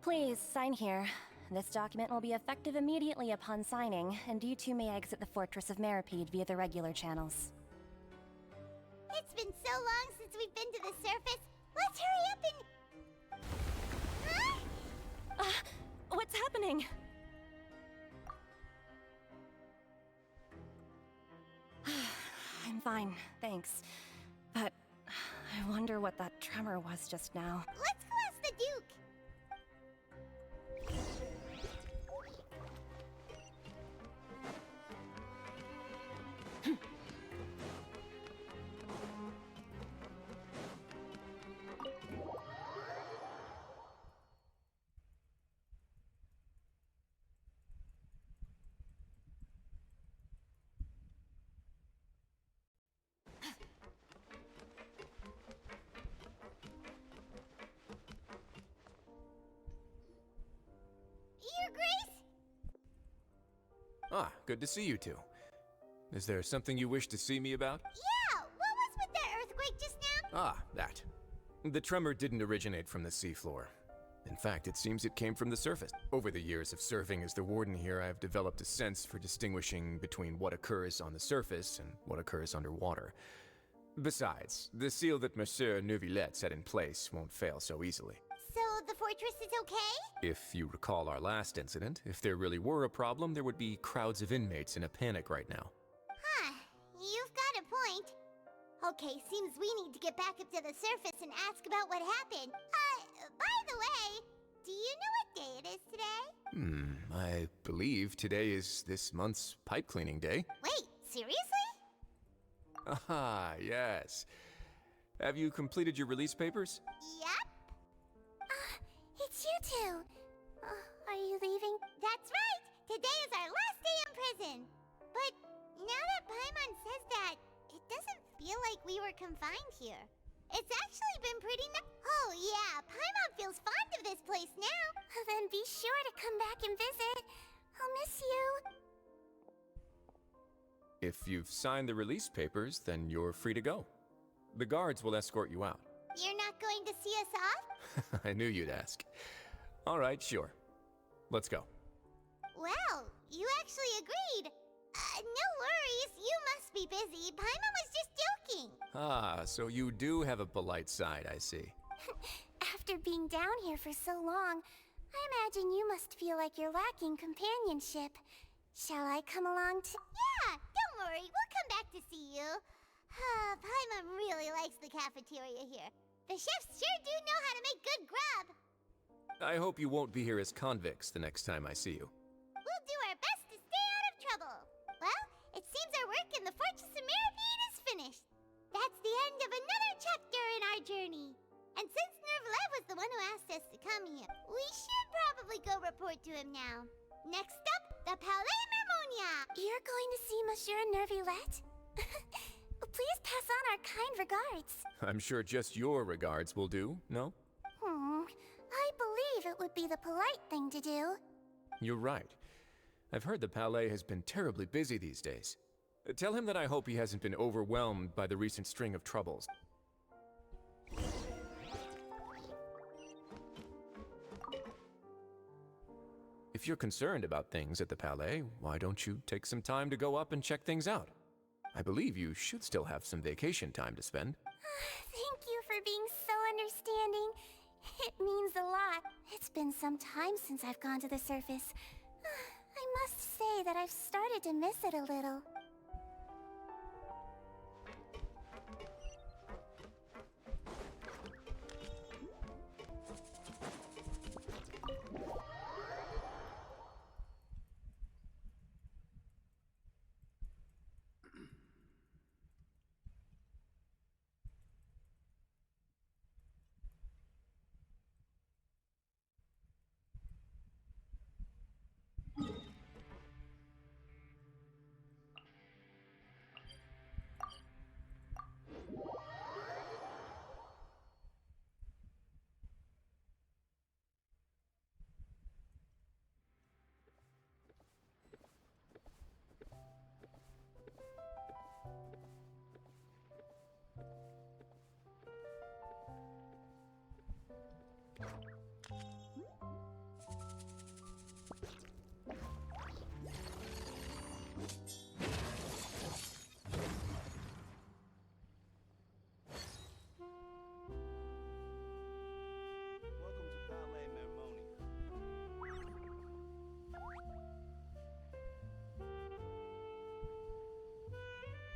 Please, sign here. This document will be effective immediately upon signing, and you two may exit the Fortress of Meripede via the regular channels. It's been so long since we've been to the surface. Let's hurry up and... Huh? What's happening? I'm fine, thanks. But I wonder what that tremor was just now. Let's go ask the Duke. Your Grace? Ah, good to see you two. Is there something you wish to see me about? Yeah, what was with that earthquake just now? Ah, that. The tremor didn't originate from the seafloor. In fact, it seems it came from the surface. Over the years of serving as the warden here, I've developed a sense for distinguishing between what occurs on the surface and what occurs underwater. Besides, the seal that Monsieur Neuvillette set in place won't fail so easily. So the fortress is okay? If you recall our last incident, if there really were a problem, there would be crowds of inmates in a panic right now. Huh, you've got a point. Okay, seems we need to get back up to the surface and ask about what happened. By the way, do you know what day it is today? I believe today is this month's pipe cleaning day. Wait, seriously? Ah, yes. Have you completed your release papers? Yep. It's you two. Are you leaving? That's right. Today is our last day in prison. But now that Paimon says that, it doesn't feel like we were confined here. It's actually been pretty Oh yeah, Paimon feels fond of this place now. Then be sure to come back and visit. I'll miss you. If you've signed the release papers, then you're free to go. The guards will escort you out. You're not going to see us off? I knew you'd ask. All right, sure. Let's go. Well, you actually agreed. No worries, you must be busy. Paimon was just joking. Ah, so you do have a polite side, I see. After being down here for so long, I imagine you must feel like you're lacking companionship. Shall I come along too? Yeah, don't worry, we'll come back to see you. Paimon really likes the cafeteria here. The chefs sure do know how to make good grub. I hope you won't be here as convicts the next time I see you. We'll do our best to stay out of trouble. Well, it seems our work in the Fortress of Meripede is finished. That's the end of another chapter in our journey. And since Neuvillette was the one who asked us to come here, we should probably go report to him now. Next up, the Palais Mermonia. You're going to see Monsieur Neuvillette? Please pass on our kind regards. I'm sure just your regards will do, no? I believe it would be the polite thing to do. You're right. I've heard the Palais has been terribly busy these days. Tell him that I hope he hasn't been overwhelmed by the recent string of troubles. If you're concerned about things at the Palais, why don't you take some time to go up and check things out? I believe you should still have some vacation time to spend. Thank you for being so understanding. It means a lot. It's been some time since I've gone to the surface. I must say that I've started to miss it a little.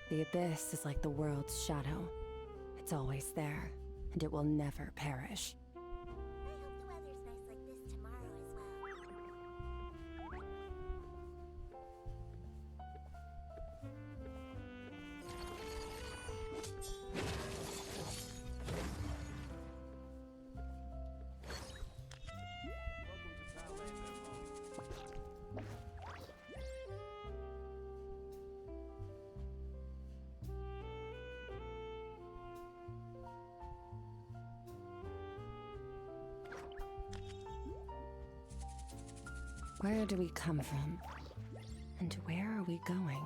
The abyss is like the world's shadow. It's always there, and it will never perish. I hope the weather's nice like this tomorrow as well. Where do we come from? And where are we going?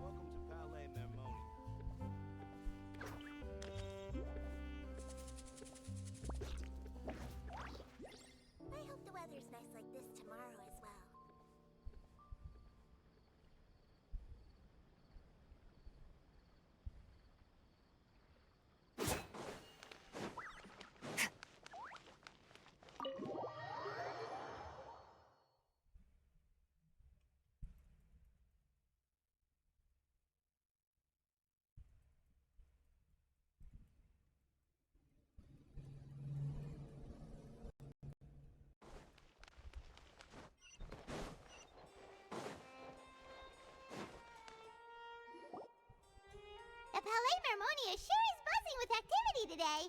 Welcome to Palais Mermoni. I hope the weather's nice like this tomorrow as well. The Palais Mermoni sure is buzzing with activity today.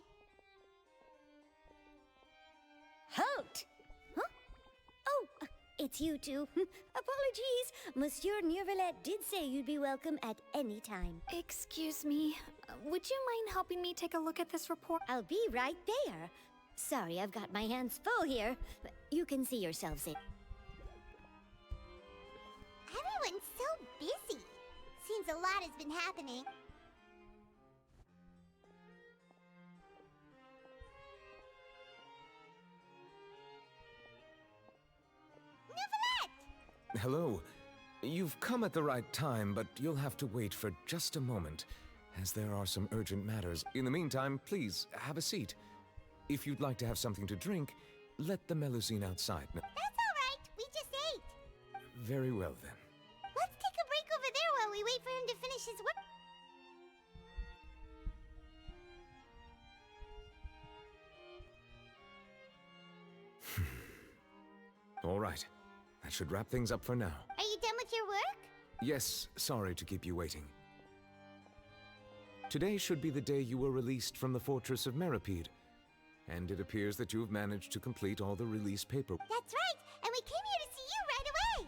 Halt! Huh? Oh, it's you two. Apologies. Monsieur Neuvillette did say you'd be welcome at any time. Excuse me, would you mind helping me take a look at this report? I'll be right there. Sorry, I've got my hands full here. You can see yourselves in. Everyone's so busy. Seems a lot has been happening. Neuvillette! Hello. You've come at the right time, but you'll have to wait for just a moment, as there are some urgent matters. In the meantime, please, have a seat. If you'd like to have something to drink, let the Melusine outside. That's all right. We just ate. Very well, then. Let's take a break over there while we wait for him to finish his work. All right. That should wrap things up for now. Are you done with your work? Yes, sorry to keep you waiting. Today should be the day you were released from the Fortress of Meripede, and it appears that you have managed to complete all the release paper. That's right, and we came here to see you right away.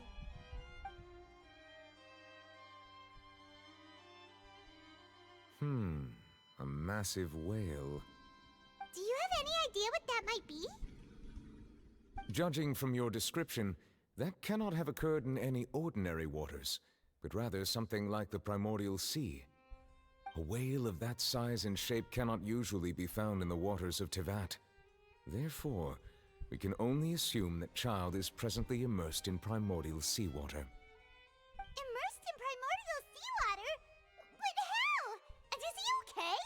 A massive whale. Do you have any idea what that might be? Judging from your description, that cannot have occurred in any ordinary waters, but rather something like the primordial sea. A whale of that size and shape cannot usually be found in the waters of Tevat. Therefore, we can only assume that Child is presently immersed in primordial seawater. Immersed in primordial seawater? But how? And is he okay?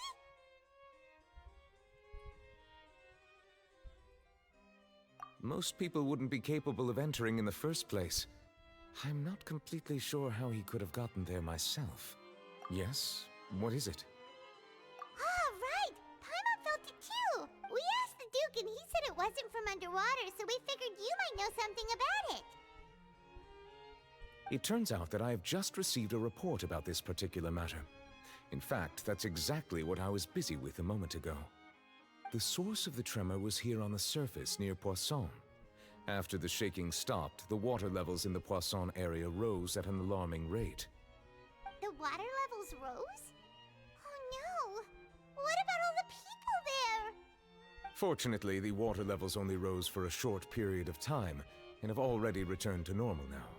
Most people wouldn't be capable of entering in the first place. I'm not completely sure how he could have gotten there myself. Yes? What is it? Ah, right! Paimon felt it too! We asked the Duke and he said it wasn't from underwater, so we figured you might know something about it. It turns out that I have just received a report about this particular matter. In fact, that's exactly what I was busy with a moment ago. The source of the tremor was here on the surface near Poisson. After the shaking stopped, the water levels in the Poisson area rose at an alarming rate. The water levels rose? Oh no! What about all the people there? Fortunately, the water levels only rose for a short period of time and have already returned to normal now.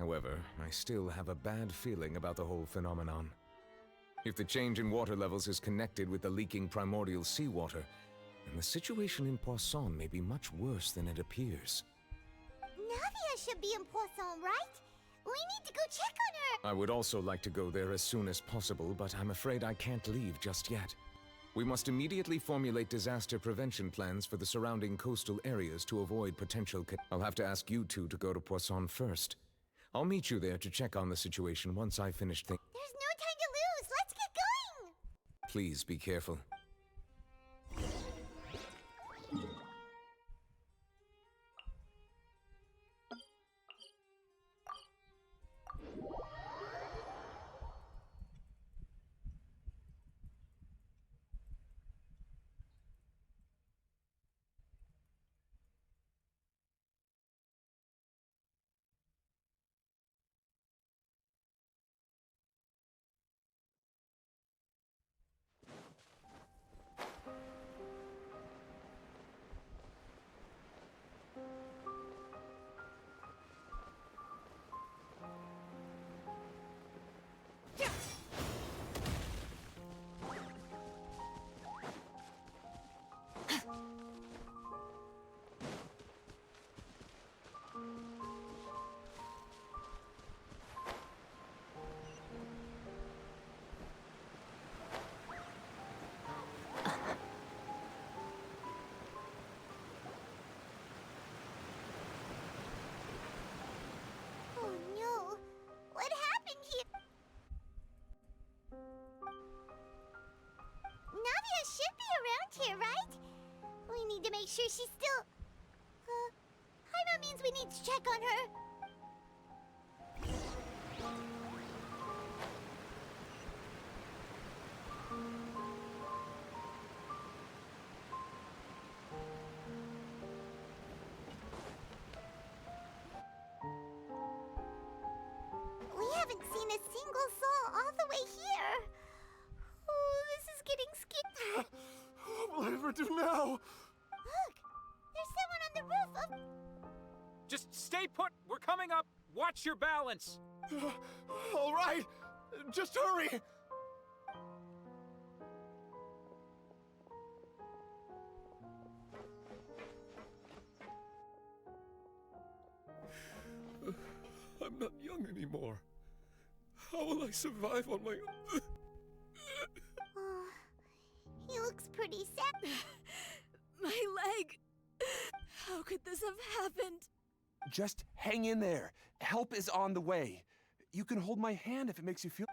However, I still have a bad feeling about the whole phenomenon. If the change in water levels is connected with the leaking primordial seawater, then the situation in Poisson may be much worse than it appears. Navia should be in Poisson, right? We need to go check on her! I would also like to go there as soon as possible, but I'm afraid I can't leave just yet. We must immediately formulate disaster prevention plans for the surrounding coastal areas to avoid potential I'll have to ask you two to go to Poisson first. I'll meet you there to check on the situation once I finish things. There's no time to lose. Let's get going. Please be careful. Oh no. What happened here? Navia should be around here, right? We need to make sure she's still... Jaima means we need to check on her. We haven't seen a single soul all the way here. Oh, this is getting scary. What will I ever do now? Look, there's someone on the roof of... Just stay put. We're coming up. Watch your balance. All right, just hurry. I'm not young anymore. How will I survive on my own? Oh, he looks pretty sad. My leg! How could this have happened? Just hang in there. Help is on the way. You can hold my hand if it makes you feel...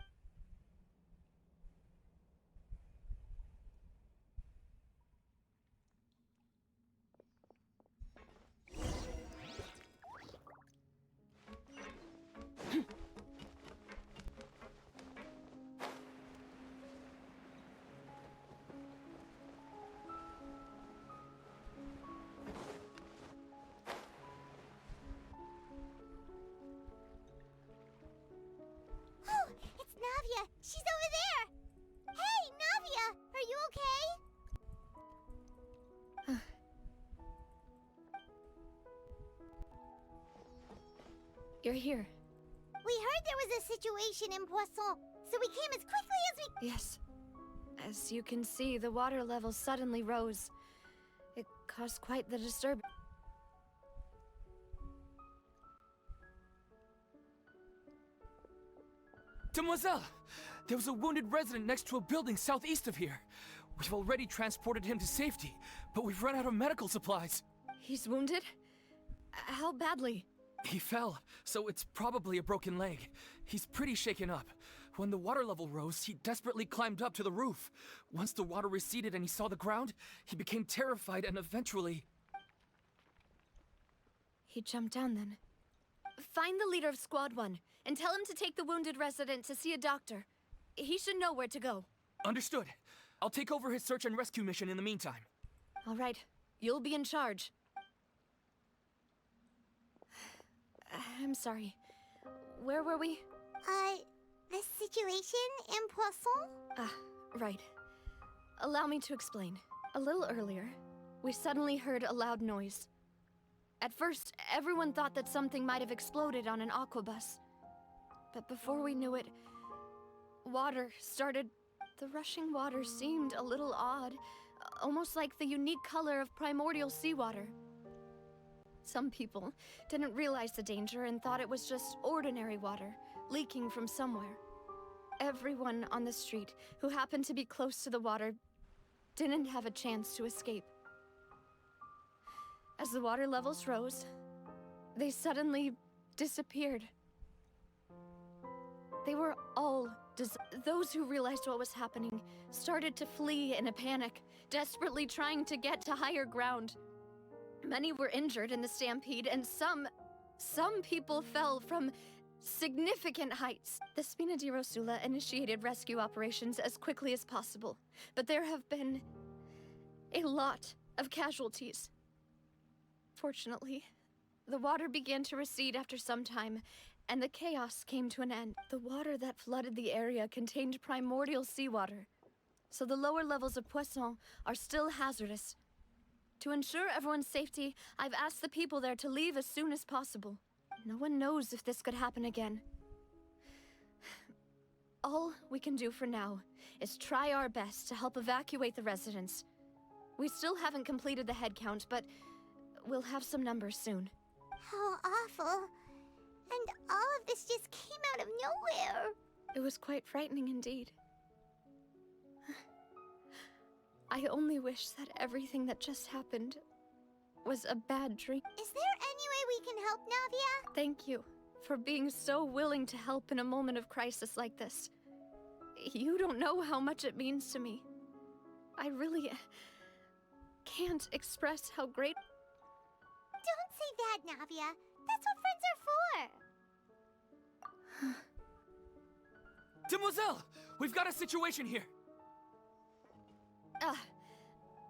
Oh, it's Navia. She's over there. Hey, Navia, are you okay? You're here. We heard there was a situation in Poisson, so we came as quickly as we... Yes. As you can see, the water level suddenly rose. It caused quite the disturbance. Demoiselle! There was a wounded resident next to a building southeast of here. We've already transported him to safety, but we've run out of medical supplies. He's wounded? How badly? He fell, so it's probably a broken leg. He's pretty shaken up. When the water level rose, he desperately climbed up to the roof. Once the water receded and he saw the ground, he became terrified and eventually... He jumped down then. Find the leader of Squad 1 and tell him to take the wounded resident to see a doctor. He should know where to go. Understood. I'll take over his search and rescue mission in the meantime. All right. You'll be in charge. I'm sorry. Where were we? The situation in Poisson? Ah, right. Allow me to explain. A little earlier, we suddenly heard a loud noise. At first, everyone thought that something might have exploded on an aquabus. But before we knew it, water started... The rushing water seemed a little odd, almost like the unique color of primordial seawater. Some people didn't realize the danger and thought it was just ordinary water, leaking from somewhere. Everyone on the street who happened to be close to the water didn't have a chance to escape. As the water levels rose, they suddenly disappeared. They were all those who realized what was happening started to flee in a panic, desperately trying to get to higher ground. Many were injured in the stampede, and some people fell from significant heights. The Spina di Rosula initiated rescue operations as quickly as possible, but there have been a lot of casualties. Fortunately, the water began to recede after some time, and the chaos came to an end. The water that flooded the area contained primordial seawater, so the lower levels of Poisson are still hazardous. To ensure everyone's safety, I've asked the people there to leave as soon as possible. No one knows if this could happen again. All we can do for now is try our best to help evacuate the residents. We still haven't completed the head count, but we'll have some numbers soon. How awful. And all of this just came out of nowhere. It was quite frightening indeed. I only wish that everything that just happened was a bad dream. Is there any way we can help, Navia? Thank you for being so willing to help in a moment of crisis like this. You don't know how much it means to me. I really can't express how great... Don't say that, Navia. That's what friends are for. Demoiselle! We've got a situation here!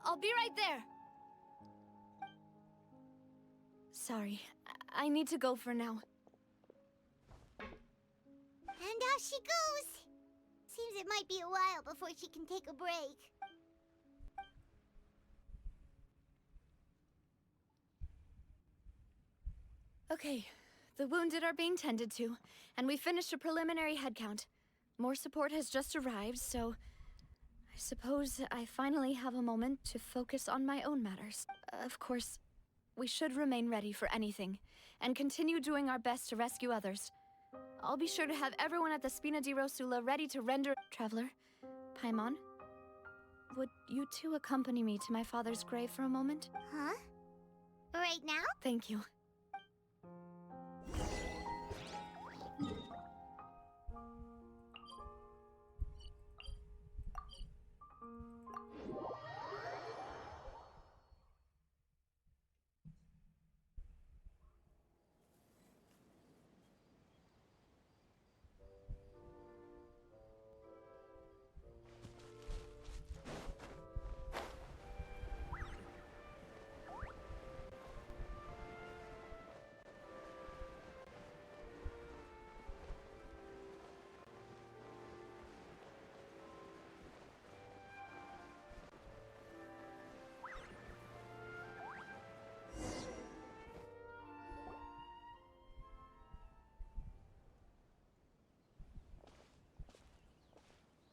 I'll be right there. Sorry, I need to go for now. And off she goes. Seems it might be a while before she can take a break. Okay, the wounded are being tended to, and we finished a preliminary head count. More support has just arrived, so I suppose I finally have a moment to focus on my own matters. Of course, we should remain ready for anything, and continue doing our best to rescue others. I'll be sure to have everyone at the Spina di Rosula ready to render... Traveler, Paimon, would you two accompany me to my father's grave for a moment? Huh? Right now? Thank you.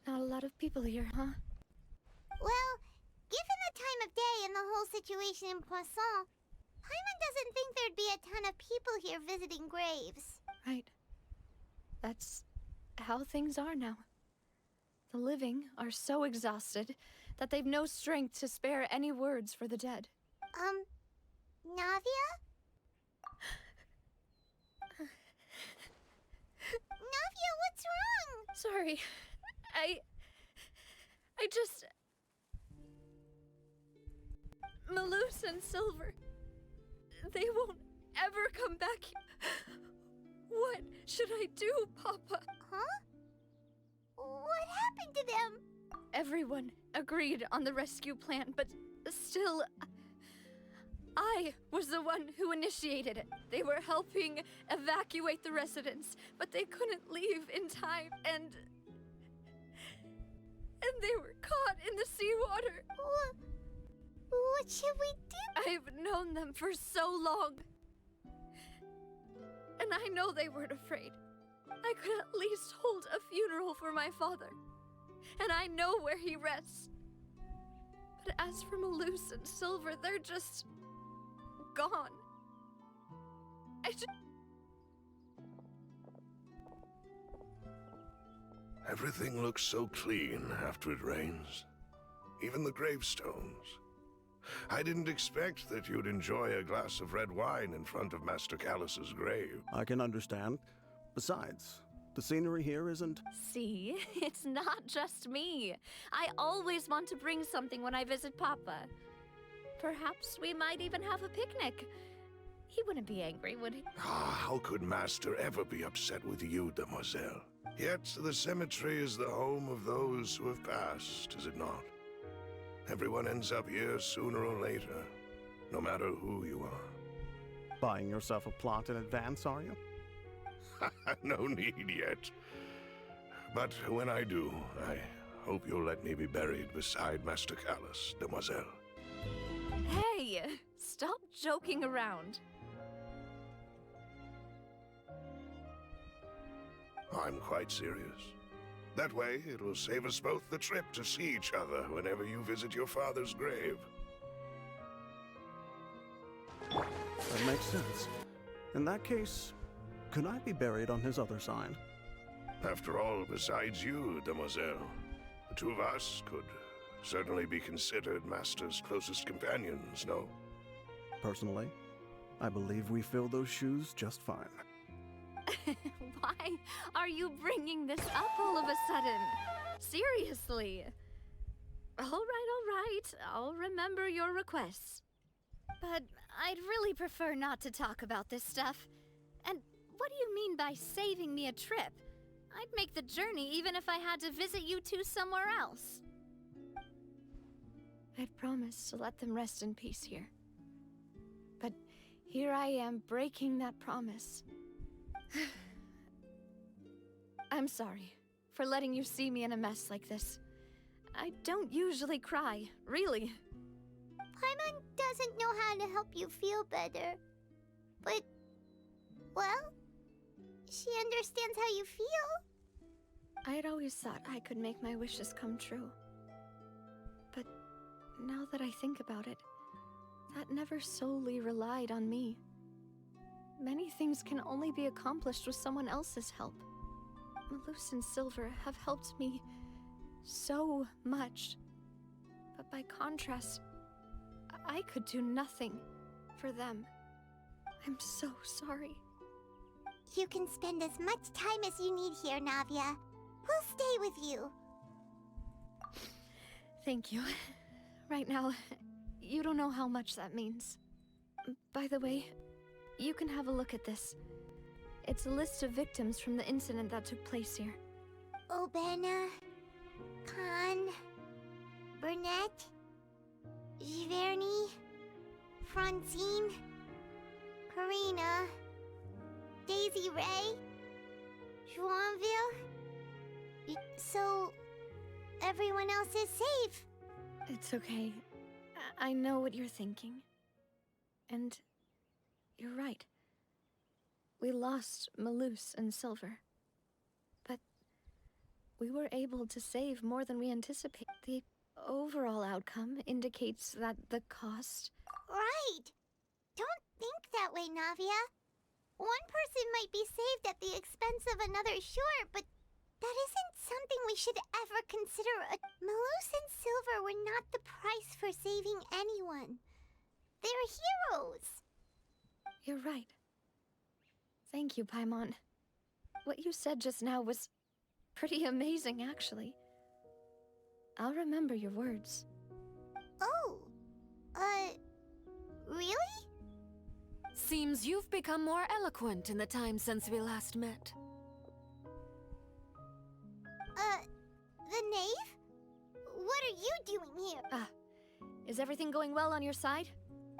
Not a lot of people here, huh? Well, given the time of day and the whole situation in Poisson, Paimon doesn't think there'd be a ton of people here visiting graves. Right. That's how things are now. The living are so exhausted that they've no strength to spare any words for the dead. Navia? Navia, what's wrong? Sorry. I just... Malus and Silver, they won't ever come back. What should I do, Papa? Huh? What happened to them? Everyone agreed on the rescue plan, but still, I was the one who initiated it. They were helping evacuate the residents, but they couldn't leave in time, and they were caught in the seawater. What should we do? I've known them for so long. And I know they weren't afraid. I could at least hold a funeral for my father. And I know where he rests. But as for Malus and Silver, they're just... gone. Everything looks so clean after it rains. even the gravestones. I didn't expect that you'd enjoy a glass of red wine in front of Master Callus's grave. I can understand. Besides, the scenery here isn't... See, it's not just me. I always want to bring something when I visit Papa. Perhaps we might even have a picnic. He wouldn't be angry, would he? How could Master ever be upset with you, Demoiselle? Yet the cemetery is the home of those who have passed, is it not? Everyone ends up here sooner or later, no matter who you are. Buying yourself a plot in advance, are you? No need yet. But when I do, I hope you'll let me be buried beside Master Callus, Demoiselle. Hey, stop joking around. I'm quite serious. That way, it'll save us both the trip to see each other whenever you visit your father's grave. That makes sense. In that case, could I be buried on his other side? After all, besides you, Demoiselle, the two of us could certainly be considered Master's closest companions, no? Personally, I believe we fill those shoes just fine. Why are you bringing this up all of a sudden? Seriously. All right. I'll remember your requests. But I'd really prefer not to talk about this stuff. And what do you mean by saving me a trip? I'd make the journey even if I had to visit you two somewhere else. I'd promised to let them rest in peace here. But here I am breaking that promise. I'm sorry for letting you see me in a mess like this. I don't usually cry, really. Paimon doesn't know how to help you feel better. But, well, she understands how you feel. I'd always thought I could make my wishes come true. But now that I think about it, that never solely relied on me. Many things can only be accomplished with someone else's help. Malus and Silver have helped me so much. But by contrast, I could do nothing for them. I'm so sorry. You can spend as much time as you need here, Navia. We'll stay with you. Thank you. Right now, you don't know how much that means. By the way, you can have a look at this. It's a list of victims from the incident that took place here. Obena, Khan, Burnett, Giverny, Francine, Karina, Daisy Ray, Joinville. So, everyone else is safe. It's okay. I know what you're thinking. And you're right. We lost Malus and Silver. But we were able to save more than we anticipated. The overall outcome indicates that the cost... Right! Don't think that way, Navia. One person might be saved at the expense of another, sure, but that isn't something we should ever consider. Malus and Silver were not the price for saving anyone. They're heroes. You're right. Thank you, Paimon. What you said just now was pretty amazing, actually. I'll remember your words. Oh, really? Seems you've become more eloquent in the time since we last met. The knave? What are you doing here? Is everything going well on your side?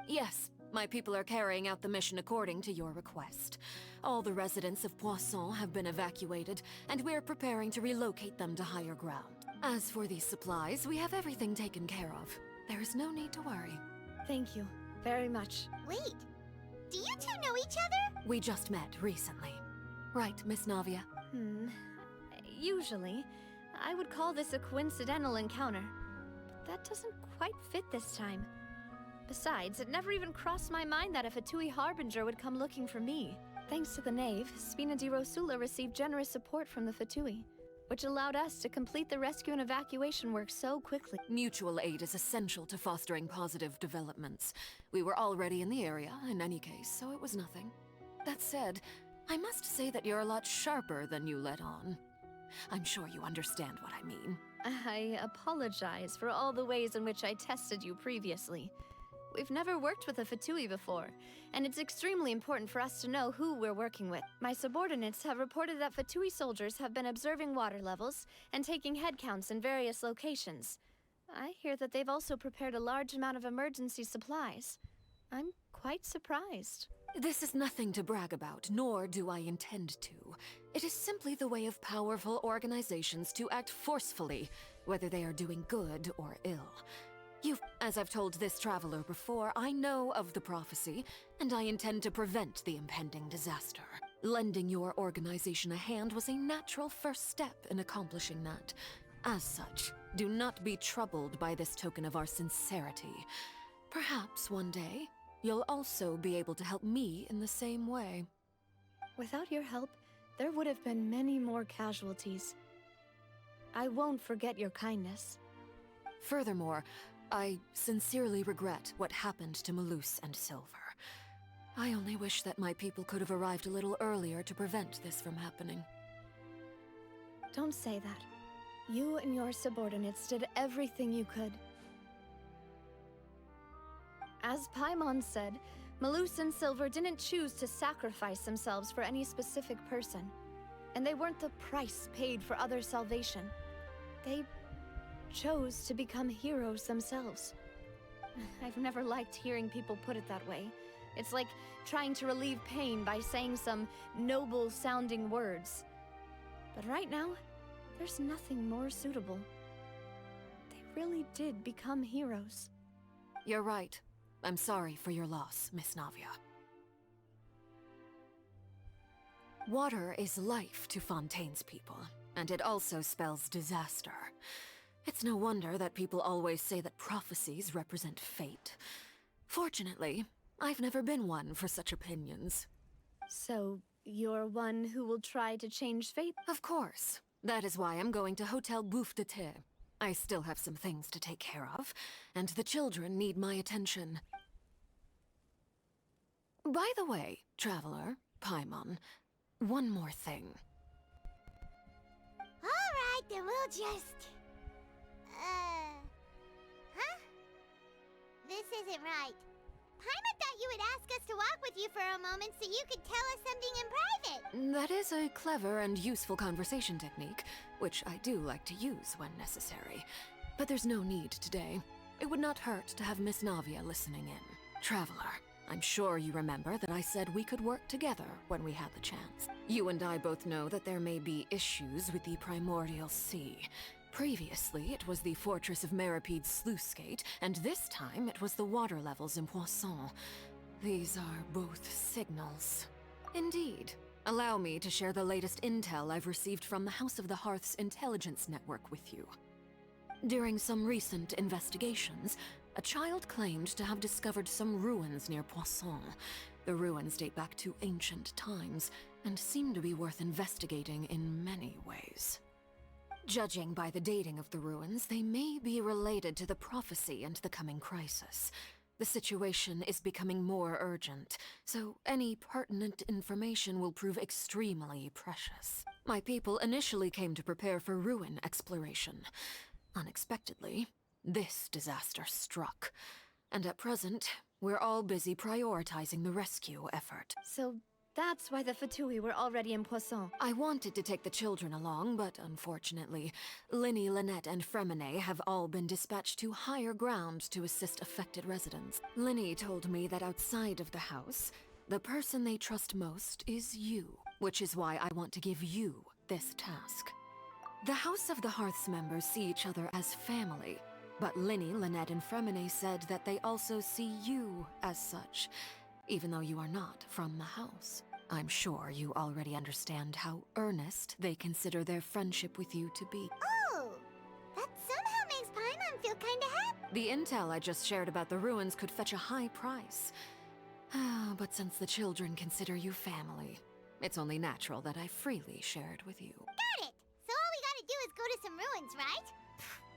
Yes, my people are carrying out the mission according to your request. All the residents of Poisson have been evacuated, and we're preparing to relocate them to higher ground. As for these supplies, we have everything taken care of. There is no need to worry. Thank you very much. Wait, do you two know each other? We just met recently. Right, Miss Navia? Usually, I would call this a coincidental encounter. But that doesn't quite fit this time. Besides, it never even crossed my mind that a Fatui Harbinger would come looking for me. Thanks to the knave, Spina di Rosula received generous support from the Fatui. which allowed us to complete the rescue and evacuation work so quickly. Mutual aid is essential to fostering positive developments. We were already in the area, in any case, so it was nothing. That said, I must say that you're a lot sharper than you let on. I'm sure you understand what I mean. I apologize for all the ways in which I tested you previously. We've never worked with a Fatui before, and it's extremely important for us to know who we're working with. My subordinates have reported that Fatui soldiers have been observing water levels and taking head counts in various locations. I hear that they've also prepared a large amount of emergency supplies. I'm quite surprised. This is nothing to brag about, nor do I intend to. It is simply the way of powerful organizations to act forcefully, whether they are doing good or ill. As I've told this traveler before, I know of the prophecy, and I intend to prevent the impending disaster. Lending your organization a hand was a natural first step in accomplishing that. As such, do not be troubled by this token of our sincerity. Perhaps one day, you'll also be able to help me in the same way. Without your help, there would have been many more casualties. I won't forget your kindness. Furthermore, I sincerely regret what happened to Malus and Silver. I only wish that my people could have arrived a little earlier to prevent this from happening. Don't say that. You and your subordinates did everything you could. As Paimon said, Malus and Silver didn't choose to sacrifice themselves for any specific person. And they weren't the price paid for other salvation. They chose to become heroes themselves. I've never liked hearing people put it that way. It's like trying to relieve pain by saying some noble-sounding words. But right now, there's nothing more suitable. They really did become heroes. You're right. I'm sorry for your loss, Miss Navia. Water is life to Fontaine's people, and it also spells disaster. It's no wonder that people always say that prophecies represent fate. Fortunately, I've never been one for such opinions. So, you're one who will try to change fate? Of course. That is why I'm going to Hotel Bouffe de Thé. I still have some things to take care of, and the children need my attention. By the way, Traveler, Paimon, one more thing. Alright, then we'll just... Huh? This isn't right. Paimon thought you would ask us to walk with you for a moment so you could tell us something in private. That is a clever and useful conversation technique, which I do like to use when necessary. But there's no need today. It would not hurt to have Miss Navia listening in. Traveler, I'm sure you remember that I said we could work together when we had the chance. You and I both know that there may be issues with the Primordial Sea. Previously, it was the Fortress of Meripede's sluice gate, and this time it was the water levels in Poisson. These are both signals. Indeed. Allow me to share the latest intel I've received from the House of the Hearth's intelligence network with you. During some recent investigations, a child claimed to have discovered some ruins near Poisson. The ruins date back to ancient times, and seem to be worth investigating in many ways. Judging by the dating of the ruins, they may be related to the prophecy and the coming crisis. The situation is becoming more urgent, so any pertinent information will prove extremely precious. My people initially came to prepare for ruin exploration. Unexpectedly, this disaster struck, and at present, we're all busy prioritizing the rescue effort. So that's why the Fatui were already in Poisson. I wanted to take the children along, but unfortunately, Linny, Lynette, and Fremine have all been dispatched to higher ground to assist affected residents. Linny told me that outside of the house, the person they trust most is you, which is why I want to give you this task. The House of the Hearth's members see each other as family, but Linny, Lynette, and Fremine said that they also see you as such, even though you are not from the house. I'm sure you already understand how earnest they consider their friendship with you to be. Oh, that somehow makes Paimon feel kinda happy. The intel I just shared about the ruins could fetch a high price. But since the children consider you family, it's only natural that I freely share it with you. Got it! So all we gotta to some ruins, right?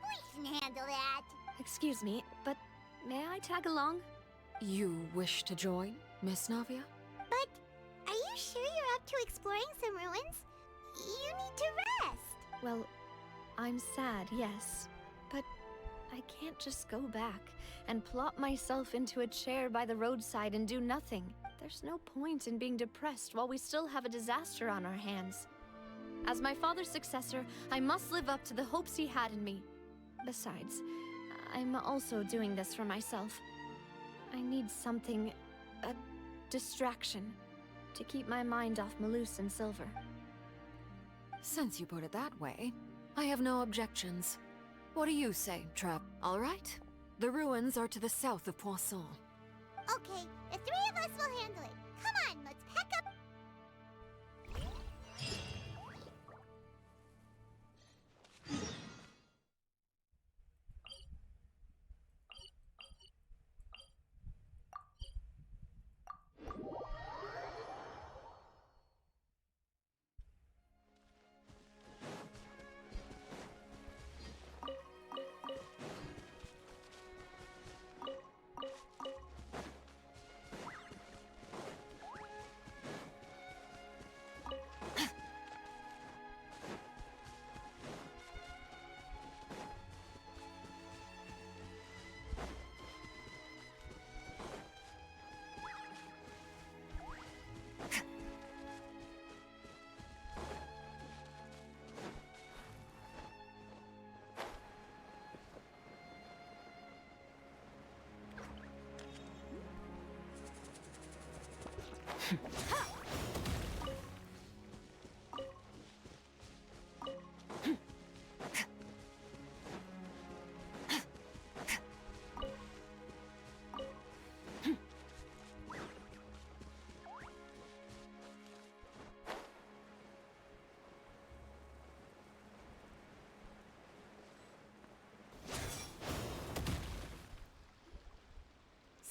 We can handle that. Excuse me, but may I tag along? You wish to join, Miss Navia? But are you sure you're up to exploring some ruins? You need to rest. Well, I'm sad, yes. But I can't just go back and plop myself into a chair by the roadside and do nothing. There's no point in being depressed while we still have a disaster on our hands. As my father's successor, I must live up to the hopes he had in me. Besides, I'm also doing this for myself. I need something, a distraction, to keep my mind off Malus and Silver. Since you put it that way, I have no objections. What do you say, Trap? All right. The ruins are to the south of Poisson. Okay, the three of us will handle it. Come on, let's pack up.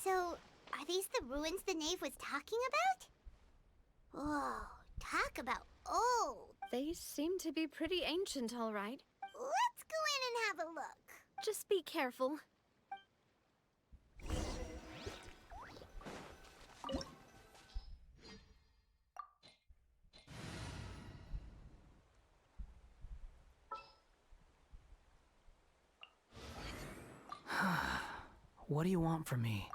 So, are these the ruins the knave was talking about? Whoa, talk about old. They seem to be pretty ancient, all right. Let's go in and have a look. Just be careful. What do you want from me?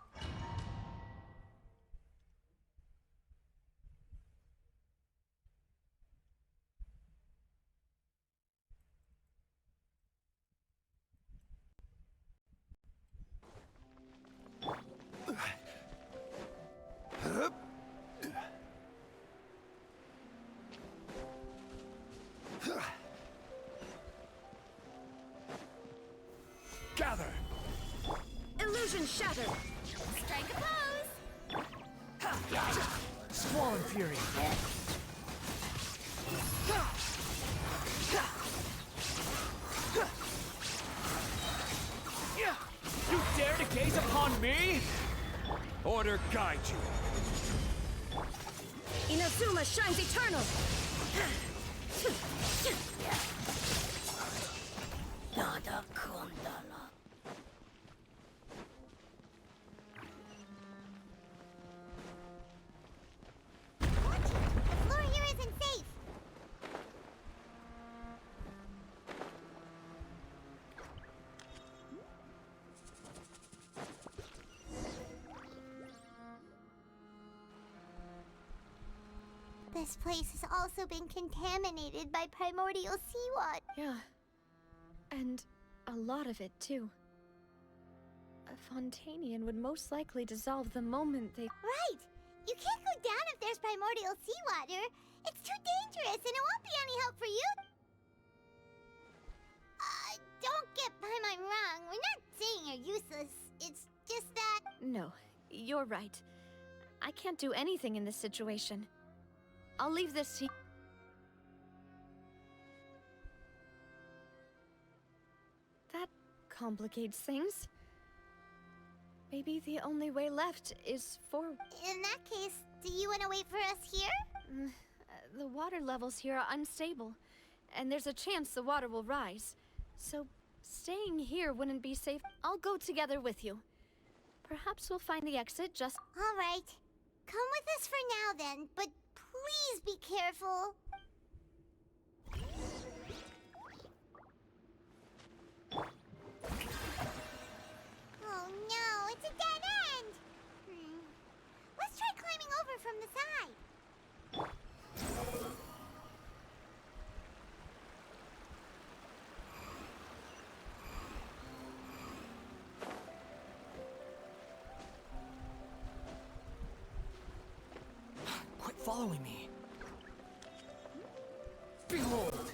Gather! Illusion shattered! Strike a pose! Squall and Fury! You dare to gaze upon me? Order guide you. Inazuma shines eternal! Nada Kundala. Watch it! The floor here isn't safe! This place has also been contaminated by primordial seawater. Yeah. And a lot of it, too. A Fontainian would most likely dissolve the moment they... Right! You can't go down if there's primordial seawater. It's too dangerous and it won't be any help for you. Don't get by my wrong. We're not saying you're useless. It's just that... No, you're right. I can't do anything in this situation. I'll leave this to... That complicates things. Maybe the only way left is for... In that case, do you want to wait for us here? The water levels here are unstable, and there's a chance the water will rise. So, staying here wouldn't be safe. I'll go together with you. Perhaps we'll find the exit just... All right. Come with us for now then, but please be careful. Oh no, it's a dead end! Let's try climbing over from the side. Quit following me. Behold!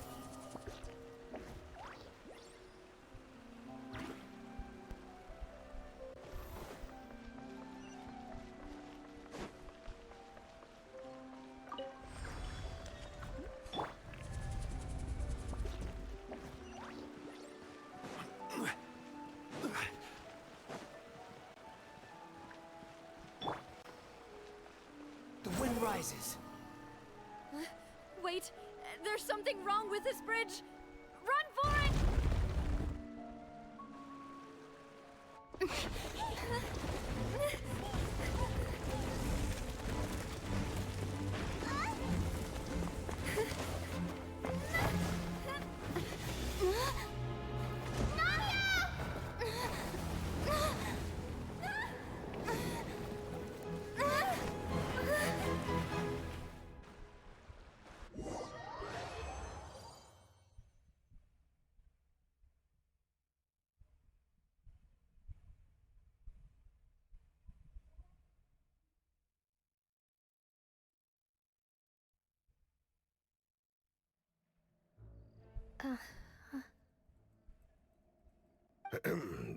The wind rises. Wait, there's something wrong with this bridge! Run for it!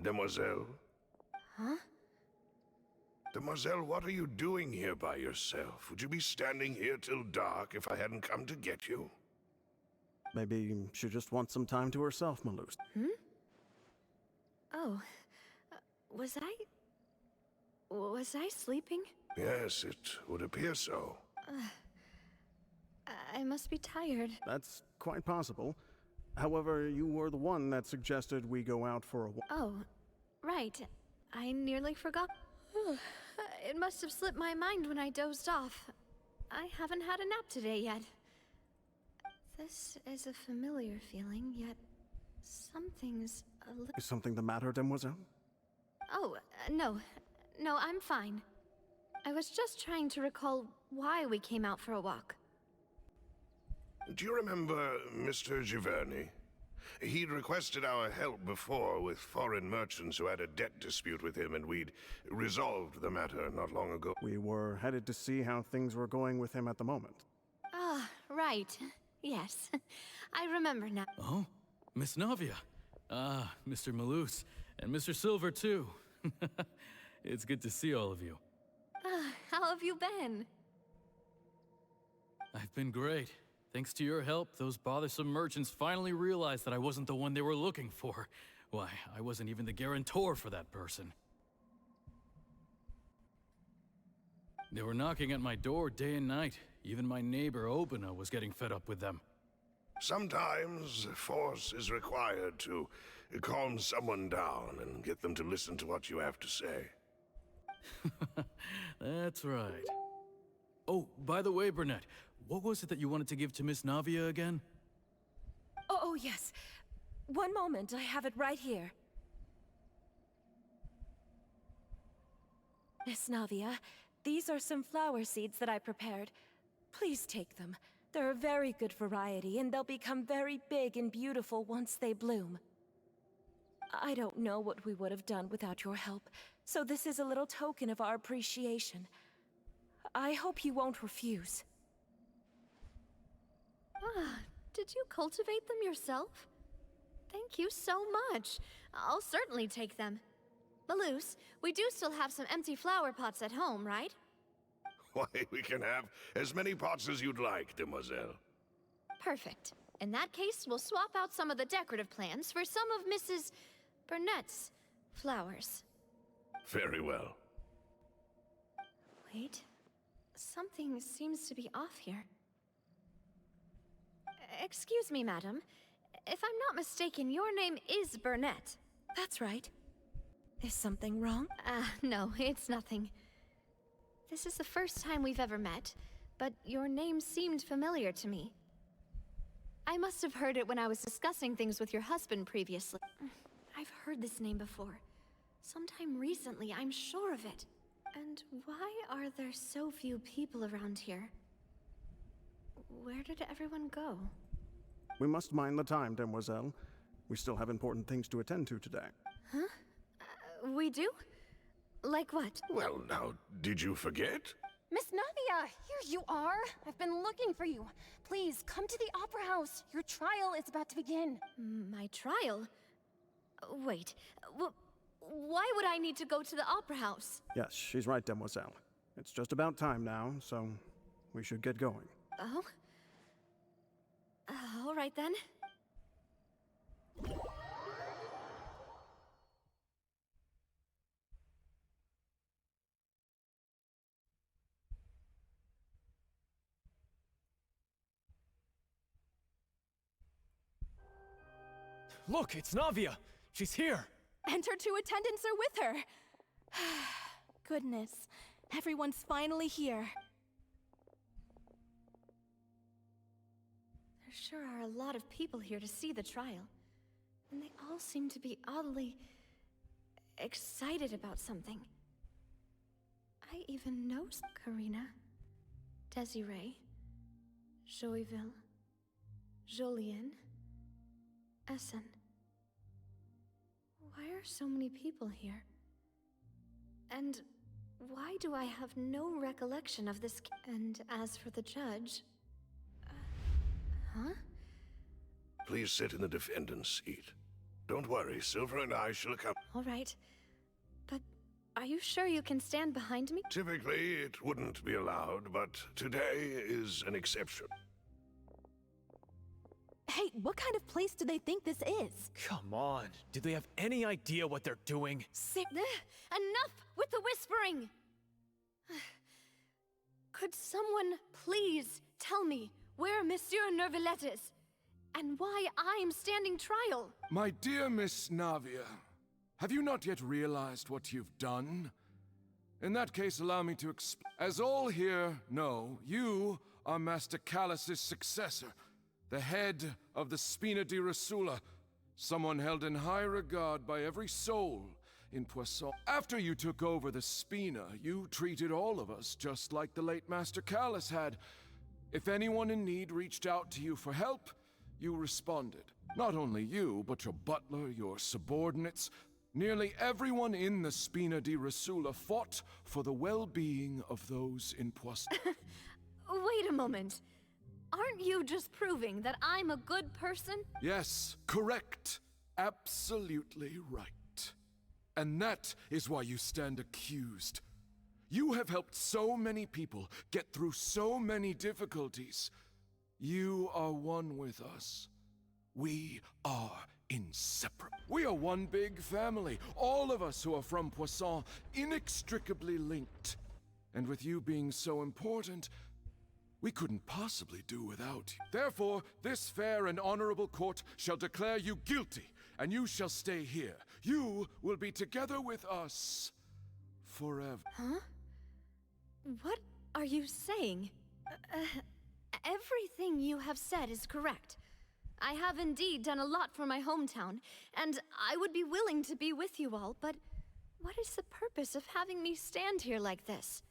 Demoiselle? Huh? Demoiselle, what are you doing here by yourself? Would you be standing here till dark if I hadn't come to get you? Maybe she just wants some time to herself, Malus. Hmm? Oh, was I sleeping? Yes, it would appear so. I must be tired. That's quite possible. However, you were the one that suggested we go out for a walk. Oh, right. I nearly forgot. It must have slipped my mind when I dozed off. I haven't had a nap today yet. This is a familiar feeling, yet something's a little... Is something the matter, Demoiselle? Oh, no. No, I'm fine. I was just trying to recall why we came out for a walk. Do you remember Mr. Giverny? He'd requested our help before with foreign merchants who had a debt dispute with him, and we'd resolved the matter not long ago. We were headed to see how things were going with him at the moment. Ah, right. Yes. I remember now. Oh, Miss Navia. Ah, Mr. Malus. And Mr. Silver, too. It's good to see all of you. How have you been? I've been great. Thanks to your help, those bothersome merchants finally realized that I wasn't the one they were looking for. Why, I wasn't even the guarantor for that person. They were knocking at my door day and night. Even my neighbor, Obina, was getting fed up with them. Sometimes force is required to calm someone down and get them to listen to what you have to say. That's right. Oh, by the way, Burnett, what was it that you wanted to give to Miss Navia again? Oh, yes. One moment, I have it right here. Miss Navia, these are some flower seeds that I prepared. Please take them. They're a very good variety, and they'll become very big and beautiful once they bloom. I don't know what we would have done without your help, so this is a little token of our appreciation. I hope you won't refuse. Ah, did you cultivate them yourself? Thank you so much. I'll certainly take them. Malus, we do still have some empty flower pots at home, right? Why, we can have as many pots as you'd like, Demoiselle. Perfect. In that case, we'll swap out some of the decorative plants for some of Mrs. Burnett's flowers. Very well. Wait. Something seems to be off here. Excuse me, madam. If I'm not mistaken, your name is Burnett. That's right. Is something wrong? No, it's nothing. This is the first time we've ever met, but your name seemed familiar to me. I must have heard it when I was discussing things with your husband previously. I've heard this name before. Sometime recently, I'm sure of it. And why are there so few people around here? Where did everyone go? We must mind the time, demoiselle. We still have important things to attend to today. Huh? We do? Like what? Well, now, did you forget? Miss Navia, here you are. I've been looking for you. Please, come to the Opera House. Your trial is about to begin. My trial? Wait, why would I need to go to the Opera House? Yes, she's right, demoiselle. It's just about time now, so we should get going. Oh? All right then. Look, it's Navia! She's here! And her 2 attendants are with her. Goodness, everyone's finally here. There sure are a lot of people here to see the trial. And they all seem to be oddly excited about something. I even know Karina, Desiree, Joyville, Jolien, Essen. Why are so many people here? And why do I have no recollection of this? And as for the judge... huh? Please sit in the defendant's seat. Don't worry, Silver and I shall come. All right. But are you sure you can stand behind me? Typically, it wouldn't be allowed, but today is an exception. Hey, what kind of place do they think this is? Come on, do they have any idea what they're doing? Enough with the whispering! Could someone please tell me where Monsieur Neuvillette is? And why I'm standing trial? My dear Miss Navia, have you not yet realized what you've done? In that case, allow me to explain. As all here know, you are Master Callus's successor, the head of the Spina di Rosula, someone held in high regard by every soul in Poisson. After you took over the Spina, you treated all of us just like the late Master Callus had. If anyone in need reached out to you for help, you responded. Not only you, but your butler, your subordinates, nearly everyone in the Spina di Rosula fought for the well-being of those in Poisson. Wait a moment. Aren't you just proving that I'm a good person? Yes, correct. Absolutely right. And that is why you stand accused. You have helped so many people get through so many difficulties. You are one with us. We are inseparable. We are one big family, all of us who are from Poisson, inextricably linked. And with you being so important, we couldn't possibly do without you. Therefore, this fair and honorable court shall declare you guilty, and you shall stay here. You will be together with us forever. Huh? What are you saying? Everything you have said is correct. I have indeed done a lot for my hometown, and I would be willing to be with you all, but what is the purpose of having me stand here like this?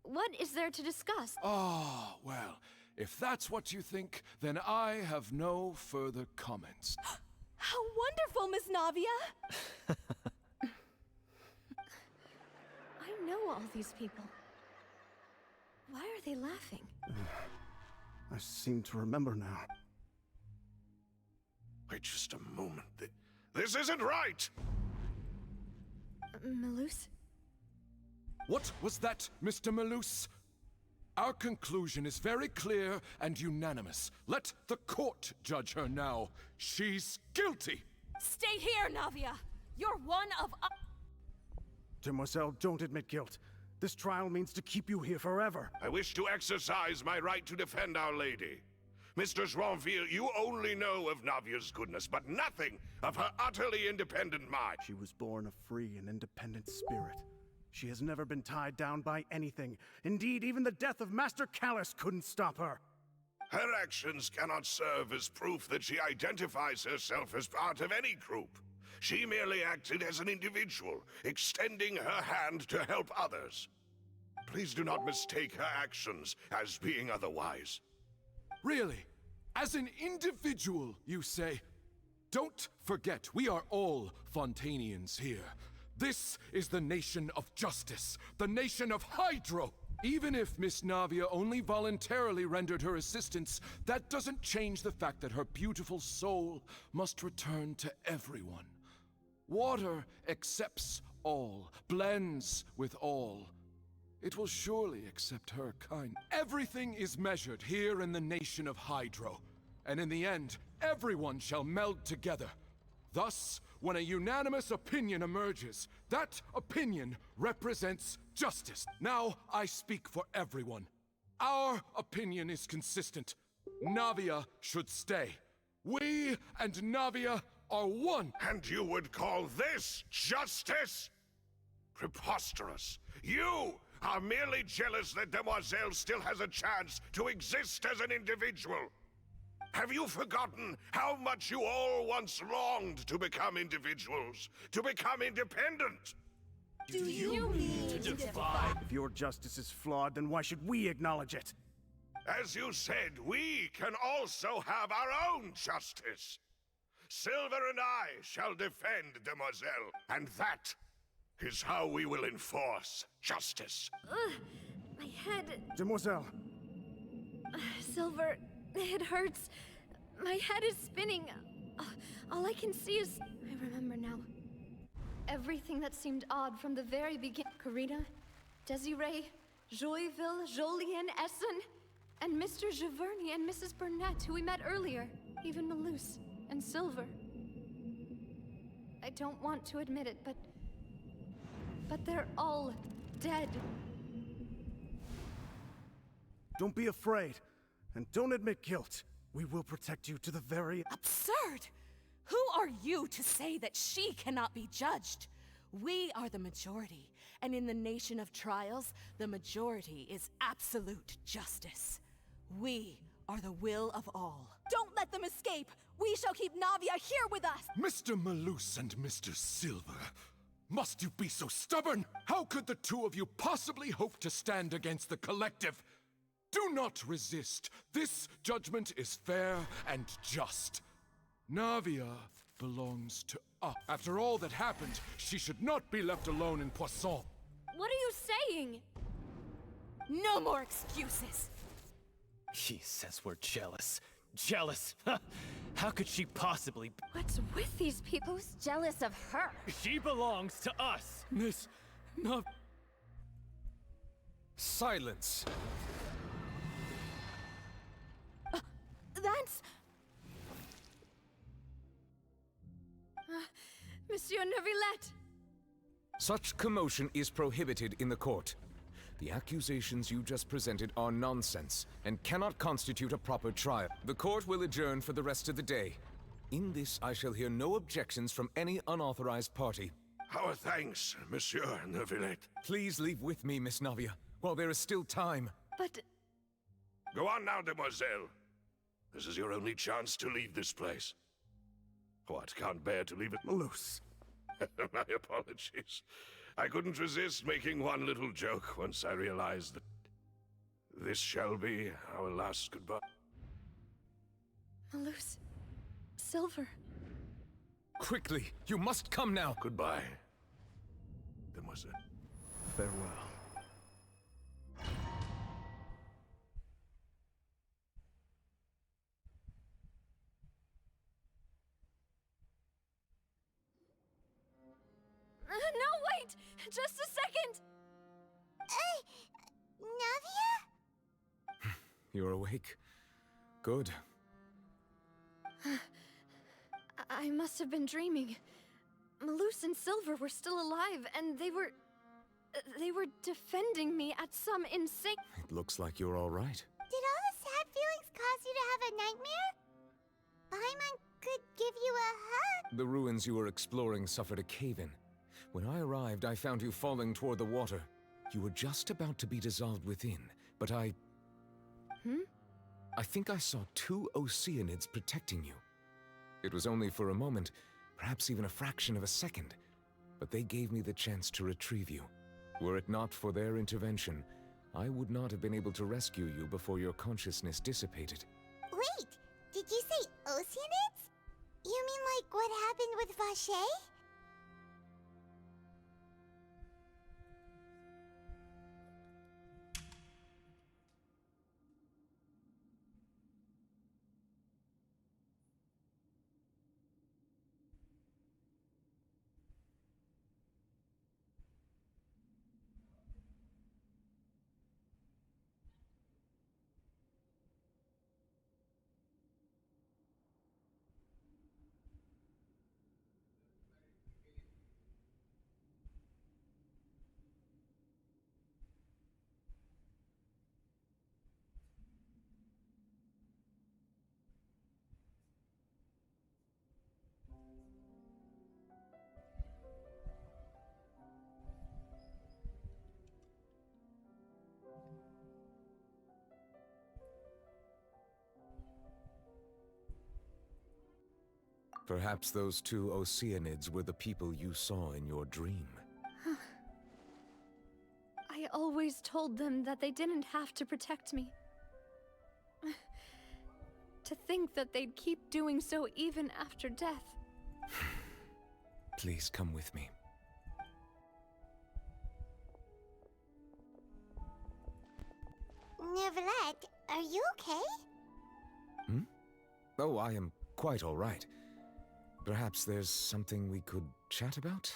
What is there to discuss? Ah, well, if that's what you think, then I have no further comments. How wonderful, Miss Navia! I know all these people. Why are they laughing? I seem to remember now. Wait just a moment. This isn't right! Malus? What was that, Mr. Malus? Our conclusion is very clear and unanimous. Let the court judge her now. She's guilty! Stay here, Navia! You're one of us! Demoiselle, don't admit guilt. This trial means to keep you here forever. I wish to exercise my right to defend Our Lady. Mr. Joinville, you only know of Navia's goodness, but nothing of her utterly independent mind. She was born a free and independent spirit. She has never been tied down by anything. Indeed, even the death of Master Callus couldn't stop her. Her actions cannot serve as proof that she identifies herself as part of any group. She merely acted as an individual, extending her hand to help others. Please do not mistake her actions as being otherwise. Really? As an individual, you say? Don't forget, we are all Fontainians here. This is the nation of justice, the nation of Hydro! Even if Miss Navia only voluntarily rendered her assistance, that doesn't change the fact that her beautiful soul must return to everyone. Water accepts all, blends with all. It will surely accept her kind. Everything is measured here in the nation of Hydro, and in the end, everyone shall meld together. Thus, when a unanimous opinion emerges, that opinion represents justice. Now I speak for everyone. Our opinion is consistent. Navia should stay. We and Navia are one. And you would call this justice? Preposterous. You are merely jealous that Demoiselle still has a chance to exist as an individual. Have you forgotten how much you all once longed to become individuals, to become independent? Do you mean to defy? If your justice is flawed, then why should we acknowledge it? As you said, we can also have our own justice. Silver and I shall defend Demoiselle, and that is how we will enforce justice. My head... Demoiselle! Silver, it hurts. My head is spinning. All I can see is... I remember now. Everything that seemed odd from the very beginning. Karina, Desiree, Joyville, Jolien, Essen, and Mr. Giverny and Mrs. Burnett, who we met earlier. Even Malus and Silver. I don't want to admit it, but they're all dead. Don't be afraid, and don't admit guilt. We will protect you to the very... Absurd! Who are you to say that she cannot be judged? We are the majority, and in the nation of trials, the majority is absolute justice. We are the will of all. Don't let them escape! We shall keep Navia here with us! Mr. Malus and Mr. Silver, must you be so stubborn? How could the two of you possibly hope to stand against the collective? Do not resist. This judgment is fair and just. Navia belongs to us. After all that happened, she should not be left alone in Poisson. What are you saying? No more excuses! He says we're jealous. Jealous? How could she possibly be? What's with these people? Who's jealous of her? She belongs to us! Miss Nav... Silence! That's... Monsieur Neuvillette! Such commotion is prohibited in the court. The accusations you just presented are nonsense and cannot constitute a proper trial. The court will adjourn for the rest of the day. In this, I shall hear no objections from any unauthorized party. Our thanks, Monsieur Neuvillette. Please leave with me, Miss Navia, while there is still time. But... Go on now, Demoiselle. This is your only chance to leave this place. What, can't bear to leave it? Malus. My apologies. I couldn't resist making one little joke once I realized that this shall be our last goodbye. Malus... Silver... Quickly, you must come now. Goodbye, Demoiselle. Farewell. No, wait! Just a second! Navia? You're awake. Good. I must have been dreaming. Malus and Silver were still alive, and they were defending me at some insane... It looks like you're all right. Did all the sad feelings cause you to have a nightmare? Paimon could give you a hug. The ruins you were exploring suffered a cave-in. When I arrived, I found you falling toward the water. You were just about to be dissolved within, but I think I saw 2 Oceanids protecting you. It was only for a moment, perhaps even a fraction of a second, but they gave me the chance to retrieve you. Were it not for their intervention, I would not have been able to rescue you before your consciousness dissipated. Wait, did you say Oceanids? You mean like what happened with Vache? Perhaps those 2 Oceanids were the people you saw in your dream. I always told them that they didn't have to protect me. To think that they'd keep doing so even after death. Please come with me. Neverlet, are you okay? Oh, I am quite all right. Perhaps there's something we could chat about?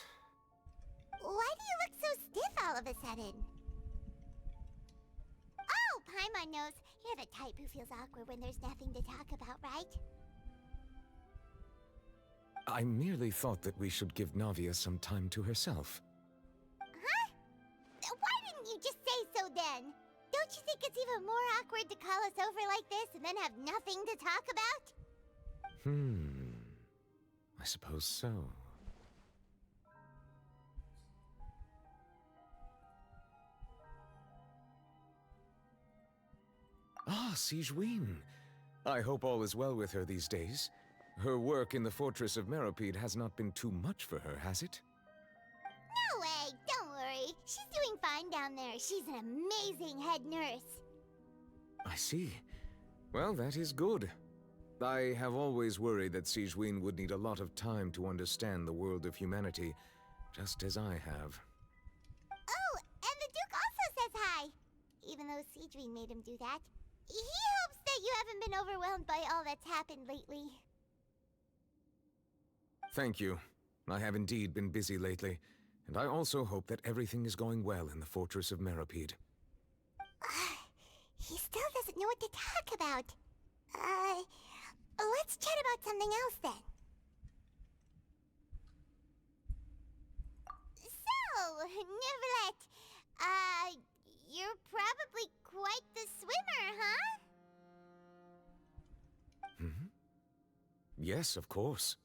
Why do you look so stiff all of a sudden? Oh, Paimon knows. You're the type who feels awkward when there's nothing to talk about, right? I merely thought that we should give Navia some time to herself. Huh? Why didn't you just say so then? Don't you think it's even more awkward to call us over like this and then have nothing to talk about? I suppose so. Ah, Sigewinne. I hope all is well with her these days. Her work in the Fortress of Meropide has not been too much for her, has it? No way! Don't worry. She's doing fine down there. She's an amazing head nurse. I see. Well, that is good. I have always worried that Sigewinne would need a lot of time to understand the world of humanity, just as I have. Oh, and the Duke also says hi! Even though Sigewinne made him do that. He hopes that you haven't been overwhelmed by all that's happened lately. Thank you. I have indeed been busy lately, and I also hope that everything is going well in the Fortress of Meropide. He still doesn't know what to talk about. Let's chat about something else then. So, Neverlet, you're probably quite the swimmer, huh? Yes, of course.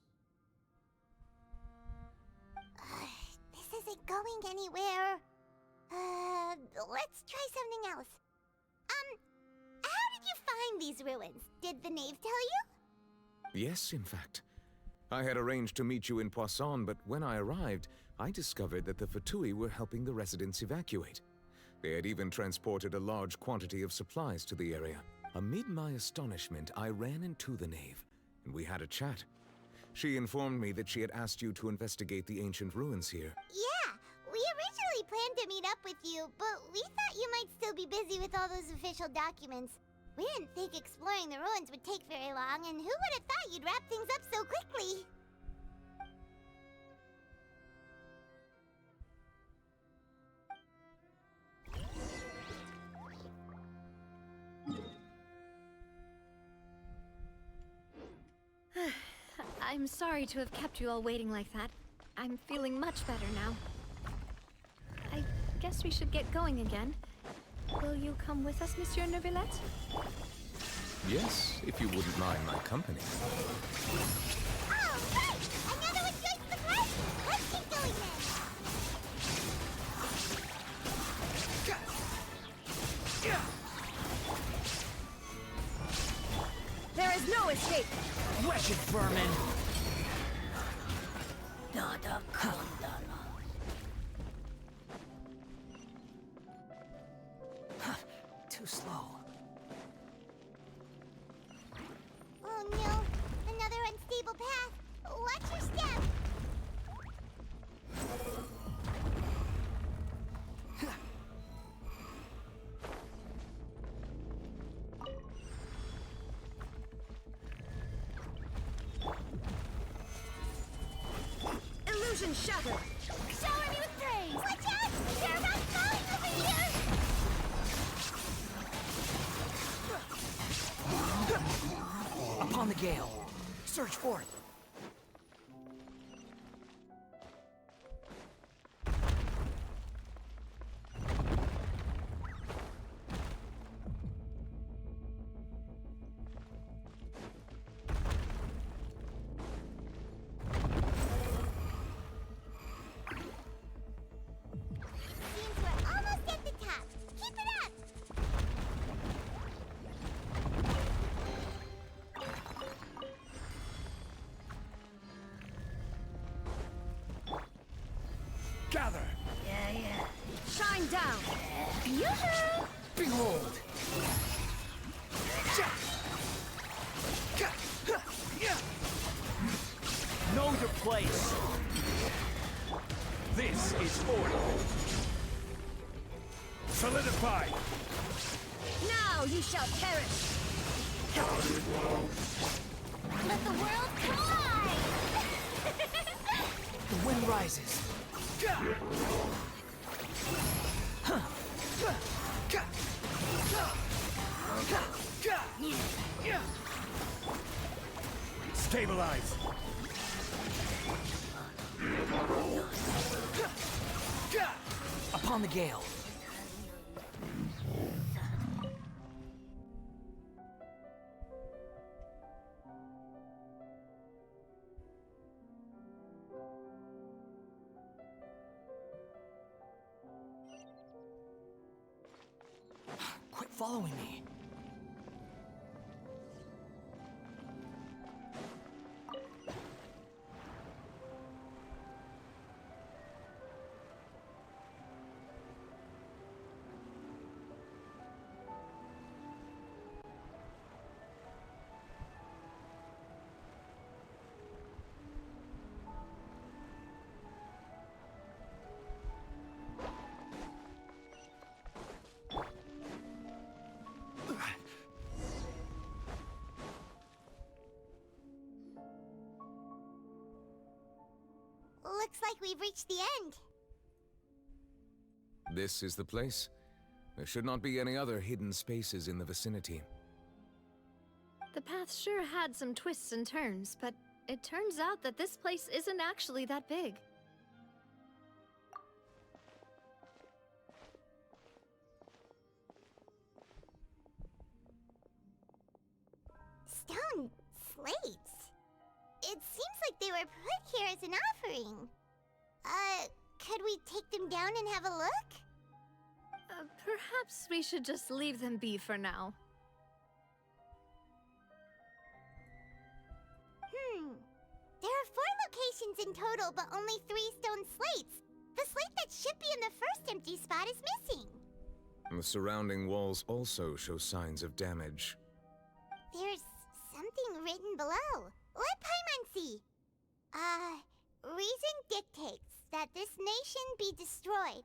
This isn't going anywhere. Let's try something else. How did you find these ruins? Did the knave tell you? Yes, in fact. I had arranged to meet you in Poisson, but when I arrived, I discovered that the Fatui were helping the residents evacuate. They had even transported a large quantity of supplies to the area. Amid my astonishment, I ran into the knave, and we had a chat. She informed me that she had asked you to investigate the ancient ruins here. Yeah, we originally planned to meet up with you, but we thought you might still be busy with all those official documents. We didn't think exploring the ruins would take very long, and who would have thought you'd wrap things up so quickly? I'm sorry to have kept you all waiting like that. I'm feeling much better now. I guess we should get going again. Will you come with us, Monsieur Neuvillette? Yes, if you wouldn't mind my company. All right! Another one joins the party! Let's get going then! There is no escape! Wretched vermin! Too slow. Oh no! Another unstable path! Watch your step! Illusion shattered! Shower me with praise! Watch out! They're about falling over here! Upon the gale. Surge forth. Seems we're almost at the top. Keep it up! Gather! Shine down! Yoo-hoo! Behold! Know your place! This is order! Solidify! Now you shall perish! Let the world collide! The wind rises. Stabilize. Upon the gale. Quit following me. Looks like we've reached the end. This is the place. There should not be any other hidden spaces in the vicinity. The path sure had some twists and turns, but it turns out that this place isn't actually that big. Stone slates. It seems like they were put here as an offering. Could we take them down and have a look? Perhaps we should just leave them be for now. There are 4 locations in total, but only 3 stone slates. The slate that should be in the first empty spot is missing. The surrounding walls also show signs of damage. There's something written below. Let Paimon see. Reason dictates that this nation be destroyed.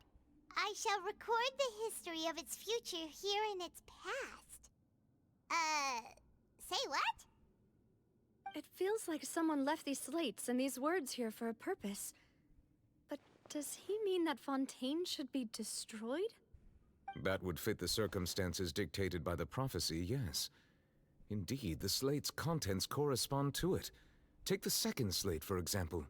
I shall record the history of its future here in its past. Say what? It feels like someone left these slates and these words here for a purpose. But does he mean that Fontaine should be destroyed? That would fit the circumstances dictated by the prophecy, yes. Indeed, the slate's contents correspond to it. Take the second slate, for example.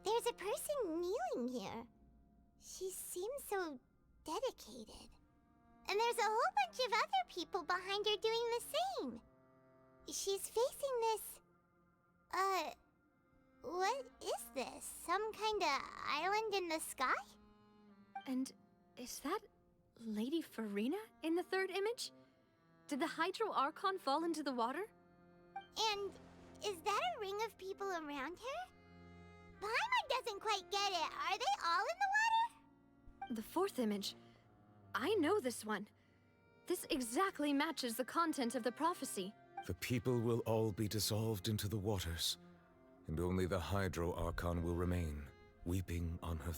There's a person kneeling here. She seems so dedicated. And there's a whole bunch of other people behind her doing the same. She's facing this... what is this? Some kinda island in the sky? And is that Lady Farina in the third image? Did the Hydro Archon fall into the water? And is that a ring of people around her? Paimon doesn't quite get it. Are they all in the water? The fourth image. I know this one. This exactly matches the content of the prophecy. The people will all be dissolved into the waters, and only the Hydro Archon will remain, weeping on her...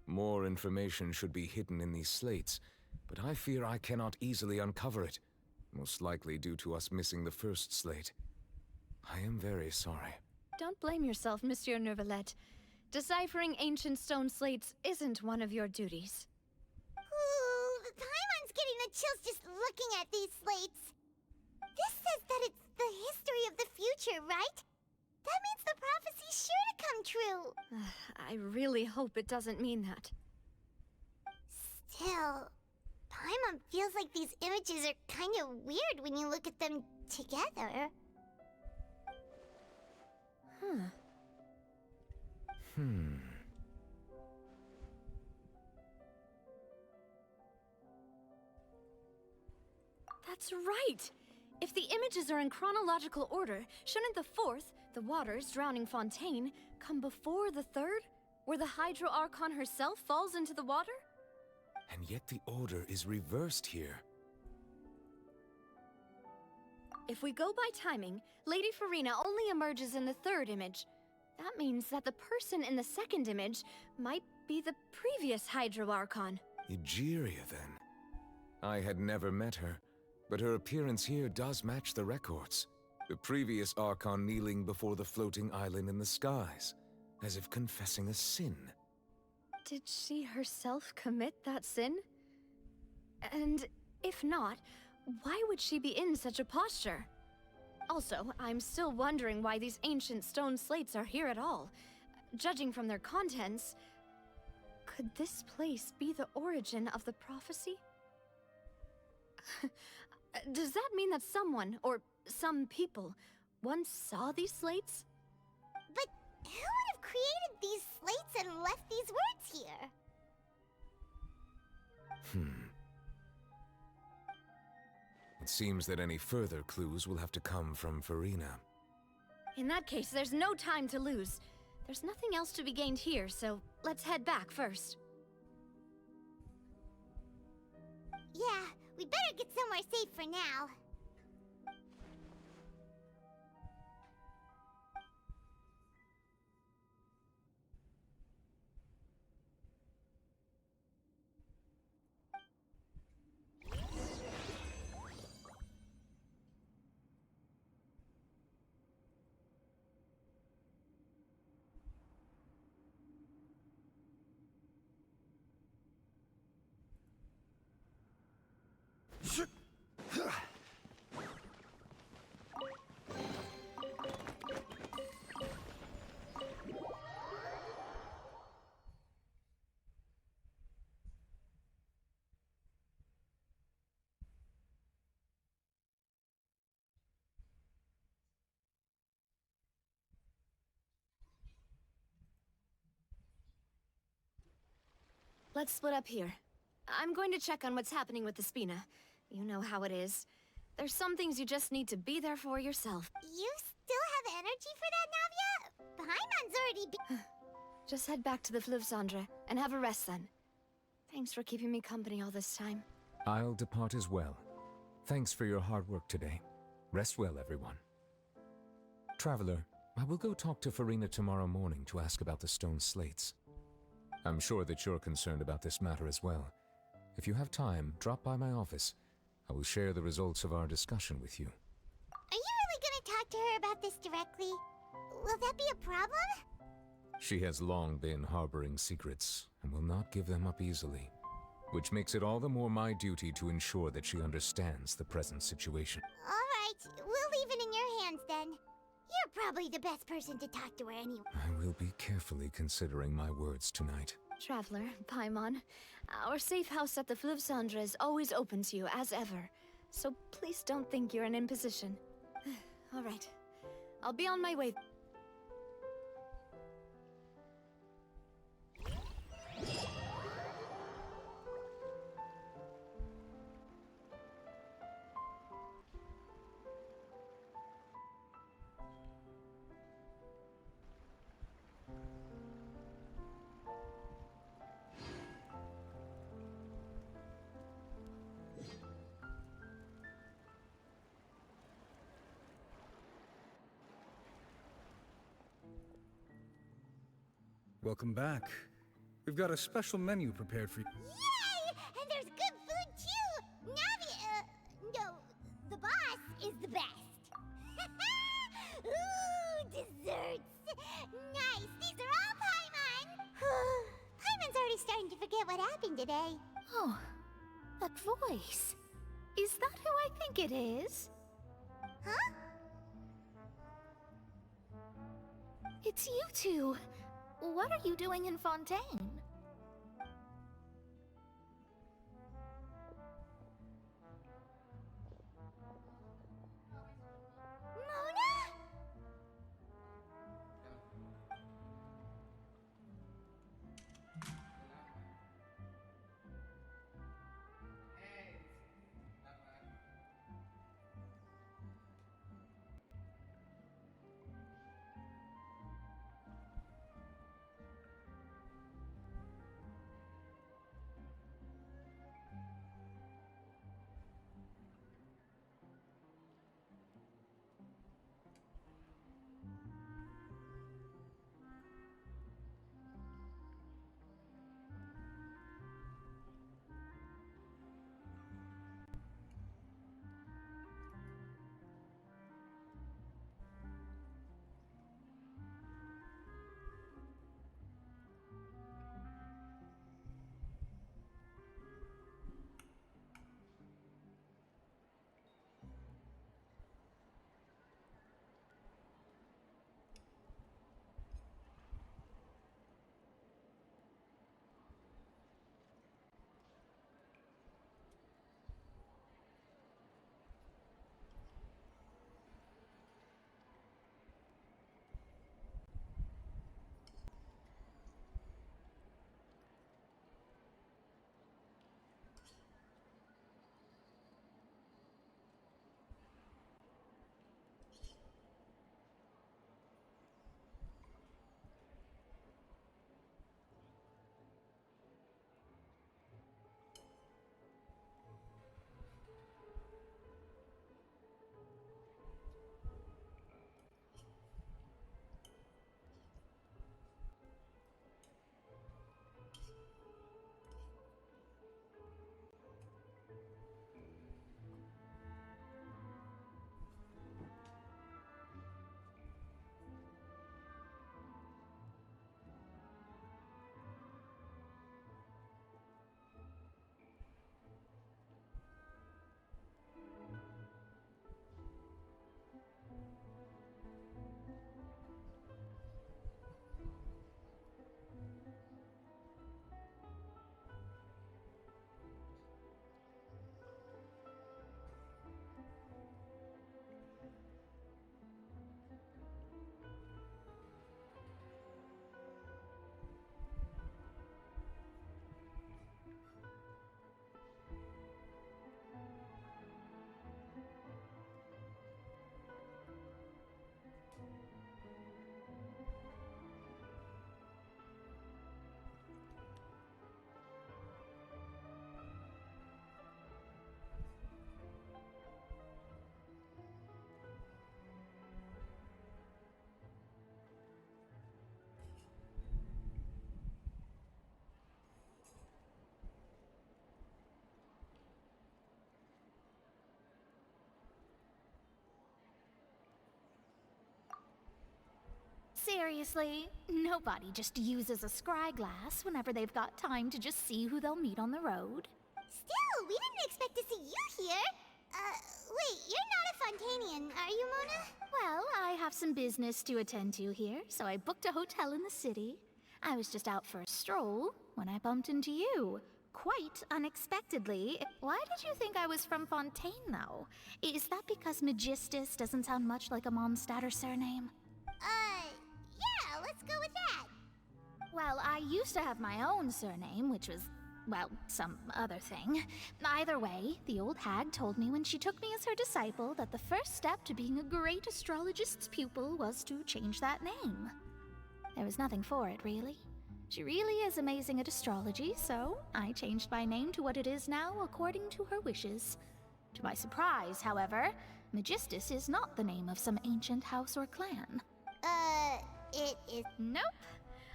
More information should be hidden in these slates, but I fear I cannot easily uncover it, most likely due to us missing the first slate. I am very sorry. Don't blame yourself, Monsieur Neuvillette. Deciphering ancient stone slates isn't one of your duties. Ooh, Paimon's getting the chills just looking at these slates. This says that it's the history of the future, right? That means the prophecy's sure to come true. I really hope it doesn't mean that. Still, Paimon feels like these images are kind of weird when you look at them together. That's right! If the images are in chronological order, shouldn't the fourth, the waters drowning Fontaine, come before the third, where the Hydro Archon herself falls into the water? And yet the order is reversed here. If we go by timing, Lady Farina only emerges in the third image. That means that the person in the second image might be the previous Hydro Archon. Egeria, then. I had never met her, but her appearance here does match the records. The previous Archon kneeling before the floating island in the skies, as if confessing a sin. Did she herself commit that sin? And if not, why would she be in such a posture? Also, I'm still wondering why these ancient stone slates are here at all. Judging from their contents, could this place be the origin of the prophecy? Does that mean that someone, or some people, once saw these slates? But who would have created these slates and left these words here? It seems that any further clues will have to come from Farina. In that case, there's no time to lose. There's nothing else to be gained here, so let's head back first. Yeah, we better get somewhere safe for now. Let's split up here. I'm going to check on what's happening with the Spina. You know how it is. There's some things you just need to be there for yourself. You still have energy for that, Navia? Paimon's already Just head back to the Fleuve Cendre and have a rest then. Thanks for keeping me company all this time. I'll depart as well. Thanks for your hard work today. Rest well, everyone. Traveler, I will go talk to Farina tomorrow morning to ask about the stone slates. I'm sure that you're concerned about this matter as well. If you have time, drop by my office. I will share the results of our discussion with you. Are you really gonna talk to her about this directly? Will that be a problem? She has long been harboring secrets and will not give them up easily. which makes it all the more my duty to ensure that she understands the present situation. All right, we'll leave it in your hands then. You're probably the best person to talk to her anyway. I will be carefully considering my words tonight. Traveler, Paimon, our safe house at the Fleuve Cendre is always open to you, as ever. So please don't think you're an imposition. All right. I'll be on my way. Welcome back. We've got a special menu prepared for you. Yay! And there's good food too! No, the boss is the best. Ooh, desserts! Nice! These are all Paimon! Paimon's already starting to forget what happened today. Oh, that voice. Is that who I think it is? Huh? It's you two. What are you doing in Fontaine? Seriously, nobody just uses a scry glass whenever they've got time to just see who they'll meet on the road. Still, we didn't expect to see you here. Wait, you're not a Fontainian, are you, Mona? Well, I have some business to attend to here, so I booked a hotel in the city. I was just out for a stroll when I bumped into you. Quite unexpectedly. Why did you think I was from Fontaine, though? Is that because Magistus doesn't sound much like a Mondstadter surname? Yeah, let's go with that. Well, I used to have my own surname, which was, well, some other thing. Either way, the old hag told me when she took me as her disciple that the first step to being a great astrologist's pupil was to change that name. There was nothing for it, really. She really is amazing at astrology, so I changed my name to what it is now according to her wishes. To my surprise, however, Magistus is not the name of some ancient house or clan. It is... Nope.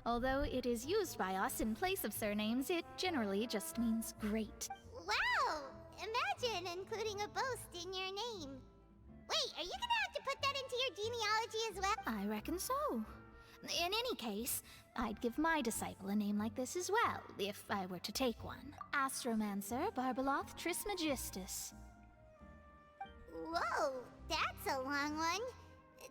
Although it is used by us in place of surnames, it generally just means great. Wow! Imagine including a boast in your name. Wait, are you gonna have to put that into your genealogy as well? I reckon so. In any case, I'd give my disciple a name like this as well, if I were to take one. Astromancer Barbeloth Trismegistus. Whoa, that's a long one.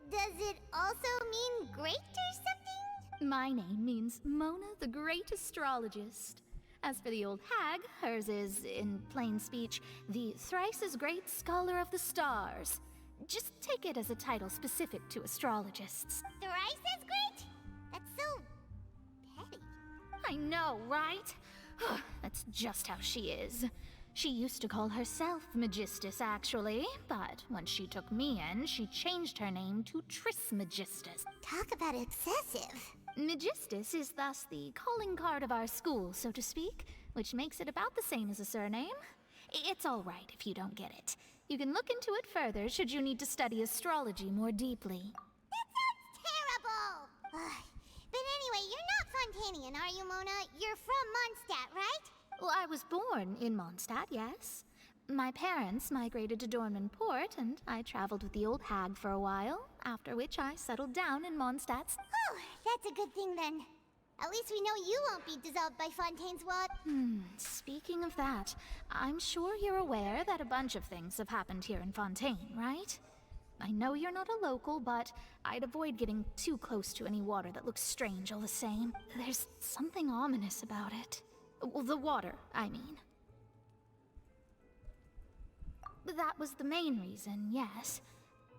Does it also mean great or something? My name means Mona the Great Astrologist. As for the old hag, hers is, in plain speech, the thrice as great Scholar of the Stars. Just take it as a title specific to astrologists. Thrice as great? That's so... petty. I know, right? That's just how she is. She used to call herself Magistus, actually, but when she took me in, she changed her name to Trismegistus. Talk about excessive. Magistus is thus the calling card of our school, so to speak, which makes it about the same as a surname. It's all right if you don't get it. You can look into it further should you need to study astrology more deeply. That sounds terrible! But anyway, you're not Fontainian, are you, Mona? You're from Mondstadt, right? Well, I was born in Mondstadt, yes. My parents migrated to Dornman Port, and I traveled with the old hag for a while, after which I settled down in Mondstadt's... Oh, that's a good thing then. At least we know you won't be dissolved by Fontaine's water. Speaking of that, I'm sure you're aware that a bunch of things have happened here in Fontaine, right? I know you're not a local, but I'd avoid getting too close to any water that looks strange all the same. There's something ominous about it. Well, the water, I mean. That was the main reason, yes.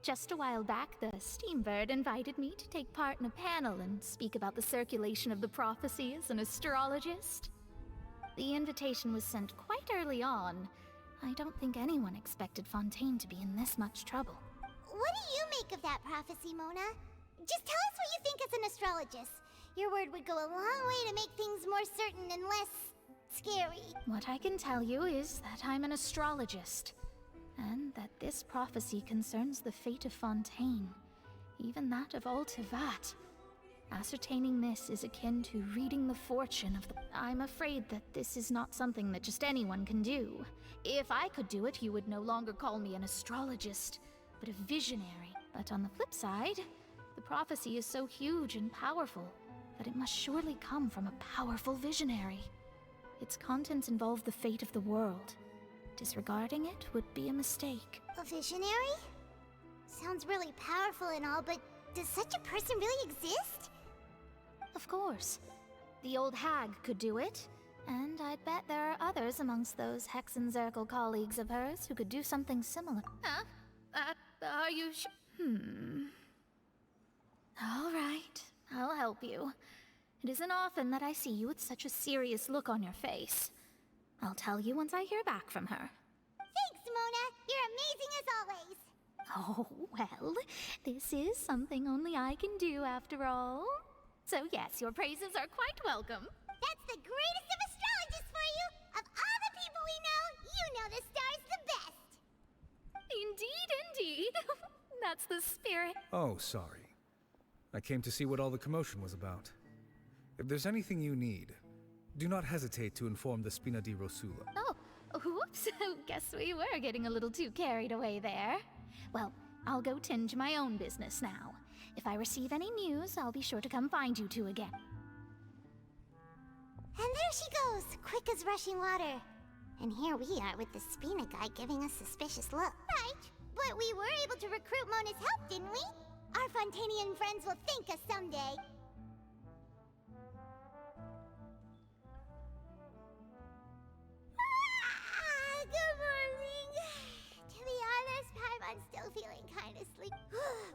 Just a while back, the Steambird invited me to take part in a panel and speak about the circulation of the prophecy as an astrologist. The invitation was sent quite early on. I don't think anyone expected Fontaine to be in this much trouble. What do you make of that prophecy, Mona? Just tell us what you think as an astrologist. Your word would go a long way to make things more certain and less... scary. What I can tell you is that I'm an astrologist, and that this prophecy concerns the fate of Fontaine, even that of all Tevat. Ascertaining this is akin to reading the fortune of the... I'm afraid that this is not something that just anyone can do. If I could do it, you would no longer call me an astrologist, but a visionary. But on the flip side, the prophecy is so huge and powerful that it must surely come from a powerful visionary. Its contents involve the fate of the world. Disregarding it would be a mistake. A visionary? Sounds really powerful and all, but does such a person really exist? Of course. The old hag could do it, and I'd bet there are others amongst those Hexenzirkel colleagues of hers who could do something similar. Huh? Are you All right, I'll help you. It isn't often that I see you with such a serious look on your face. I'll tell you once I hear back from her. Thanks, Mona. You're amazing as always. Oh, well, this is something only I can do after all. So yes, your praises are quite welcome. That's the greatest of astrologists for you! Of all the people we know, you know the star's the best! Indeed. That's the spirit. Oh, sorry. I came to see what all the commotion was about. If there's anything you need, do not hesitate to inform the Spina di Rosula. Oh, whoops. Guess we were getting a little too carried away there. Well, I'll go tend to my own business now. If I receive any news, I'll be sure to come find you two again. And there she goes, quick as rushing water. And here we are with the Spina guy giving us suspicious look. Right, but we were able to recruit Mona's help, didn't we? Our Fontainian friends will thank us someday. Good morning. To be honest, Paimon's still feeling kind of sleepy.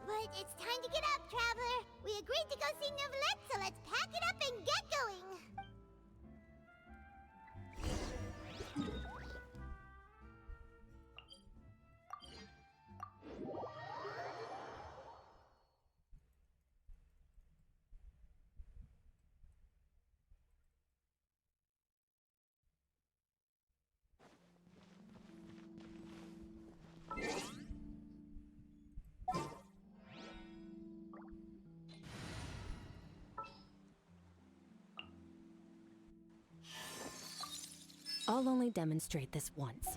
But it's time to get up, Traveler. We agreed to go see Neuvillette, so let's pack it up and get going. I'll only demonstrate this once.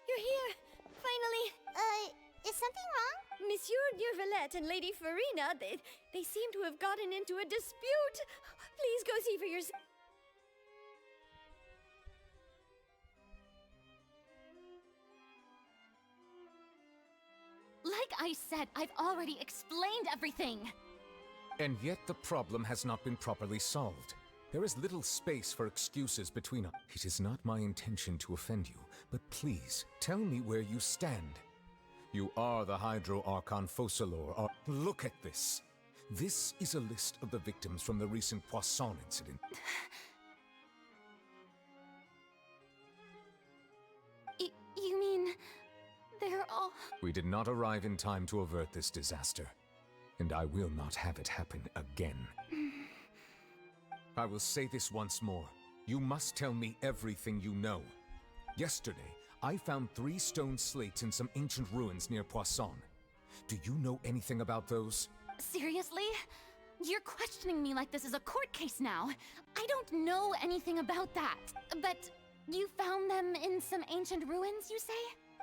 You're here! Finally! Is something wrong? Monsieur Neuvillette and Lady Farina, they seem to have gotten into a dispute. Please go see for yourself. Like I said, I've already explained everything. And yet the problem has not been properly solved. There is little space for excuses between us. It is not my intention to offend you, but please, tell me where you stand. You are the Hydro Archon Focalor. Look at this. This is a list of the victims from the recent Poisson incident. You mean... they're all... We did not arrive in time to avert this disaster, and I will not have it happen again. I will say this once more. You must tell me everything you know. Yesterday, I found 3 stone slates in some ancient ruins near Poisson. Do you know anything about those? Seriously? You're questioning me like this is a court case now. I don't know anything about that. But you found them in some ancient ruins, you say?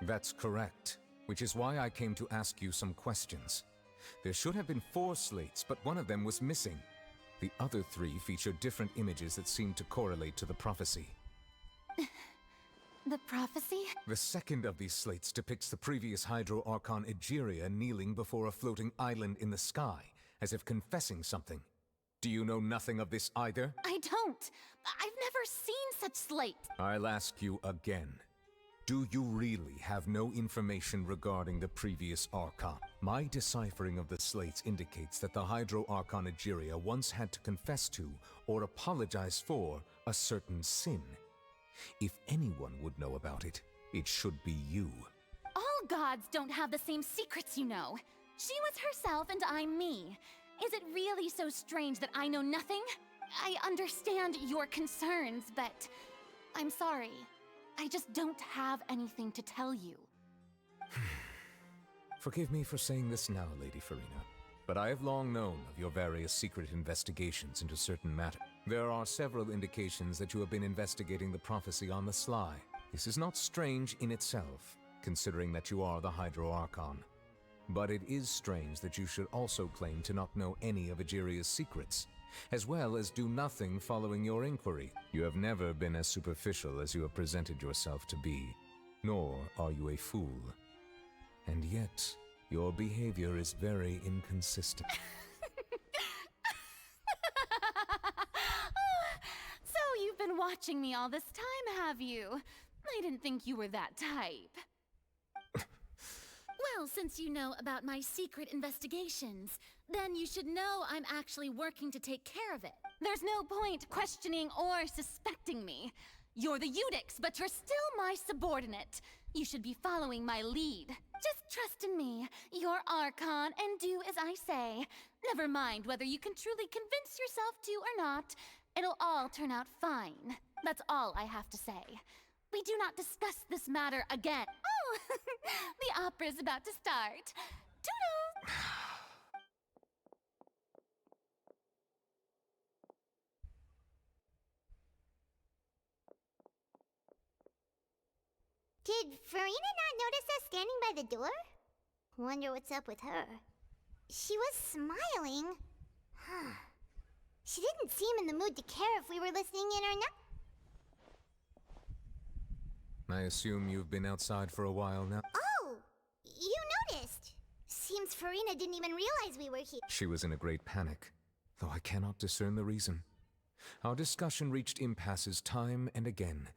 That's correct, which is why I came to ask you some questions. There should have been 4 slates, but one of them was missing. The other 3 feature different images that seem to correlate to the prophecy. The prophecy? The second of these slates depicts the previous Hydro Archon Egeria kneeling before a floating island in the sky, as if confessing something. Do you know nothing of this either? I don't. I've never seen such slate. I'll ask you again. Do you really have no information regarding the previous Archon? My deciphering of the slates indicates that the Hydro Archon Egeria once had to confess to, or apologize for, a certain sin. If anyone would know about it, it should be you. All gods don't have the same secrets, you know. She was herself and I'm me. Is it really so strange that I know nothing? I understand your concerns, but I'm sorry. I just don't have anything to tell you. Forgive me for saying this now, Lady Farina, but I have long known of your various secret investigations into certain matters. There are several indications that you have been investigating the prophecy on the sly. This is not strange in itself, considering that you are the Hydro Archon. But it is strange that you should also claim to not know any of Egeria's secrets, as well as do nothing following your inquiry. You have never been as superficial as you have presented yourself to be, nor are you a fool. And yet, your behavior is very inconsistent. So you've been watching me all this time, have you? I didn't think you were that type. Well, since you know about my secret investigations, then you should know I'm actually working to take care of it. There's no point questioning or suspecting me. You're the Eudix, but you're still my subordinate. You should be following my lead. Just trust in me, you're Archon, and do as I say. Never mind whether you can truly convince yourself to or not. It'll all turn out fine. That's all I have to say. We do not discuss this matter again. Oh, the opera's about to start. Toodles! Did Farina not notice us standing by the door? Wonder what's up with her. She was smiling. Huh. She didn't seem in the mood to care if we were listening in or not. I assume you've been outside for a while now? Oh! You noticed! Seems Farina didn't even realize we were here. She was in a great panic, though I cannot discern the reason. Our discussion reached impasses time and again,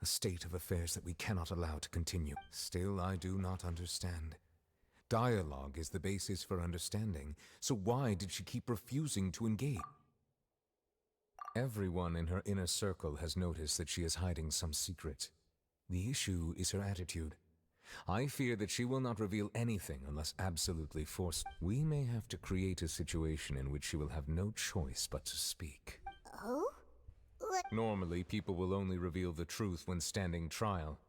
a state of affairs that we cannot allow to continue. Still, I do not understand. Dialogue is the basis for understanding, so why did she keep refusing to engage? Everyone in her inner circle has noticed that she is hiding some secret. The issue is her attitude. I fear that she will not reveal anything unless absolutely forced. We may have to create a situation in which she will have no choice but to speak. Oh? Normally, people will only reveal the truth when standing trial.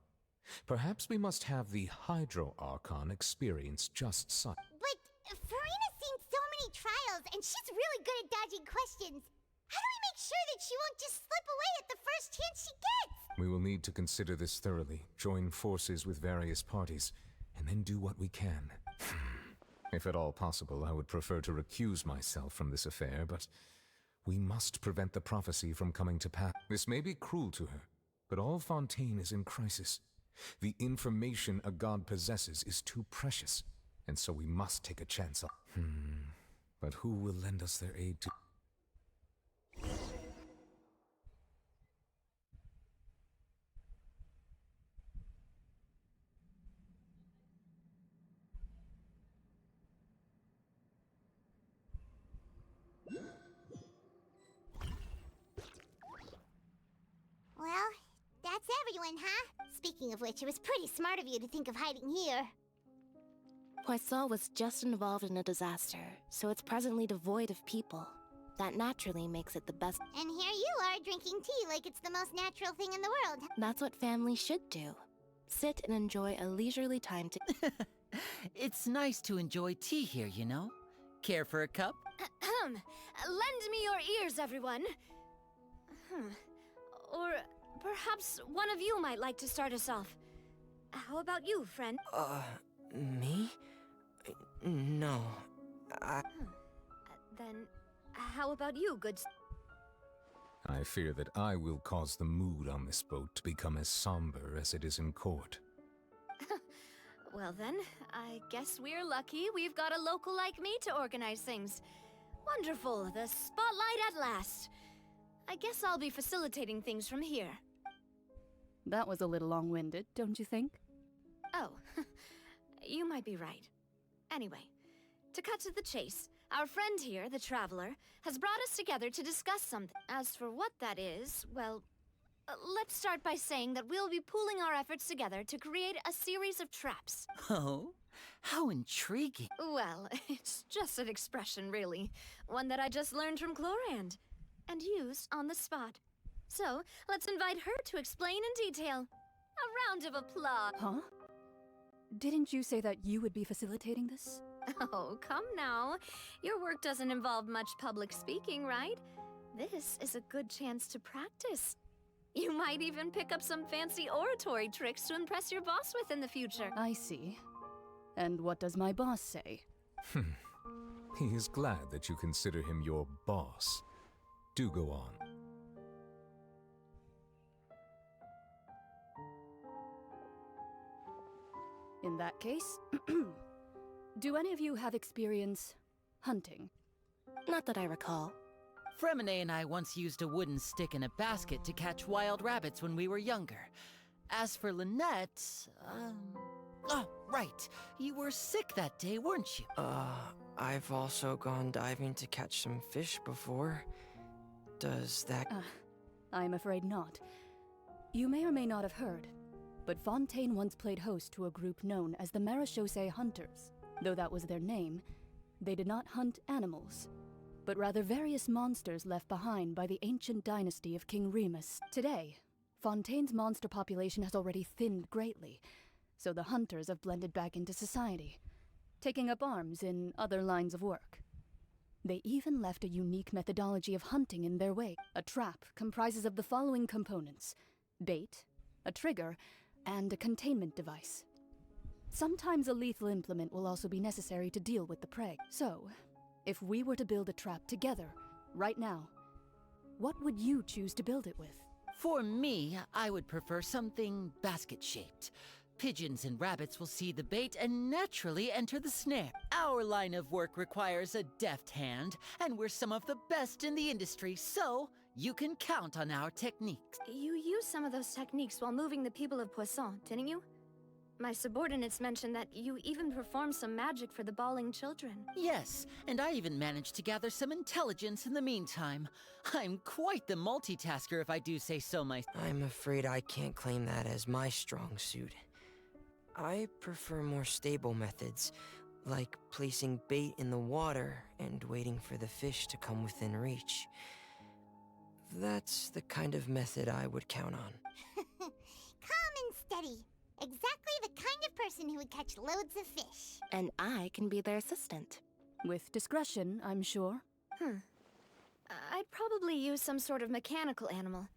Perhaps we must have the Hydro Archon experience just such. But Farina's seen so many trials, and she's really good at dodging questions. How do we make sure that she won't just slip away at the first chance she gets? We will need to consider this thoroughly, join forces with various parties, and then do what we can. If at all possible, I would prefer to recuse myself from this affair, but we must prevent the prophecy from coming to pass. This may be cruel to her, but all Fontaine is in crisis. The information a god possesses is too precious, and so we must take a chance on. But who will lend us their aid to... Well, that's everyone, huh? Speaking of which, it was pretty smart of you to think of hiding here. Poisson was just involved in a disaster, so it's presently devoid of people. That naturally makes it the best. And here you are drinking tea like it's the most natural thing in the world. That's what family should do. Sit and enjoy a leisurely time to... It's nice to enjoy tea here, you know? Care for a cup? Lend me your ears, everyone. Or perhaps one of you might like to start us off. How about you, friend? Me? No. Then, how about you, I fear that I will cause the mood on this boat to become as somber as it is in court. Well then, I guess we're lucky we've got a local like me to organize things. Wonderful, the spotlight at last. I guess I'll be facilitating things from here. That was a little long-winded, don't you think? Oh, you might be right. Anyway, to cut to the chase, our friend here, the Traveler, has brought us together to discuss something. As for what that is, well, let's start by saying that we'll be pooling our efforts together to create a series of traps. Oh? How intriguing. Well, it's just an expression, really. One that I just learned from Chlorand, and used on the spot. So, let's invite her to explain in detail. A round of applause. Huh? Didn't you say that you would be facilitating this? Oh, come now. Your work doesn't involve much public speaking, right? This is a good chance to practice. You might even pick up some fancy oratory tricks to impress your boss with in the future. I see. And what does my boss say? He is glad that you consider him your boss. Do go on. In that case, do any of you have experience hunting? Not that I recall. Fremine and I once used a wooden stick in a basket to catch wild rabbits when we were younger. As for Lynette, Oh, right. You were sick that day, weren't you? I've also gone diving to catch some fish before. Does that... I'm afraid not. You may or may not have heard, but Fontaine once played host to a group known as the Marechaussee Hunters. Though that was their name, they did not hunt animals, but rather various monsters left behind by the ancient dynasty of King Remus. Today, Fontaine's monster population has already thinned greatly, so the hunters have blended back into society, taking up arms in other lines of work. They even left a unique methodology of hunting in their wake. A trap comprises of the following components: bait, a trigger, and a containment device. Sometimes a lethal implement will also be necessary to deal with the prey. So, if we were to build a trap together, right now, what would you choose to build it with? For me, I would prefer something basket-shaped. Pigeons and rabbits will see the bait and naturally enter the snare. Our line of work requires a deft hand, and we're some of the best in the industry, so you can count on our techniques. You used some of those techniques while moving the people of Poisson, didn't you? My subordinates mentioned that you even performed some magic for the bawling children. Yes, and I even managed to gather some intelligence in the meantime. I'm quite the multitasker, if I do say so myself. I'm afraid I can't claim that as my strong suit. I prefer more stable methods, like placing bait in the water and waiting for the fish to come within reach. That's the kind of method I would count on. Calm and steady. Exactly the kind of person who would catch loads of fish. And I can be their assistant. With discretion, I'm sure. I'd probably use some sort of mechanical animal.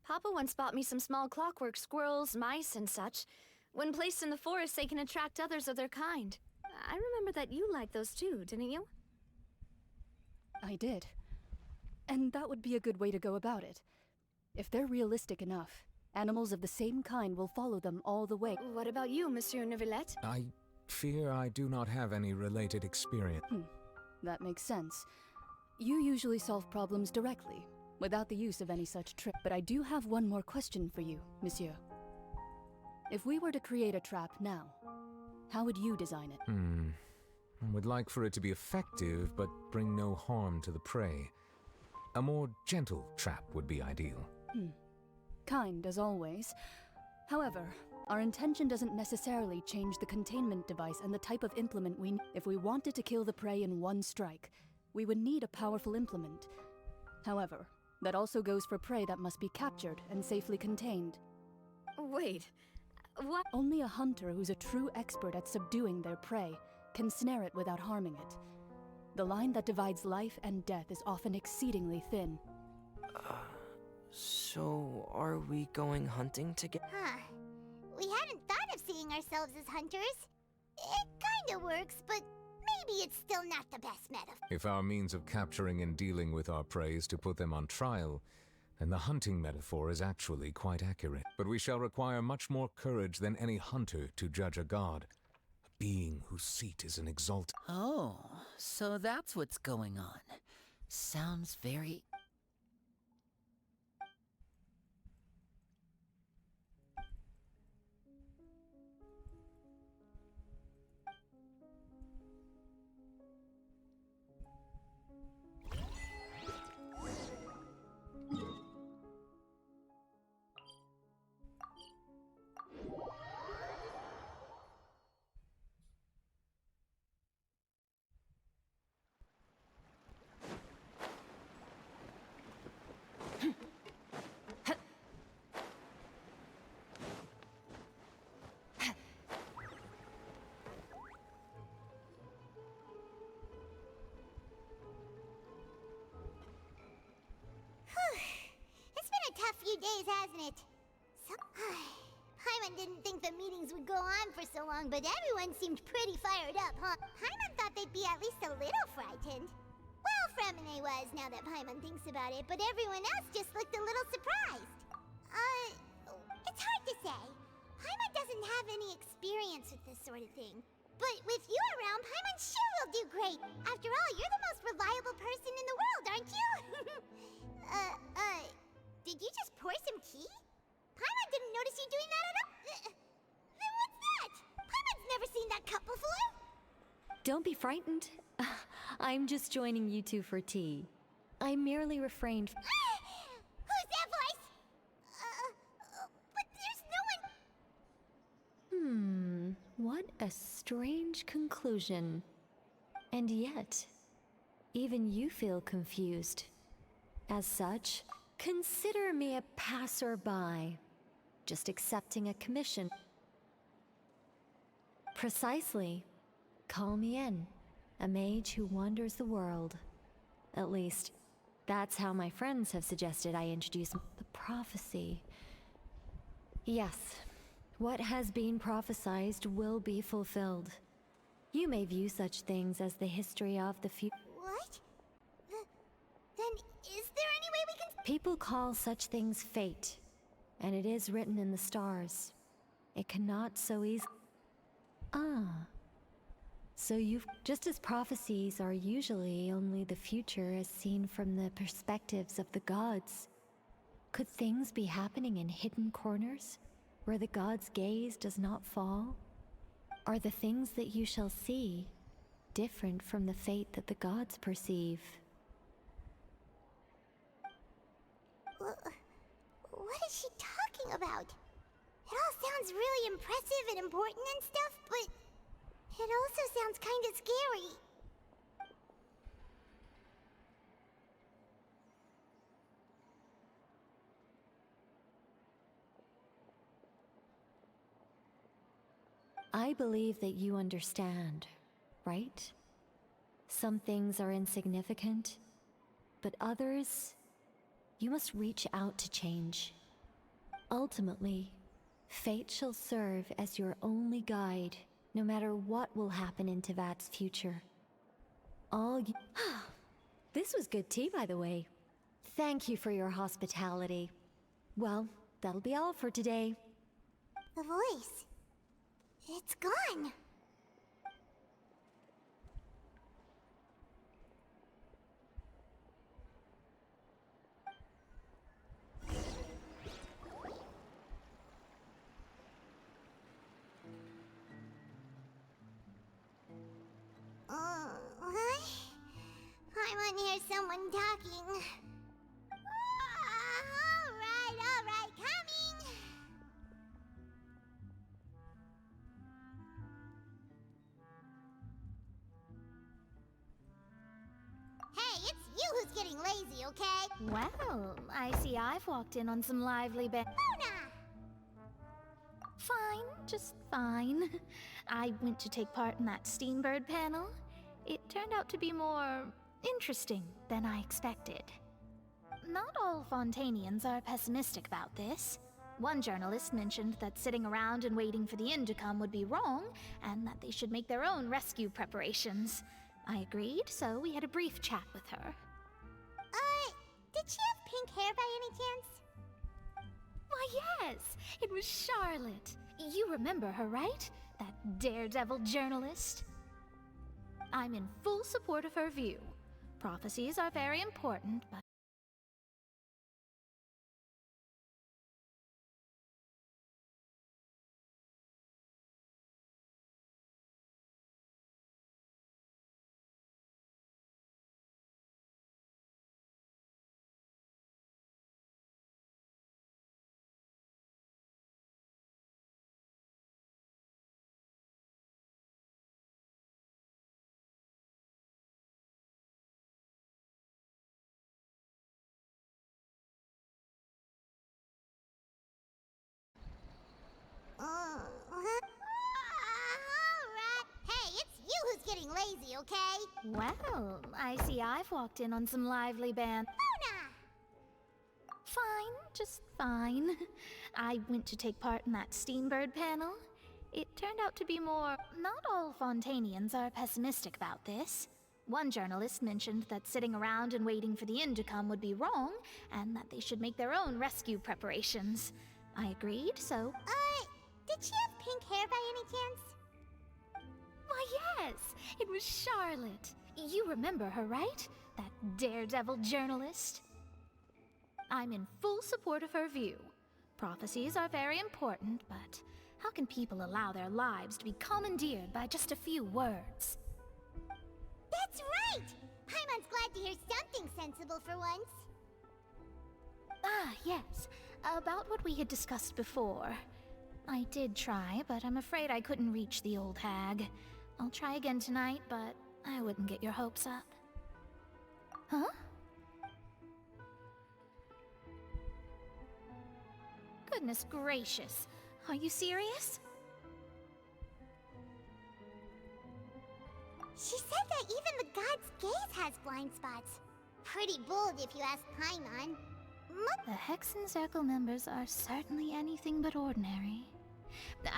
Papa once bought me some small clockwork squirrels, mice, and such. When placed in the forest, they can attract others of their kind. I remember that you liked those too, didn't you? I did. And that would be a good way to go about it. If they're realistic enough, animals of the same kind will follow them all the way. What about you, Monsieur Neuvillette? I fear I do not have any related experience. That makes sense. You usually solve problems directly, without the use of any such trick. But I do have one more question for you, Monsieur. If we were to create a trap now, how would you design it? I would like for it to be effective, but bring no harm to the prey. A more gentle trap would be ideal. Kind, as always. However, our intention doesn't necessarily change the containment device and the type of implement we need. If we wanted to kill the prey in one strike, we would need a powerful implement. However, that also goes for prey that must be captured and safely contained. Wait, what? Only a hunter who's a true expert at subduing their prey can snare it without harming it. The line that divides life and death is often exceedingly thin. So are we going hunting together? We hadn't thought of seeing ourselves as hunters. It kinda works, but maybe it's still not the best metaphor. If our means of capturing and dealing with our prey is to put them on trial, then the hunting metaphor is actually quite accurate. But we shall require much more courage than any hunter to judge a god, a being whose seat is an exalted. Oh, so that's what's going on. Sounds very... It's been a tough few days, hasn't it? Paimon didn't think the meetings would go on for so long, but everyone seemed pretty fired up, huh? Paimon thought they'd be at least a little frightened. Well, Fremine was, now that Paimon thinks about it, but everyone else just looked a little surprised. It's hard to say. Paimon doesn't have any experience with this sort of thing. But with you around, Paimon sure will do great. After all, you're the most reliable person in the world, aren't you? Did you just pour some tea? Paimon didn't notice you doing that at all. Then what's that? Paimon never seen that cup before? Don't be frightened. I'm just joining you two for tea. I merely refrained. Who's that voice? But there's no one. What a strange conclusion. And yet, even you feel confused. As such, consider me a passerby, just accepting a commission. Precisely. Call me in, a mage who wanders the world. At least, that's how my friends have suggested I introduce the prophecy. Yes, what has been prophesized will be fulfilled. You may view such things as the history of the future. What? Then is there any way we can... People call such things fate, and it is written in the stars. It cannot so easily... So you've... Just as prophecies are usually only the future as seen from the perspectives of the gods, could things be happening in hidden corners, where the gods' gaze does not fall? Are the things that you shall see different from the fate that the gods perceive? What is she talking about? It all sounds really impressive and important and stuff, but it also sounds kind of scary. I believe that you understand, right? Some things are insignificant, but others, you must reach out to change. Ultimately, fate shall serve as your only guide, no matter what will happen in Tevat's future. This was good tea, by the way. Thank you for your hospitality. Well, that'll be all for today. The voice. It's gone. What? I want to hear someone talking. All right, coming. Hey, it's you who's getting lazy, okay? Well, I see I've walked in on some lively Luna! Fine, just fine. I went to take part in that Steambird panel. It turned out to be more interesting than I expected. Not all Fontainians are pessimistic about this. One journalist mentioned that sitting around and waiting for the end to come would be wrong, and that they should make their own rescue preparations. I agreed, so we had a brief chat with her. Did she have pink hair by any chance? Why, yes! It was Charlotte. You remember her, right? That daredevil journalist? I'm in full support of her view. Prophecies are very important, but... Alright. Hey, it's you who's getting lazy, okay? Well, I see I've walked in on some lively band... Luna! Fine, just fine. I went to take part in that Steambird panel. It turned out to be more... Not all Fontainians are pessimistic about this. One journalist mentioned that sitting around and waiting for the end to come would be wrong, and that they should make their own rescue preparations. I agreed, so... Did she have pink hair by any chance? Why, yes! It was Charlotte. You remember her, right? That daredevil journalist? I'm in full support of her view. Prophecies are very important, but How can people allow their lives to be commandeered by just a few words? That's right! Paimon's glad to hear something sensible for once. Ah, yes. About what we had discussed before. I did try, but I'm afraid I couldn't reach the old hag. I'll try again tonight, but I wouldn't get your hopes up. Huh? Goodness gracious. Are you serious? She said that even the god's gaze has blind spots. Pretty bold if you ask Paimon. The Hexen Circle members are certainly anything but ordinary.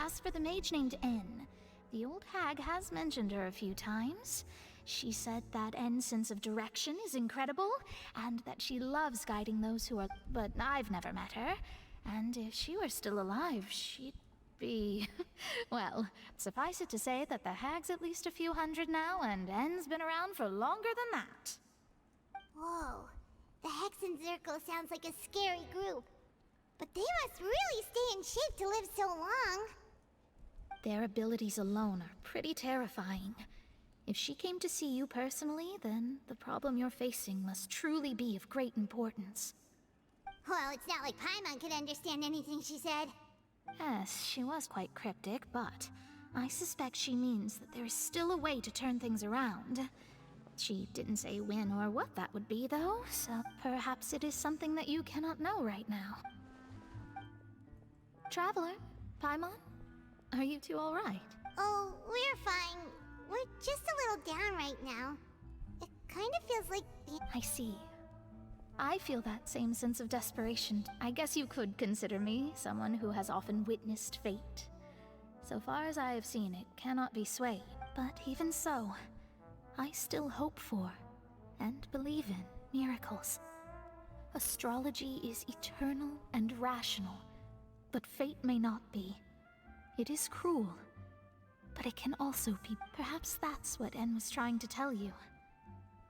As for the mage named N, the old hag has mentioned her a few times. She said that N's sense of direction is incredible, and that she loves guiding those who are... But I've never met her, and if she were still alive, she'd be... Well, suffice it to say that the hag's at least a few hundred now, and N's been around for longer than that. Whoa. The Hexen Circle sounds like a scary group. But they must really stay in shape to live so long. Their abilities alone are pretty terrifying. If she came to see you personally, then the problem you're facing must truly be of great importance. Well, it's not like Paimon could understand anything she said. Yes, she was quite cryptic, but I suspect she means that there is still a way to turn things around. She didn't say when or what that would be, though, so perhaps it is something that you cannot know right now. Traveler, Paimon, are you two all right? Oh, we're fine. We're just a little down right now. It kind of feels like... I see. I feel that same sense of desperation. I guess you could consider me someone who has often witnessed fate. So far as I have seen, it cannot be swayed. But even so, I still hope for, and believe in, miracles. Astrology is eternal and rational, but fate may not be. It is cruel, but it can also be. Perhaps that's what En was trying to tell you.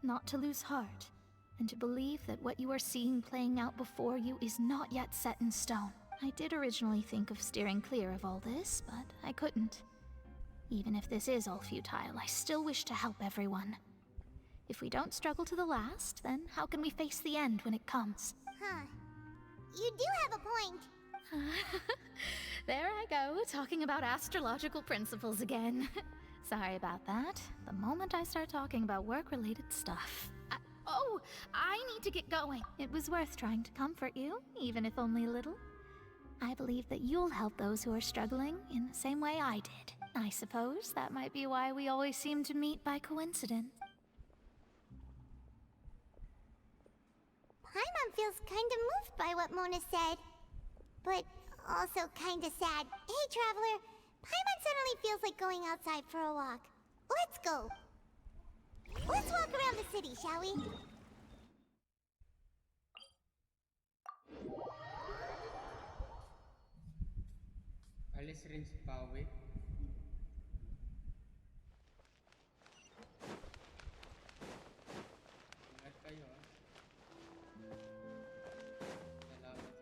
Not to lose heart, and to believe that what you are seeing playing out before you is not yet set in stone. I did originally think of steering clear of all this, but I couldn't. Even if this is all futile, I still wish to help everyone. If we don't struggle to the last, then how can we face the end when it comes? Huh. You do have a point. There I go, talking about astrological principles again. Sorry about that. The moment I start talking about work-related stuff... Oh, I need to get going. It was worth trying to comfort you, even if only a little. I believe that you'll help those who are struggling in the same way I did. I suppose that might be why we always seem to meet by coincidence. Paimon feels kind of moved by what Mona said. But also kind of sad. Hey, Traveler. Paimon suddenly feels like going outside for a walk. Let's go. Let's walk around the city, shall we? Alis rin si Pawi. Ingat kayo, ah. Salamat sa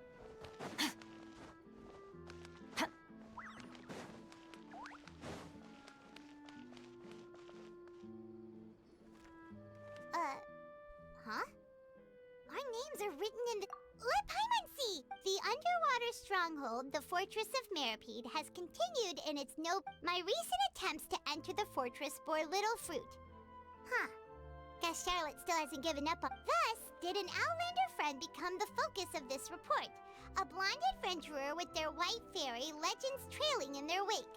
Huh? Our names are written in the... Let Paimon see! The underwater stronghold, the Fortress of Meripede, has continued in its My recent attempts to enter the fortress bore little fruit. Huh. Guess Charlotte still hasn't given up on... Thus, did an Outlander friend become the focus of this report. A blonde adventurer with their white fairy, legends trailing in their wake.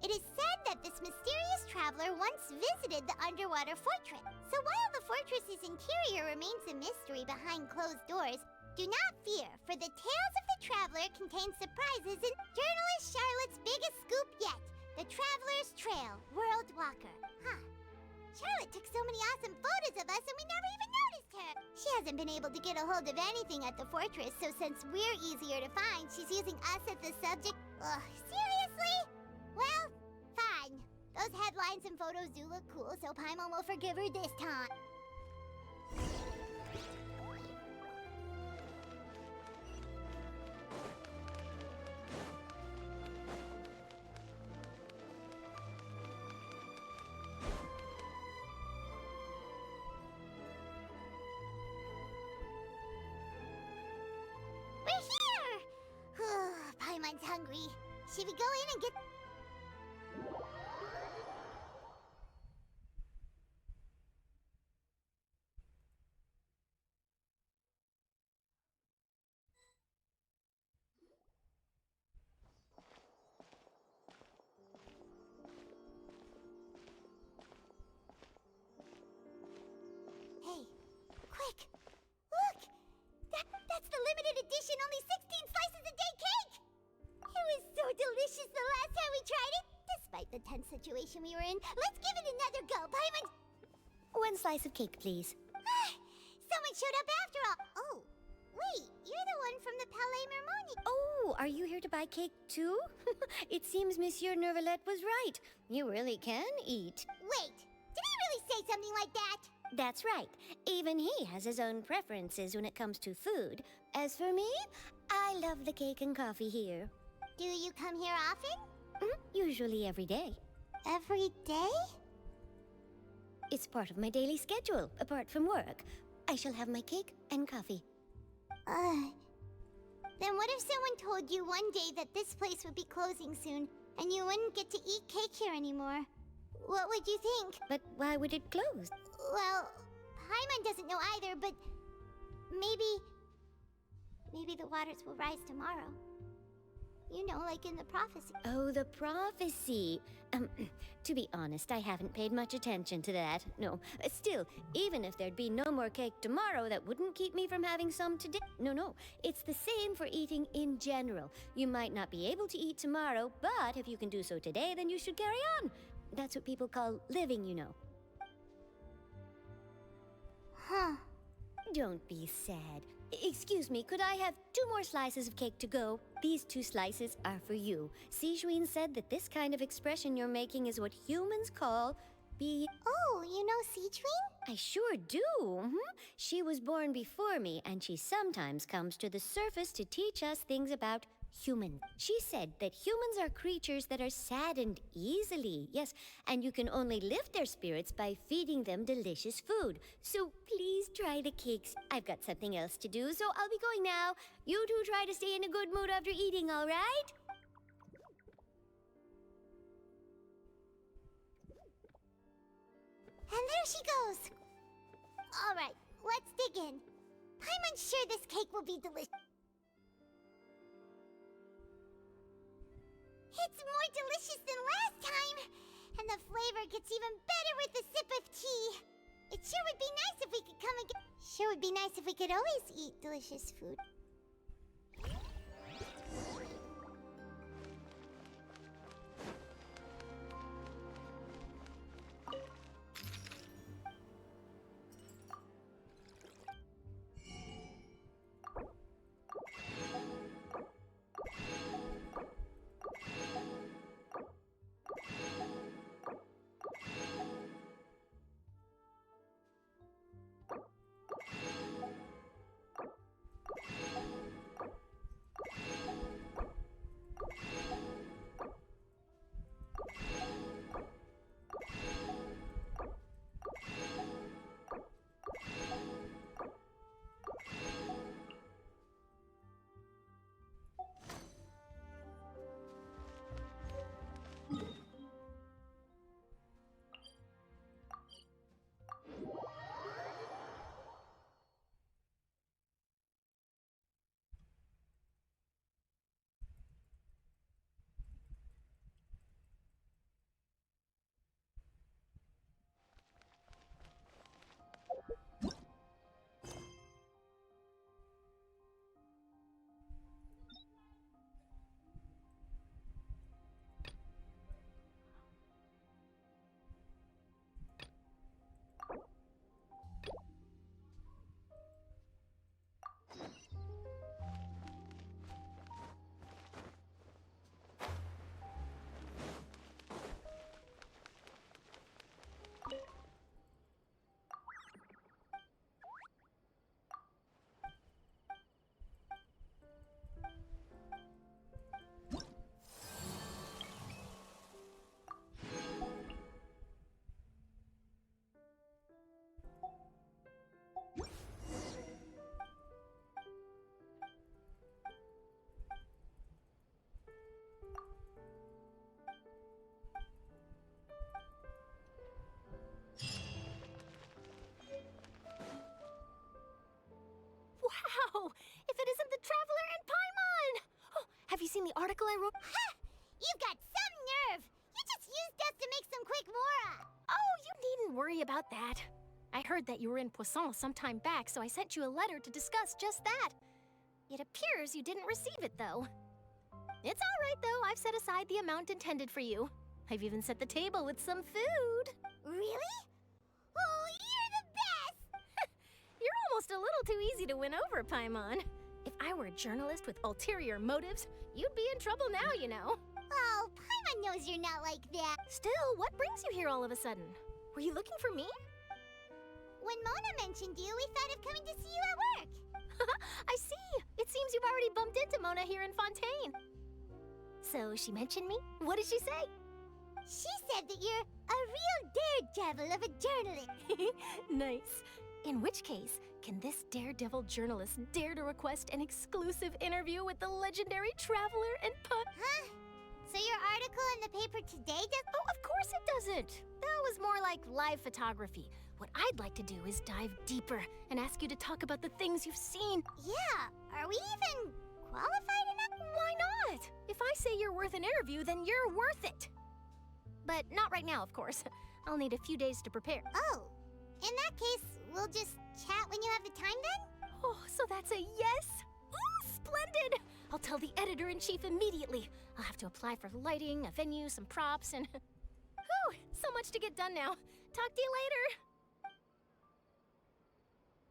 It is said that this mysterious traveler once visited the underwater fortress. So while the fortress's interior remains a mystery behind closed doors, do not fear, for the tales of the traveler contain surprises in journalist Charlotte's biggest scoop yet, The Traveler's Trail, World Walker. Huh. Charlotte took so many awesome photos of us and we never even noticed her. She hasn't been able to get a hold of anything at the fortress, so since we're easier to find, she's using us as the subject. Ugh, seriously? Well, fine. Those headlines and photos do look cool, so Paimon will forgive her this time. Should we go in and get... Hey, quick! Look! That's the limited edition, only 16 slices a day cake! It was so delicious the last time we tried it! Despite the tense situation we were in, let's give it another go, Paimon! 1 slice of cake, please. Someone showed up after all! Oh, wait, you're the one from the Palais Mermoni! Oh, are you here to buy cake too? It seems Monsieur Nervalette was right. You really can eat. Wait, did he really say something like that? That's right. Even he has his own preferences when it comes to food. As for me, I love the cake and coffee here. Do you come here often? Usually every day. Every day? It's part of my daily schedule, apart from work. I shall have my cake and coffee. Then what if someone told you one day that this place would be closing soon, and you wouldn't get to eat cake here anymore? What would you think? But why would it close? Well, Paimon doesn't know either, but maybe the waters will rise tomorrow. You know, like in the prophecy. Oh, the prophecy. To be honest, I haven't paid much attention to that. No. Still, even if there'd be no more cake tomorrow, that wouldn't keep me from having some today. No. It's the same for eating in general. You might not be able to eat tomorrow, but if you can do so today, then you should carry on. That's what people call living, you know. Huh. Don't be sad. Excuse me, could I have 2 more slices of cake to go? These 2 slices are for you. Sijuin said that this kind of expression you're making is what humans call Oh, you know Sijuin? I sure do. She was born before me, and she sometimes comes to the surface to teach us things about humans. She said that humans are creatures that are saddened easily, yes, and you can only lift their spirits by feeding them delicious food. So please try the cakes. I've got something else to do, so I'll be going now. You two try to stay in a good mood after eating, all right? And there she goes. All right, let's dig in. I'm sure this cake will be delicious. It's more delicious than last time, and the flavor gets even better with a sip of tea. It sure would be nice if we could come again. Sure would be nice if we could always eat delicious food. How? If it isn't the Traveler and Paimon! Oh, have you seen the article I wrote? Ha! You've got some nerve! You just used us to make some quick mora! Oh, you needn't worry about that. I heard that you were in Poisson some time back, so I sent you a letter to discuss just that. It appears you didn't receive it, though. It's all right, though. I've set aside the amount intended for you. I've even set the table with some food. Really? Oh, you're the best! You're almost a little too easy to win over, Paimon. If I were a journalist with ulterior motives, you'd be in trouble now, you know. Oh, Paimon knows you're not like that. Still, what brings you here all of a sudden? Were you looking for me? When Mona mentioned you, we thought of coming to see you at work. I see. It seems you've already bumped into Mona here in Fontaine. So she mentioned me? What did she say? She said that you're a real daredevil of a journalist. Nice. In which case, can this daredevil journalist dare to request an exclusive interview with the legendary Traveler and Huh? So your article in the paper today does— Oh, of course it doesn't. That was more like live photography. What I'd like to do is dive deeper and ask you to talk about the things you've seen. Yeah, are we even qualified enough? Why not? If I say you're worth an interview, then you're worth it. But not right now, of course. I'll need a few days to prepare. Oh, in that case, we'll just chat when you have the time then? Oh, so that's a yes? Ooh, splendid! I'll tell the editor-in-chief immediately. I'll have to apply for lighting, a venue, some props, and... Whew, so much to get done now. Talk to you later.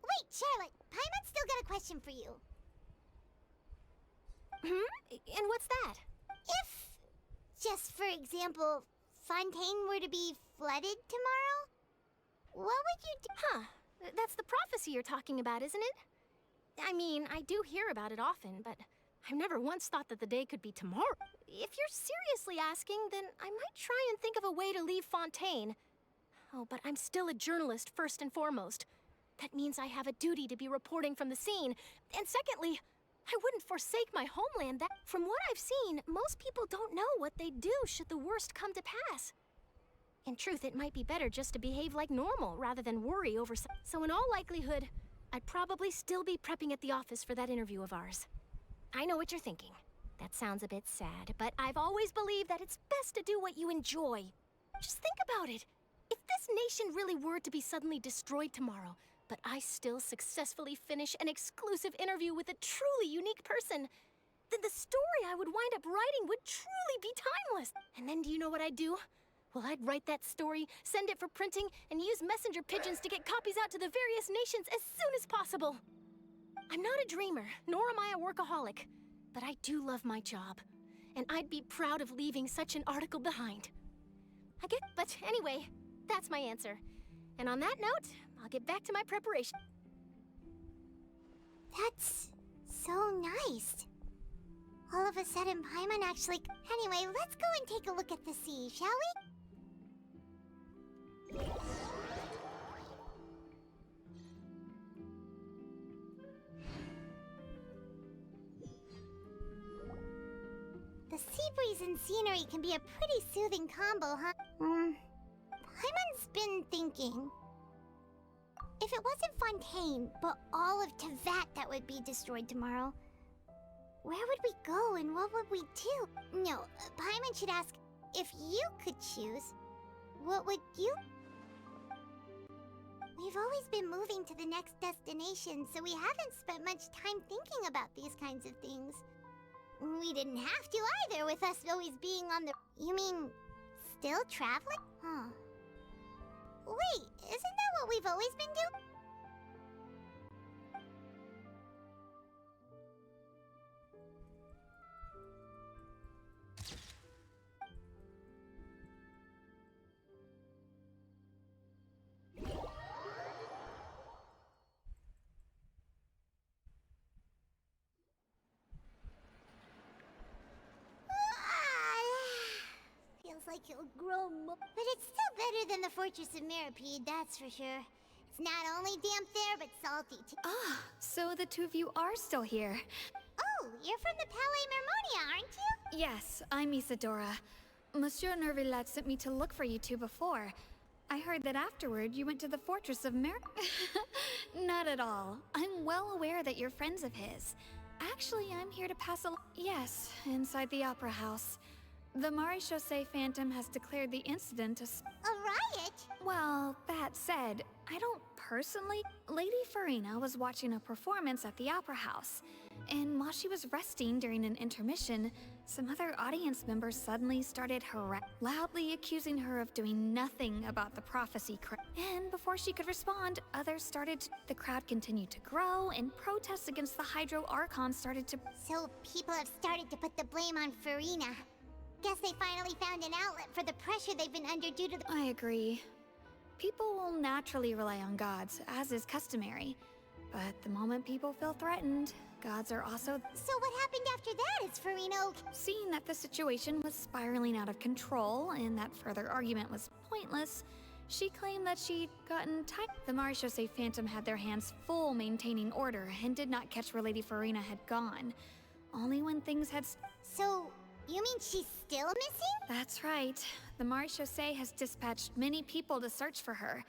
Wait, Charlotte, Paimon's still got a question for you. And what's that? If, just for example, Fontaine were to be flooded tomorrow, what would you do? Huh, that's the prophecy you're talking about, isn't it? I mean, I do hear about it often, but I've never once thought that the day could be tomorrow. If you're seriously asking, then I might try and think of a way to leave Fontaine. Oh, but I'm still a journalist first and foremost. That means I have a duty to be reporting from the scene. And secondly, I wouldn't forsake my homeland. That, from what I've seen, most people don't know what they'd do should the worst come to pass. In truth, it might be better just to behave like normal rather than worry over some. So in all likelihood, I'd probably still be prepping at the office for that interview of ours. I know what you're thinking. That sounds a bit sad, but I've always believed that it's best to do what you enjoy. Just think about it. If this nation really were to be suddenly destroyed tomorrow, but I still successfully finish an exclusive interview with a truly unique person, then the story I would wind up writing would truly be timeless. And then do you know what I'd do? Well, I'd write that story, send it for printing, and use messenger pigeons to get copies out to the various nations as soon as possible. I'm not a dreamer, nor am I a workaholic, but I do love my job, and I'd be proud of leaving such an article behind. But anyway, that's my answer. And on that note, I'll get back to my preparation. That's so nice. All of a sudden, Paimon actually... Anyway, let's go and take a look at the sea, shall we? The sea breeze and scenery can be a pretty soothing combo, huh? Paimon's been thinking... If it wasn't Fontaine, but all of Tevat that would be destroyed tomorrow, where would we go and what would we do? No, Paimon should ask, if you could choose, what would you... We've always been moving to the next destination, so we haven't spent much time thinking about these kinds of things. We didn't have to either, with us always being on the... You mean, still traveling? Huh. Wait, isn't that what we've always been doing? Feels like it'll grow more. But it's still better than the Fortress of Meripede, that's for sure. It's not only damp there, but salty too. Ah, so the two of you are still here. Oh, you're from the Palais Mermonia, aren't you? Yes, I'm Isadora. Monsieur Nervillat sent me to look for you two before. I heard that afterward you went to the Fortress of Not at all. I'm well aware that you're friends of his. Actually, I'm here to pass a... Yes, inside the Opera House. The Maréchaussée Phantom has declared the incident a riot? Well, that said, I don't personally... Lady Farina was watching a performance at the Opera House, and while she was resting during an intermission, some other audience members suddenly started loudly accusing her of doing nothing about the prophecy. And before she could respond, others started the crowd continued to grow, and protests against the Hydro Archon started to... So people have started to put the blame on Farina. Guess they finally found an outlet for the pressure they've been under due to the... I agree. People will naturally rely on gods, as is customary. But the moment people feel threatened, gods are also... So what happened after that? Is Farina okay? Seeing that the situation was spiraling out of control and that further argument was pointless, she claimed that she'd gotten tired. The Maréchaussée Phantom had their hands full maintaining order and did not catch where Lady Farina had gone. Only when things had... So, you mean she's still missing? That's right. The Maréchaussée has dispatched many people to search for her.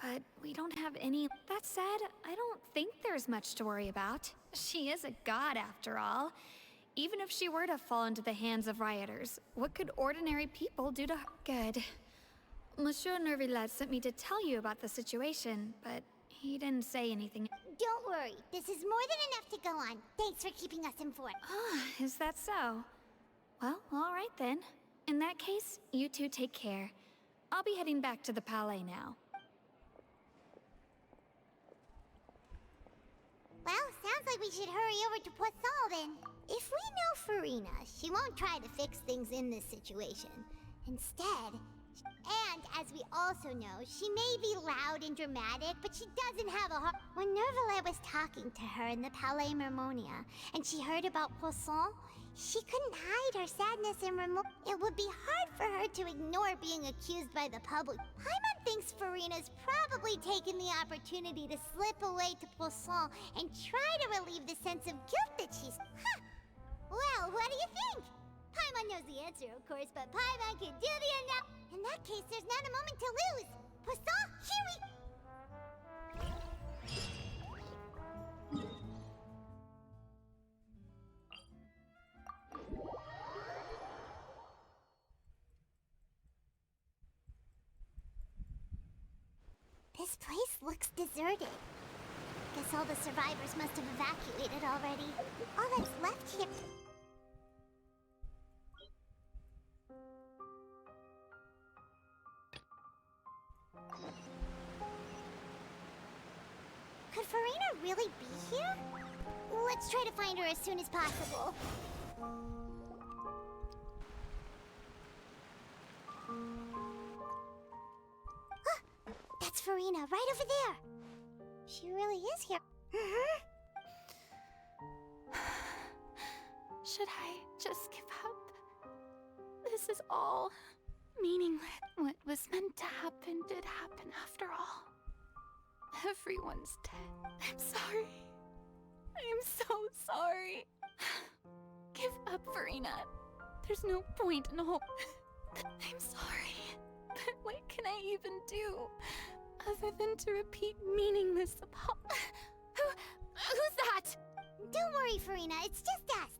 But we don't have any... That said, I don't think there's much to worry about. She is a god, after all. Even if she were to fall into the hands of rioters, what could ordinary people do to her? Good. Monsieur Neuvillette sent me to tell you about the situation, but he didn't say anything. Don't worry. This is more than enough to go on. Thanks for keeping us informed. Ah, is that so? Well, all right then. In that case, you two take care. I'll be heading back to the Palais now. Well, sounds like we should hurry over to Poisson then. If we know Farina, she won't try to fix things in this situation. Instead, and as we also know, she may be loud and dramatic, but she doesn't have a heart. When Neuvillette was talking to her in the Palais Mermonia, and she heard about Poisson, she couldn't hide her sadness and remorse. It would be hard for her to ignore being accused by the public. Paimon thinks Farina's probably taken the opportunity to slip away to Poisson and try to relieve the sense of guilt that she's... Huh! Well, what do you think? Paimon knows the answer, of course, but Paimon can do the enough. In that case, there's not a moment to lose. Poisson, here we... This place looks deserted. Guess all the survivors must have evacuated already. All that's left here... Could Farina really be here? Let's try to find her as soon as possible. That's Farina, right over there. She really is here. Should I just give up? This is all meaningless. What was meant to happen did happen after all. Everyone's dead. I'm sorry. I'm so sorry. Give up, Farina. There's no point in hope. I'm sorry. But what can I even do? Other than to repeat meaningless Who's that? Don't worry, Farina. It's just us.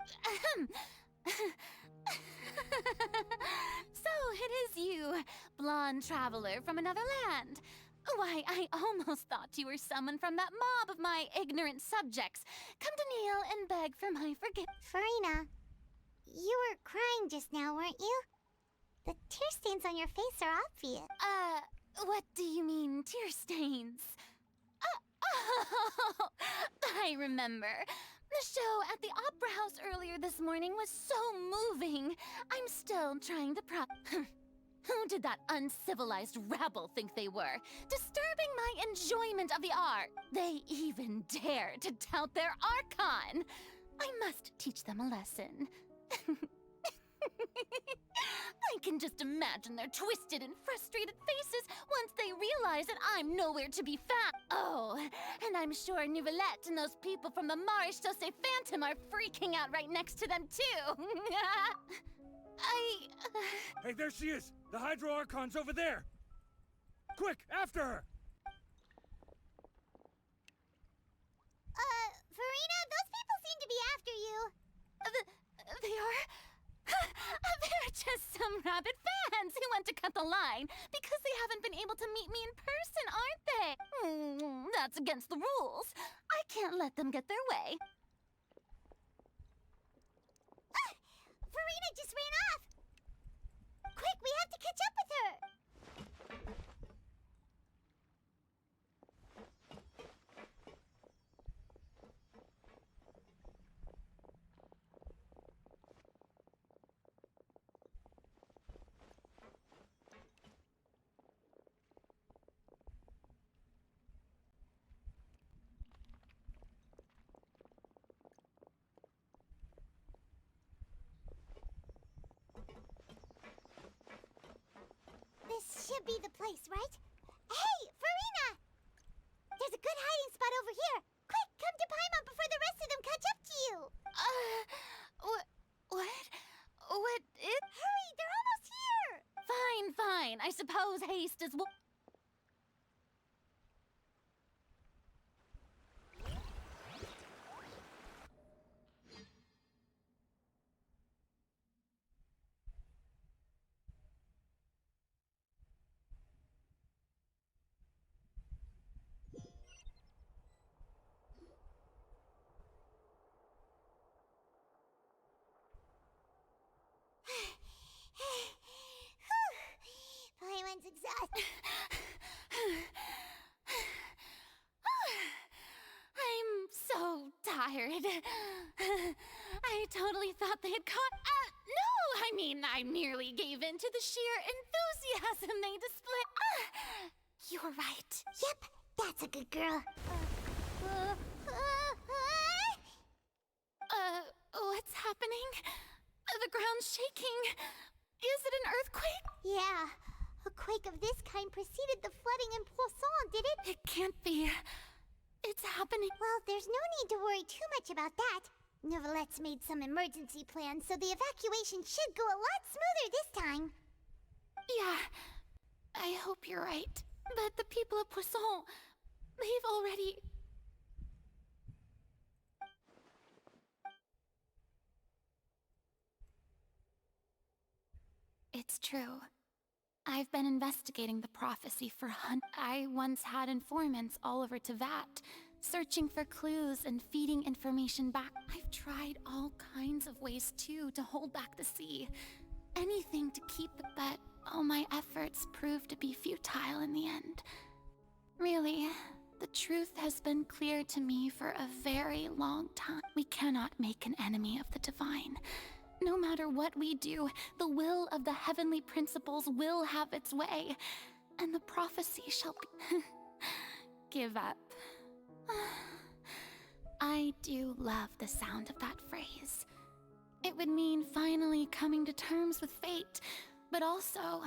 So it is you, blonde traveler from another land. Why, I almost thought you were someone from that mob of my ignorant subjects. Come to kneel and beg for my forgiveness. Farina, you were crying just now, weren't you? The tear stains on your face are obvious. What do you mean, tear stains? Oh, I remember. The show at the Opera House earlier this morning was so moving. I'm still trying to Who did that uncivilized rabble think they were? Disturbing my enjoyment of the art. They even dare to tout their Archon. I must teach them a lesson. I can just imagine their twisted and frustrated faces once they realize that I'm nowhere to be found. Oh, and I'm sure Neuvillette and those people from the Maréchaussée Phantom are freaking out right next to them too. Hey, there she is! The Hydro Archon's over there! Quick, after her! Farina, those people seem to be after you. They are? They're just some rabid fans who want to cut the line because they haven't been able to meet me in person, aren't they? That's against the rules. I can't let them get their way. Farina just ran off! Quick, we have to catch up with her! This should be the place, right? Hey, Farina! There's a good hiding spot over here. Quick, come to Paimon before the rest of them catch up to you. What? What is... Hurry, they're almost here! Fine. I suppose haste is... Paimon's exhausted. I'm so tired. I totally thought they had caught... no! I mean, I merely gave in to the sheer enthusiasm they display. You're right. Yep, that's a good girl. What's happening? The ground's shaking. Is it an earthquake? Yeah. A quake of this kind preceded the flooding in Poisson, did it? It can't be. It's happening. Well, there's no need to worry too much about that. Neverlette's made some emergency plans, so the evacuation should go a lot smoother this time. Yeah, I hope you're right. But the people of Poisson, they've already... It's true. I've been investigating the prophecy for I once had informants all over Tevat, searching for clues and feeding information back. I've tried all kinds of ways, too, to hold back the sea. Anything to keep it, but all my efforts proved to be futile in the end. Really, the truth has been clear to me for a very long time. We cannot make an enemy of the divine. No matter what we do, the will of the heavenly principles will have its way, and the prophecy shall be... Give up. I do love the sound of that phrase. It would mean finally coming to terms with fate, but also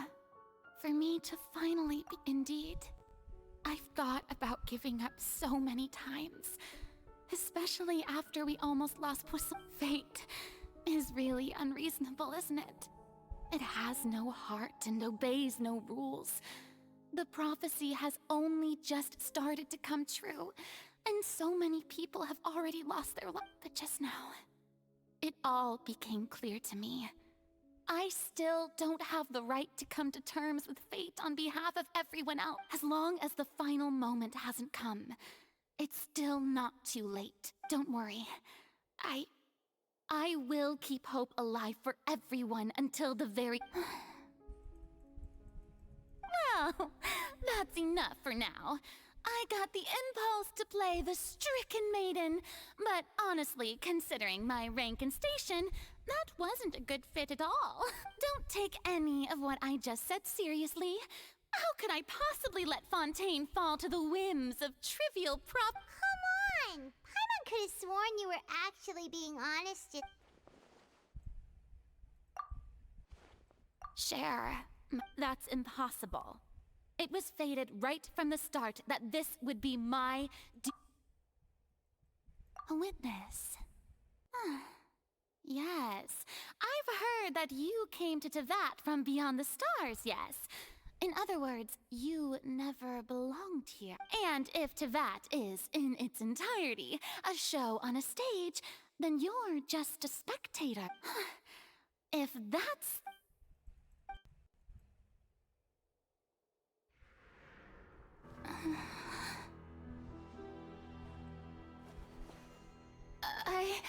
for me to finally be... Indeed, I've thought about giving up so many times, especially after we almost lost Poisson. Fate is really unreasonable, isn't it? It has no heart and obeys no rules. The prophecy has only just started to come true, and so many people have already lost their lives. But just now, it all became clear to me. I still don't have the right to come to terms with fate on behalf of everyone else. As long as the final moment hasn't come, it's still not too late. Don't worry. I will keep hope alive for everyone until the very... Well, that's enough for now. I got the impulse to play the stricken maiden, but honestly, considering my rank and station, that wasn't a good fit at all. Don't take any of what I just said seriously. How could I possibly let Fontaine fall to the whims of trivial prop... Come on! Paimon could have sworn you were actually being honest. Cher, that's impossible. It was fated right from the start that this would be my a witness. Yes, I've heard that you came to Tevat from beyond the stars, yes. In other words, you never belonged here. And if Tevat is, in its entirety, a show on a stage, then you're just a spectator. If that's... I...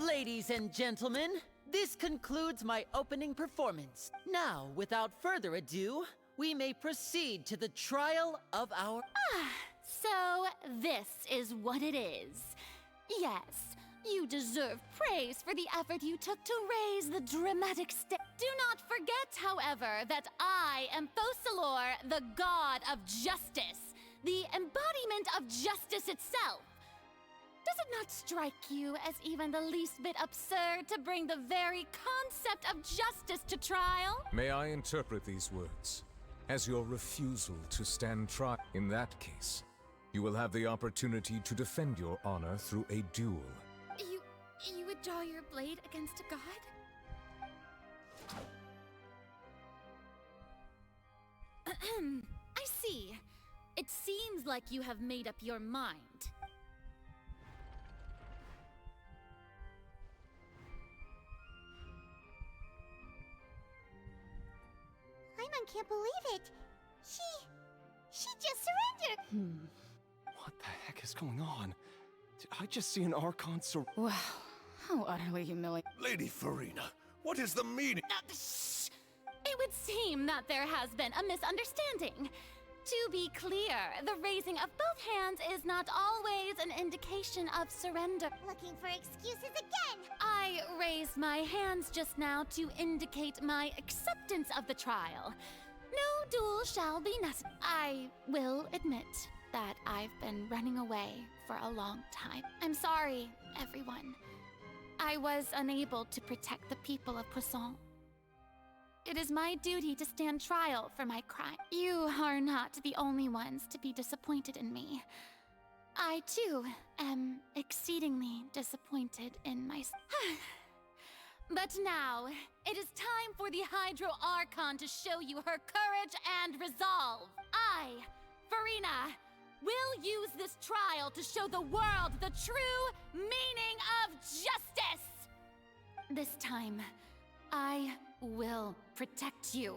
Ladies and gentlemen, this concludes my opening performance. Now, without further ado, we may proceed to the trial of our... So, this is what it is. Yes, you deserve praise for the effort you took to raise the dramatic stage. Do not forget, however, that I am Fosalor, the god of justice, the embodiment of justice itself. Does it not strike you as even the least bit absurd to bring the very concept of justice to trial? May I interpret these words as your refusal to stand trial? In that case, you will have the opportunity to defend your honor through a duel. You would draw your blade against a god? I see. It seems like you have made up your mind. Paimon can't believe it. She just surrendered. What the heck is going on? Did I just see an Archon Wow, how utterly humiliating. Lady Farina, what is the meaning? Shh! It would seem that there has been a misunderstanding. To be clear, the raising of both hands is not always an indication of surrender. Looking for excuses again. I raised my hands just now to indicate my acceptance of the trial. No duel shall be necessary. I will admit that I've been running away for a long time. I'm sorry, everyone. I was unable to protect the people of Poisson. It is my duty to stand trial for my crime. You are not the only ones to be disappointed in me. I, too, am exceedingly disappointed in myself. But now, it is time for the Hydro Archon to show you her courage and resolve. I, Farina, will use this trial to show the world the true meaning of justice! This time, I will protect you.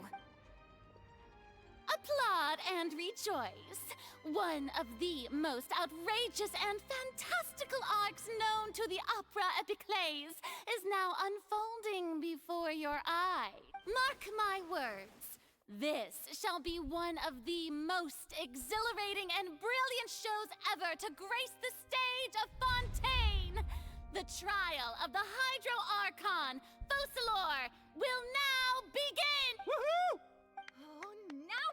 Applaud and rejoice. One of the most outrageous and fantastical arcs known to the opera epiclese is now unfolding before your eyes. Mark my words. This shall be one of the most exhilarating and brilliant shows ever to grace the stage of Fontaine. The trial of the Hydro Archon, Fosalor, will now begin! Woohoo! Oh, no!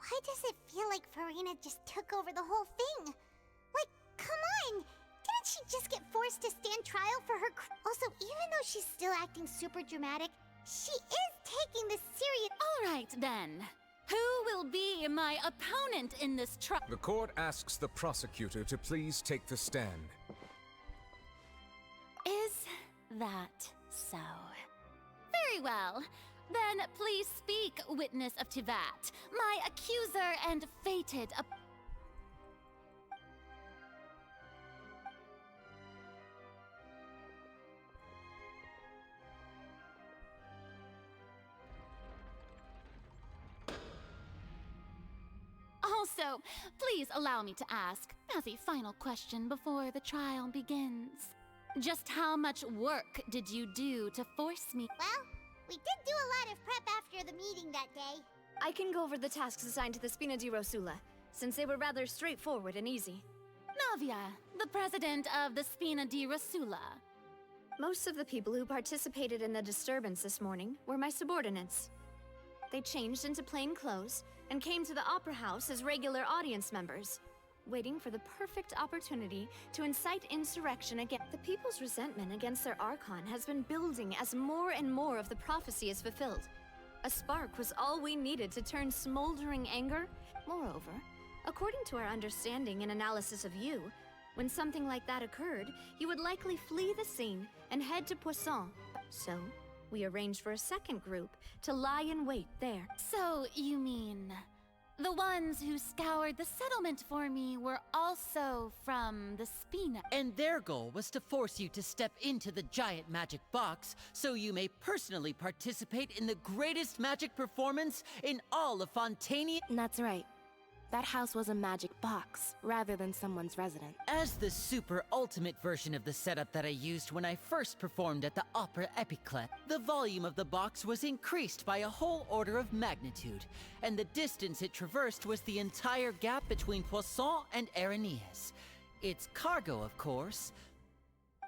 Why does it feel like Farina just took over the whole thing? Like, come on! Didn't she just get forced to stand trial for her Also, even though she's still acting super dramatic, she is taking this serious— All right, then. Who will be my opponent in this trial? The court asks the prosecutor to please take the stand. Is that so? Very well. Then please speak, witness of Tevat, my accuser and fated Also, please allow me to ask, as a final question before the trial begins. Just how much work did you do to force me? Well, we did do a lot of prep after the meeting that day. I can go over the tasks assigned to the Spina di Rosula, since they were rather straightforward and easy. Navia, the president of the Spina di Rosula. Most of the people who participated in the disturbance this morning were my subordinates. They changed into plain clothes and came to the Opera House as regular audience members, waiting for the perfect opportunity to incite insurrection again. The people's resentment against their Archon has been building as more and more of the prophecy is fulfilled. A spark was all we needed to turn smoldering anger. Moreover, according to our understanding and analysis of you, when something like that occurred, you would likely flee the scene and head to Poisson. So, we arranged for a second group to lie in wait there. So, you mean the ones who scoured the settlement for me were also from the Spina? And their goal was to force you to step into the giant magic box so you may personally participate in the greatest magic performance in all of Fontaine. That's right. That house was a magic box, rather than someone's residence. As the super ultimate version of the setup that I used when I first performed at the Opera Epiclet, the volume of the box was increased by a whole order of magnitude, and the distance it traversed was the entire gap between Poisson and Aranias. Its cargo, of course,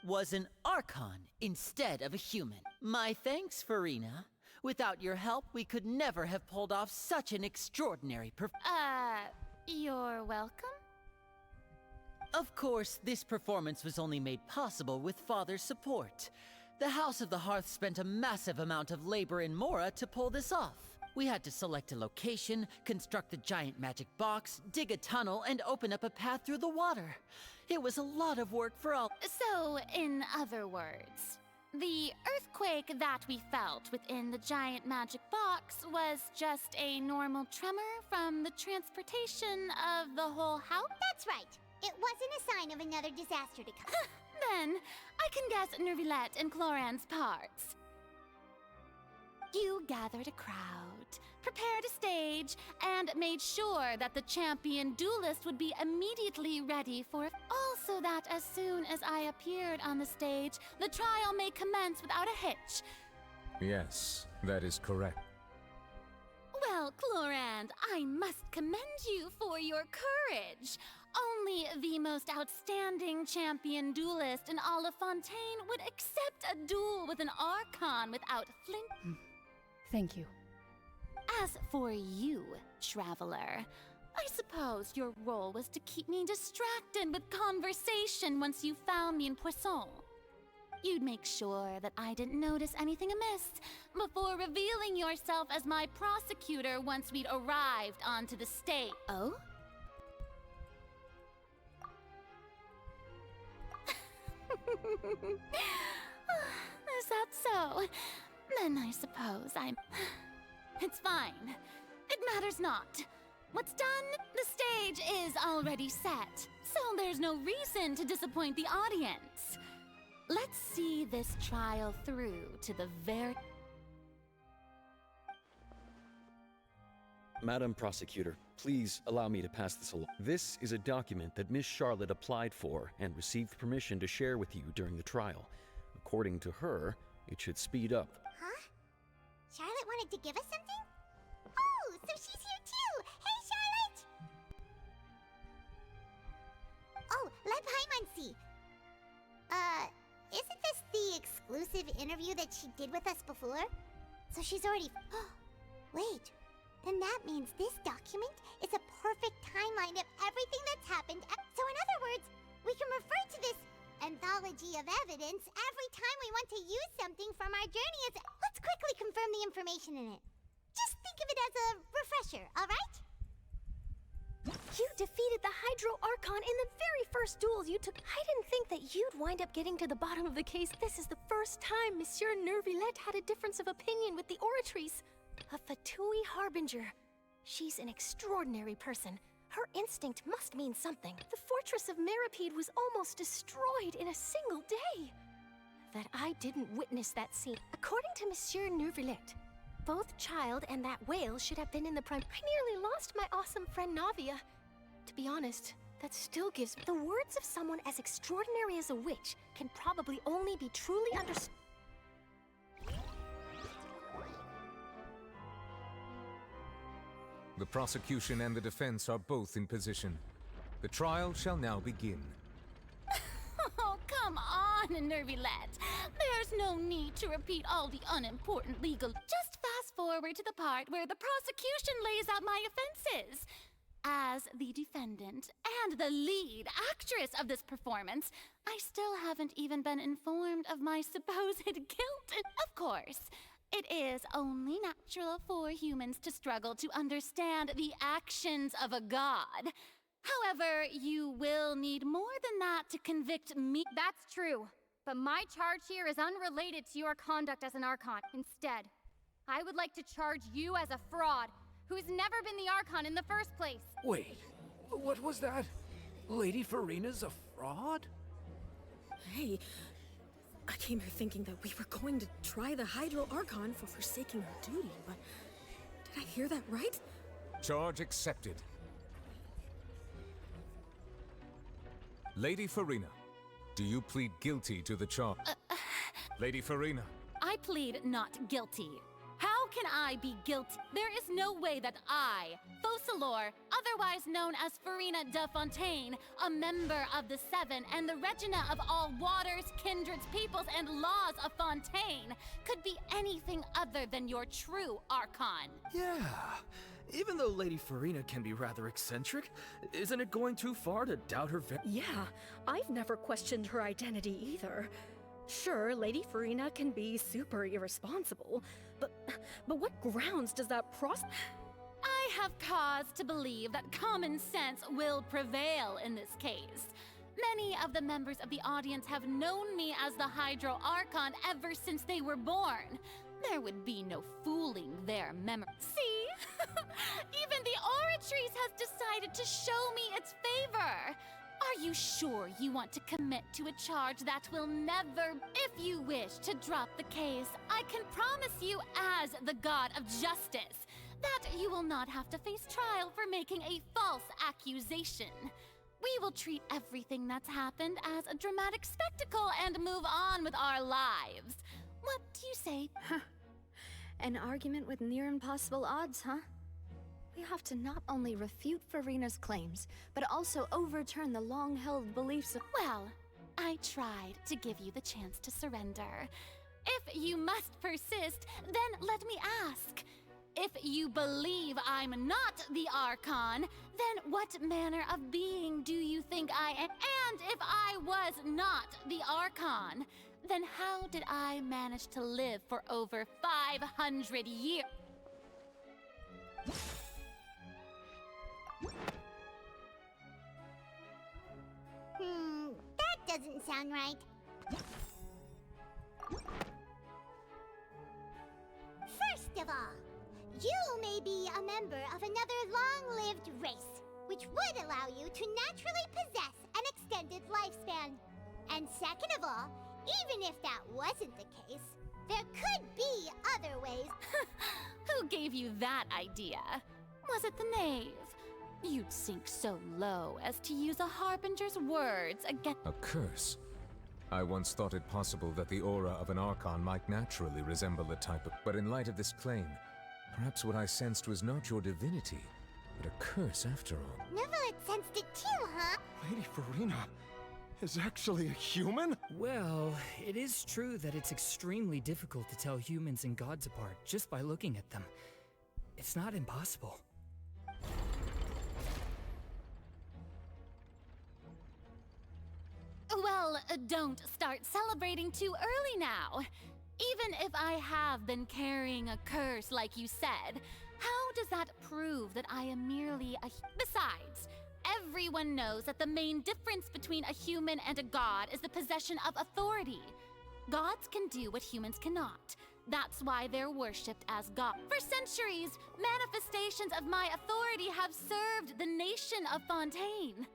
was an Archon instead of a human. My thanks, Farina. Without your help, we could never have pulled off such an extraordinary You're welcome? Of course, this performance was only made possible with Father's support. The House of the Hearth spent a massive amount of labor in Mora to pull this off. We had to select a location, construct the giant magic box, dig a tunnel, and open up a path through the water. It was a lot of work for all. So, in other words, the earthquake that we felt within the giant magic box was just a normal tremor from the transportation of the whole house? That's right. It wasn't a sign of another disaster to come. Then, I can guess Nervilette and Cloran's parts. You gathered a crowd, prepared a stage, and made sure that the champion duelist would be immediately ready for it. Also that as soon as I appeared on the stage, the trial may commence without a hitch. Yes, that is correct. Well, Clorand, I must commend you for your courage. Only the most outstanding champion duelist in all of Fontaine would accept a duel with an Archon without flint. Thank you. As for you, Traveler, I suppose your role was to keep me distracted with conversation once you found me in Poisson. You'd make sure that I didn't notice anything amiss before revealing yourself as my prosecutor once we'd arrived onto the stage. Oh? Is that so? Then I suppose I'm... It's fine. It matters not. What's done, the stage is already set, so there's no reason to disappoint the audience. Let's see this trial through to the very... Madam Prosecutor, please allow me to pass this along. This is a document that Miss Charlotte applied for and received permission to share with you during the trial. According to her, it should speed up. Huh? Charlotte wanted to give us something? Oh, so she's here too! Hey, Charlotte! Oh, let Paimon see. Isn't this the exclusive interview that she did with us before? So she's already... Wait, then that means this document is a perfect timeline of everything that's happened. So in other words, we can refer to this anthology of evidence every time we want to use something from our journey as... Let's quickly confirm the information in it. Just think of it as a refresher, alright? You defeated the Hydro Archon in the very first duel you took. I didn't think that you'd wind up getting to the bottom of the case. This is the first time Monsieur Nervilette had a difference of opinion with the Oratrice. A Fatui Harbinger. She's an extraordinary person. Her instinct must mean something. The fortress of Meripede was almost destroyed in a single day. That I didn't witness that scene. According to Monsieur Nervilette, both Child and that whale should have been in the prime. I nearly lost my awesome friend Navia. To be honest, that still gives me... The words of someone as extraordinary as a witch can probably only be truly understood. The prosecution and the defense are both in position. The trial shall now begin. Oh, come on! Nervilette. There's no need to repeat all the unimportant legal. Just fast forward to the part where the prosecution lays out my offenses. As the defendant and the lead actress of this performance, I still haven't even been informed of my supposed guilt. Of course, it is only natural for humans to struggle to understand the actions of a god. However, you will need more than that to convict me. That's true, but my charge here is unrelated to your conduct as an Archon. Instead, I would like to charge you as a fraud who's never been the Archon in the first place. Wait, what was that? Lady Farina's a fraud? Hey, I came here thinking that we were going to try the Hydro Archon for forsaking her duty, but did I hear that right? Charge accepted. Lady Farina, do you plead guilty to the charge? Lady Farina. I plead not guilty. How can I be guilty? There is no way that I, Focalor, otherwise known as Farina de Fontaine, a member of the Seven and the Regina of all waters, kindreds, peoples, and laws of Fontaine, could be anything other than your true Archon. Yeah. Even though Lady Farina can be rather eccentric, isn't it going too far to doubt her Yeah, I've never questioned her identity either. Sure, Lady Farina can be super irresponsible, but what grounds does that I have cause to believe that common sense will prevail in this case. Many of the members of the audience have known me as the Hydro Archon ever since they were born. There would be no fooling their memory. See? Even the Oratrice has decided to show me its favor. Are you sure you want to commit to a charge that will never... If you wish to drop the case, I can promise you as the god of justice that you will not have to face trial for making a false accusation. We will treat everything that's happened as a dramatic spectacle and move on with our lives. What do you say? An argument with near impossible odds, huh? We have to not only refute Farina's claims, but also overturn the long-held beliefs of— Well, I tried to give you the chance to surrender. If you must persist, then let me ask. If you believe I'm not the Archon, then what manner of being do you think I am? And if I was not the Archon, then how did I manage to live for over 500 years? That doesn't sound right. First of all, you may be a member of another long-lived race, which would allow you to naturally possess an extended lifespan. And second of all, even if that wasn't the case, there could be other ways. Who gave you that idea? Was it the knave? You'd sink so low as to use a harbinger's words against— A curse? I once thought it possible that the aura of an Archon might naturally resemble the type of... But in light of this claim, perhaps what I sensed was not your divinity, but a curse after all. Nervilette sensed it too, huh? Lady Farina is actually a human? Well, it is true that it's extremely difficult to tell humans and gods apart just by looking at them. It's not impossible. Well, don't start celebrating too early now. Even if I have been carrying a curse like you said, how does that prove that I am merely a... Besides, everyone knows that the main difference between a human and a god is the possession of authority. Gods can do what humans cannot. That's why they're worshipped as gods. For centuries, manifestations of my authority have served the nation of Fontaine.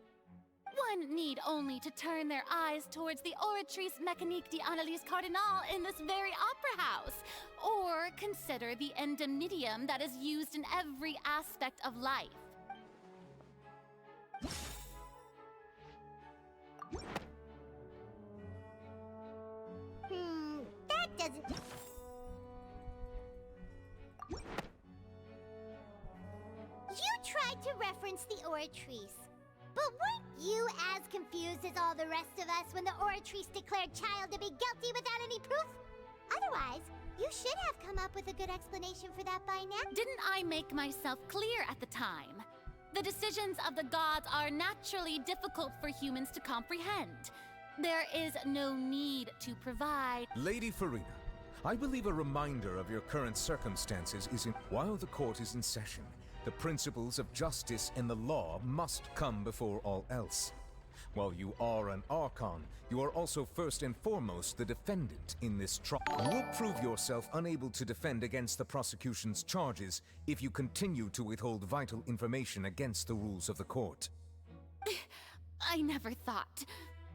One need only to turn their eyes towards the Oratrice Mécanique d'Analyse Cardinal in this very opera house, or consider the endemnitium that is used in every aspect of life. That doesn't... You tried to reference the Oratrice. But weren't you as confused as all the rest of us when the Oratrice declared Child to be guilty without any proof? Otherwise, you should have come up with a good explanation for that by now. Didn't I make myself clear at the time? The decisions of the gods are naturally difficult for humans to comprehend. There is no need to provide. Lady Farina, I believe a reminder of your current circumstances is while the court is in session, the principles of justice and the law must come before all else. While you are an Archon, you are also first and foremost the defendant in this trial. You will prove yourself unable to defend against the prosecution's charges if you continue to withhold vital information against the rules of the court. I never thought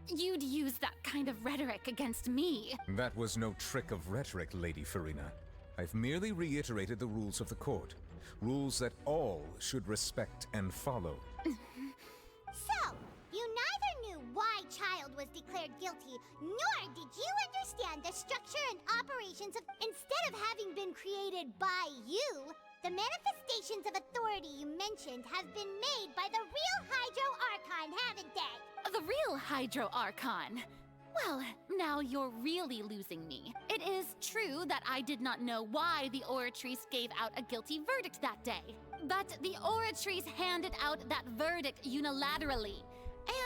you'd use that kind of rhetoric against me. That was no trick of rhetoric, Lady Farina. I've merely reiterated the rules of the court. Rules that all should respect and follow. So, you neither knew why Child was declared guilty, nor did you understand the structure and operations of... Instead of having been created by you, the manifestations of authority you mentioned have been made by the real Hydro Archon, haven't they? The real Hydro Archon? Well, now you're really losing me. It is true that I did not know why the Oratrice gave out a guilty verdict that day. But the Oratrice handed out that verdict unilaterally.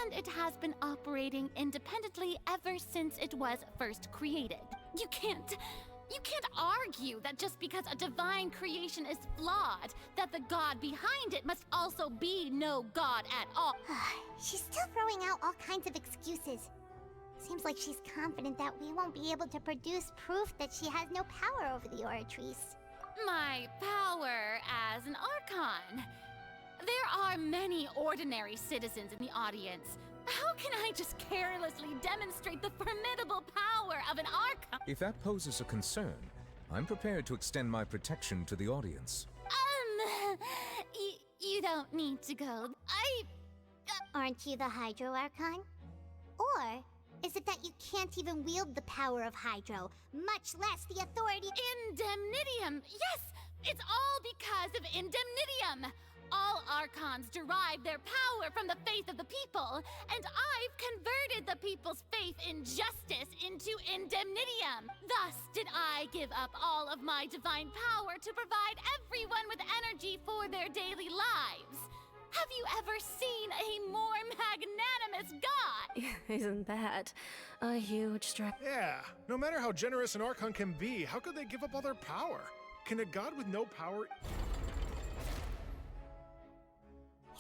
And it has been operating independently ever since it was first created. You can't argue that just because a divine creation is flawed, that the god behind it must also be no god at all. She's still throwing out all kinds of excuses. Seems like she's confident that we won't be able to produce proof that she has no power over the Oratrice. My power as an Archon. There are many ordinary citizens in the audience. How can I just carelessly demonstrate the formidable power of an Archon? If that poses a concern, I'm prepared to extend my protection to the audience. You don't need to go. Aren't you the Hydro Archon? Or is it that you can't even wield the power of Hydro, much less the authority... Indemnitium! Yes! It's all because of Indemnitium! All Archons derive their power from the faith of the people, and I've converted the people's faith in justice into Indemnitium. Thus did I give up all of my divine power to provide everyone with energy for their daily lives. Have you ever seen a more magnanimous god? Isn't that a huge strike? Yeah, no matter how generous an Archon can be, how could they give up all their power? Can a god with no power...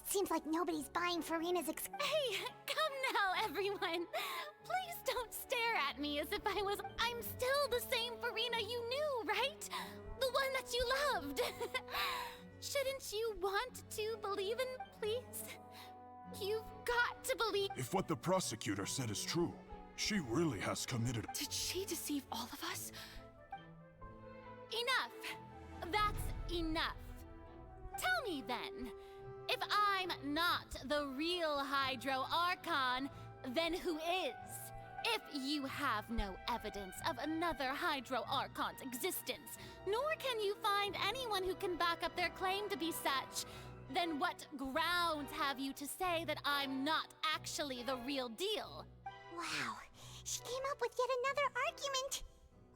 Seems like nobody's buying Farina's Hey, come now, everyone. Please don't stare at me as if I'm still the same Farina you knew, right? The one that you loved. Shouldn't you want to believe in, please? You've got to believe... If what the prosecutor said is true, she really has committed... Did she deceive all of us? Enough. That's enough. Tell me then, if I'm not the real Hydro Archon, then who is? If you have no evidence of another Hydro Archon's existence, nor can you find anyone who can back up their claim to be such, then what grounds have you to say that I'm not actually the real deal? Wow, she came up with yet another argument.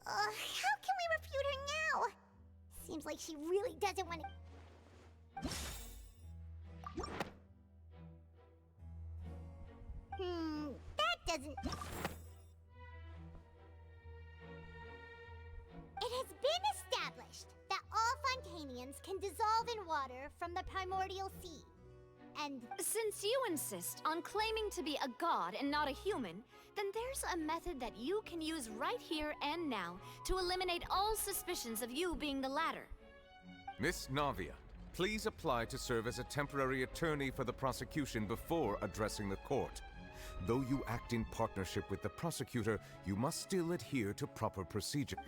How can we refute her now? Seems like she really doesn't want to... that doesn't... It has been established that all Fontainians can dissolve in water from the primordial sea. And since you insist on claiming to be a god and not a human, then there's a method that you can use right here and now to eliminate all suspicions of you being the latter. Miss Navia, please apply to serve as a temporary attorney for the prosecution before addressing the court. Though you act in partnership with the prosecutor, you must still adhere to proper procedure.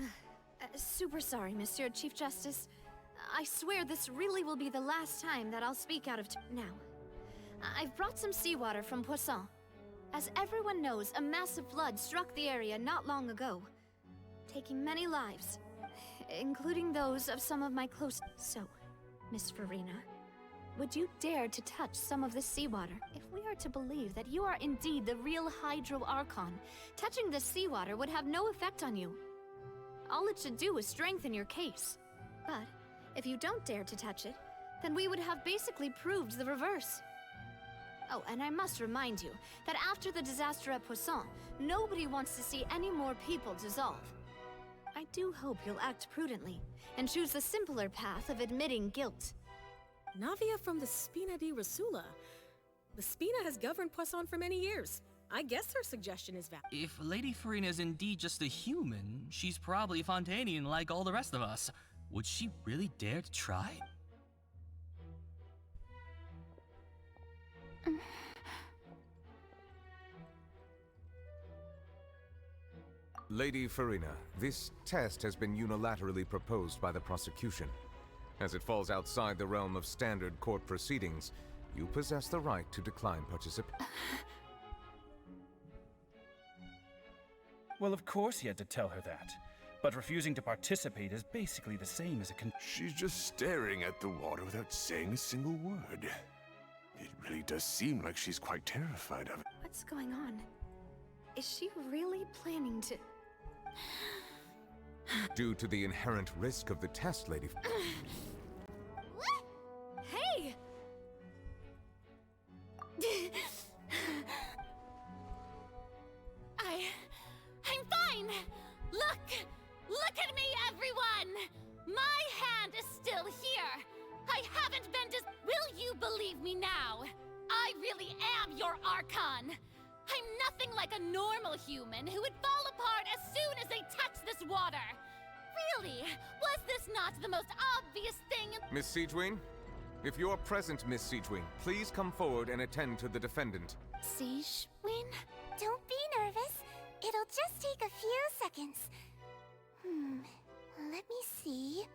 Super sorry, Monsieur Chief Justice. I swear this really will be the last time that I'll speak out of now. I've brought some seawater from Poisson. As everyone knows, a massive flood struck the area not long ago, taking many lives, including those of some of my close... So, Miss Farina, Would you dare to touch some of the seawater? If we are to believe that you are indeed the real Hydro Archon, touching the seawater would have no effect on you. All it should do is strengthen your case. But if you don't dare to touch it, then we would have basically proved the reverse. Oh, and I must remind you that after the disaster at Poisson, nobody wants to see any more people dissolve. I do hope you'll act prudently and choose the simpler path of admitting guilt. Navia from the Spina di Rasula. The Spina has governed Poisson for many years. I guess her suggestion is valid. If Lady Farina is indeed just a human, she's probably Fontainian like all the rest of us. Would she really dare to try? Lady Farina, this test has been unilaterally proposed by the prosecution. As it falls outside the realm of standard court proceedings, you possess the right to decline participation. Well, of course he had to tell her that. But refusing to participate is basically the same as a She's just staring at the water without saying a single word. It really does seem like she's quite terrified of it. What's going on? Is she really planning to... Due to the inherent risk of the test, Lady... Hey! I'm fine! Look at me, everyone! My hand is still here! I haven't been Will you believe me now? I really am your Archon! I'm nothing like a normal human who would fall apart as soon as they touch this water! Really? Was this not the most obvious thing? Miss Siegewing? If you're present, Miss Siegewing, please come forward and attend to the defendant. Siegewing? Don't be nervous. It'll just take a few seconds. Let me see.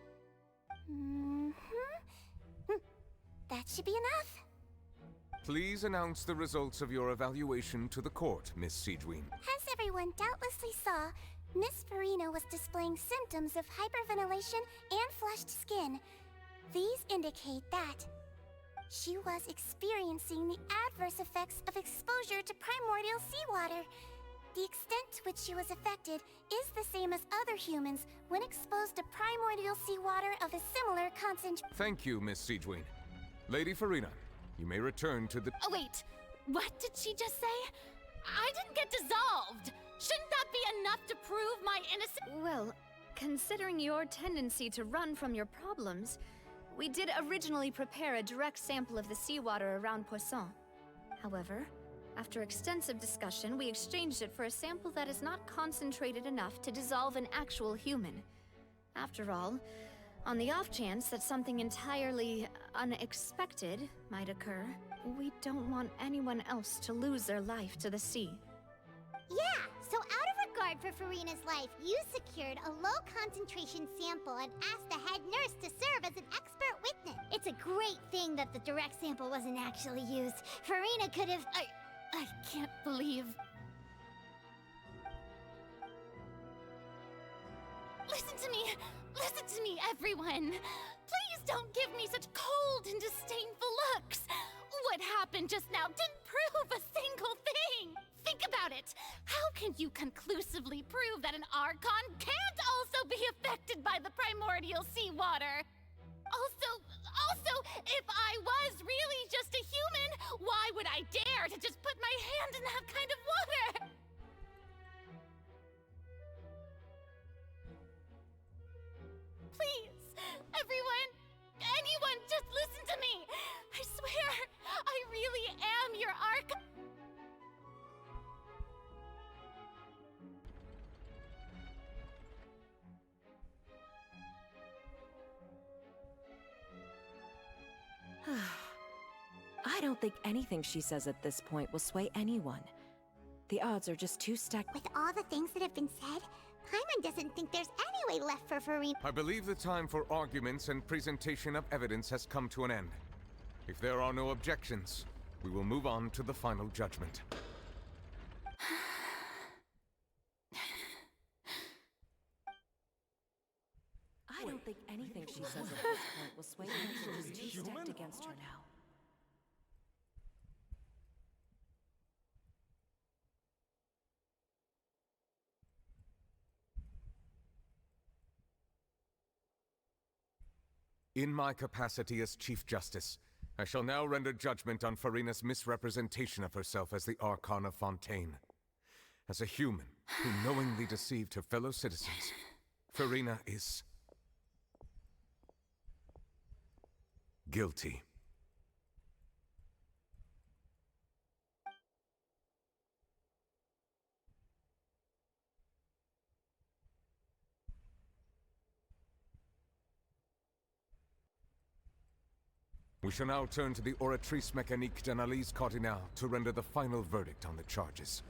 That should be enough. Please announce the results of your evaluation to the court, Miss Siegewing. As everyone doubtlessly saw, Miss Farina was displaying symptoms of hyperventilation and flushed skin. These indicate that she was experiencing the adverse effects of exposure to primordial seawater. The extent to which she was affected is the same as other humans when exposed to primordial seawater of a similar concentration. Thank you, Miss Siegewing. Lady Farina, you may return to the... Oh, wait. What did she just say? I didn't get dissolved. Shouldn't that be enough to prove my innocence? Well, considering your tendency to run from your problems, we did originally prepare a direct sample of the seawater around Poisson. However, after extensive discussion, we exchanged it for a sample that is not concentrated enough to dissolve an actual human. After all, on the off chance that something entirely unexpected might occur, we don't want anyone else to lose their life to the sea. Yeah, so out of regard for Farina's life, you secured a low-concentration sample and asked the head nurse to serve as an expert witness. It's a great thing that the direct sample wasn't actually used. Farina could have... I can't believe... Listen to me, everyone! Please don't give me such cold and disdainful looks! What happened just now didn't prove a single thing! Think about it! How can you conclusively prove that an Archon can't also be affected by the primordial seawater? Also, if I was really just a human, why would I dare to just put my hand in that kind of water? Please, everyone, anyone, just listen to me! I swear, I really am your Archon. I don't think anything she says at this point will sway anyone. The odds are just too stacked. With all the things that have been said, Paimon doesn't think there's any way left for Farina. I believe the time for arguments and presentation of evidence has come to an end. If there are no objections, we will move on to the final judgment. I don't think anything she says at this point will sway anyone. She's too stacked against her now. In my capacity as Chief Justice, I shall now render judgment on Furina's misrepresentation of herself as the Archon of Fontaine. As a human who knowingly deceived her fellow citizens, Furina is guilty. We shall now turn to the Oratrice Mécanique d'Analyse Cardinale to render the final verdict on the charges.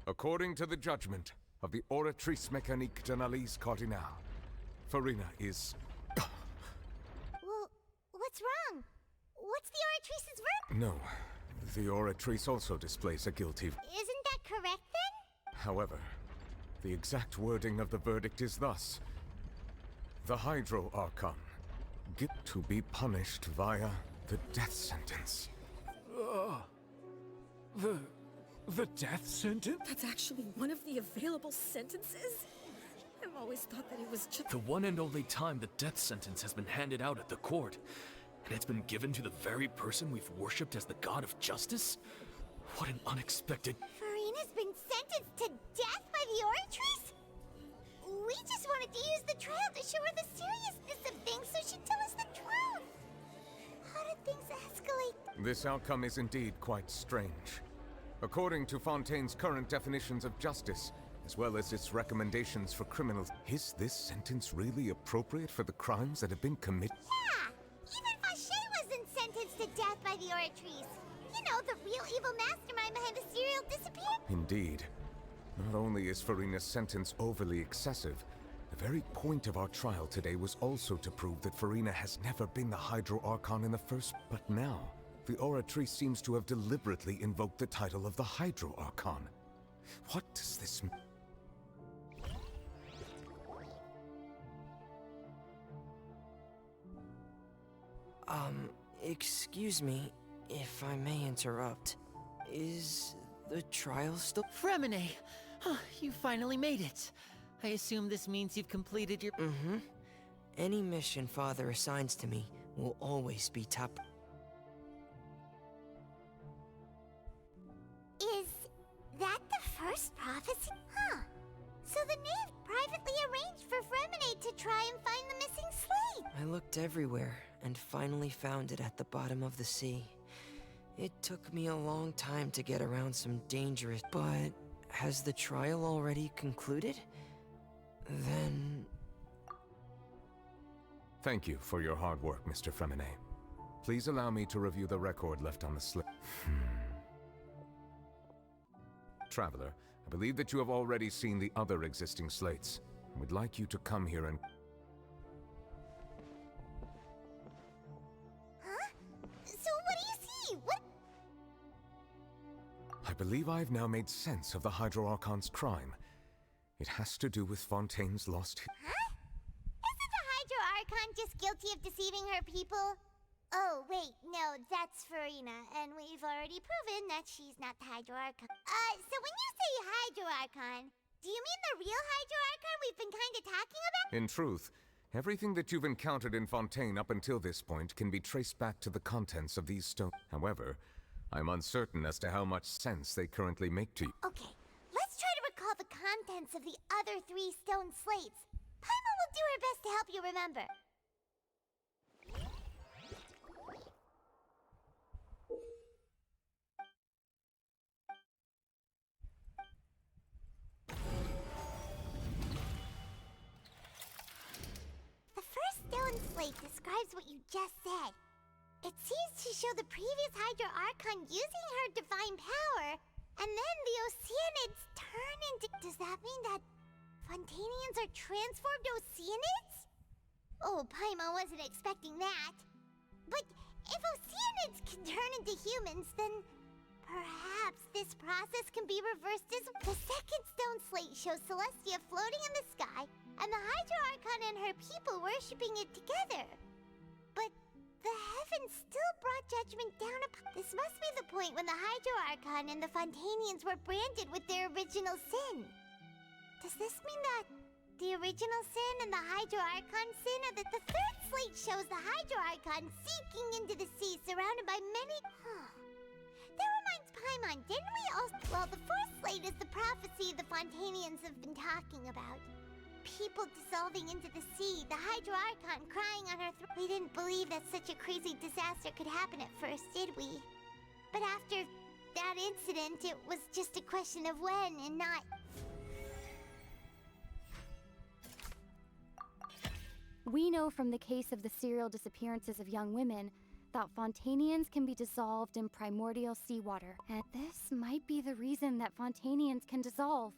According to the judgment of the Oratrice Mécanique d'Analyse Cardinale, Furina is... Well, what's wrong? What's the Oratrice's verdict? No. The Oratrice also displays a guilty... Isn't that correct, then? However, the exact wording of the verdict is thus. The Hydro Archon, to be punished via the death sentence. The death sentence? That's actually one of the available sentences? I've always thought that it was just... The one and only time the death sentence has been handed out at the court. And it's been given to the very person we've worshipped as the god of justice? What an unexpected... Furina's been sentenced to death by the Oratrice? We just wanted to use the trial to show her the seriousness of things so she'd tell us the truth. How did things escalate? This outcome is indeed quite strange. According to Fontaine's current definitions of justice, as well as its recommendations for criminals, is this sentence really appropriate for the crimes that have been committed? Yeah! Even Fontaine wasn't sentenced to death by the Oratrice. You know, the real evil mastermind behind the serial disappearance. Indeed. Not only is Furina's sentence overly excessive, the very point of our trial today was also to prove that Furina has never been the Hydro Archon in the first... But now, the Oratrice seems to have deliberately invoked the title of the Hydro Archon. What does this mean? Excuse me, if I may interrupt. Is the trial still— Fremine! Huh, you finally made it. I assume this means you've completed your— Mm-hmm. Any mission Father assigns to me will always be top— Is that the first prophecy? Huh. So the knave privately arranged for Fremine to try and find the missing slate. I looked everywhere and finally found it at the bottom of the sea. It took me a long time to get around some dangerous— But has the trial already concluded? Then... Thank you for your hard work, Mr. Fremine. Please allow me to review the record left on the slip. Traveler, I believe that you have already seen the other existing slates. I would like you to come here and... Huh? So what do you see? What? I believe I've now made sense of the Hydro Archon's crime. It has to do with Fontaine's lost... Huh? Isn't the Hydro Archon just guilty of deceiving her people? Oh, wait, no, that's Furina, and we've already proven that she's not the Hydro Archon. So when you say Hydro Archon, do you mean the real Hydro Archon we've been kinda talking about? In truth, everything that you've encountered in Fontaine up until this point can be traced back to the contents of these stones. However, I'm uncertain as to how much sense they currently make to you. Okay, let's try to recall the contents of the other 3 stone slates. Paimon will do her best to help you remember. The first stone slate describes what you just said. It seems to show the previous Hydro Archon using her divine power, and then the Oceanids turn into... Does that mean that Fontainians are transformed Oceanids? Oh, Paimon wasn't expecting that. But if Oceanids can turn into humans, then perhaps this process can be reversed as... The second stone slate shows Celestia floating in the sky, and the Hydro Archon and her people worshipping it together. the heavens still brought judgment down upon. This must be the point when the Hydro Archon and the Fontainians were branded with their original sin. Does this mean that the original sin and the Hydro Archon sin are that the third slate shows the Hydro Archon seeking into the sea surrounded by many... That reminds Paimon, didn't we also... Well, the fourth slate is the prophecy the Fontainians have been talking about. People dissolving into the sea, the Hydro Archon crying on her throat. We didn't believe that such a crazy disaster could happen at first, did we? But after that incident, it was just a question of when and not... We know from the case of the serial disappearances of young women that Fontainians can be dissolved in primordial seawater. And this might be the reason that Fontainians can dissolve.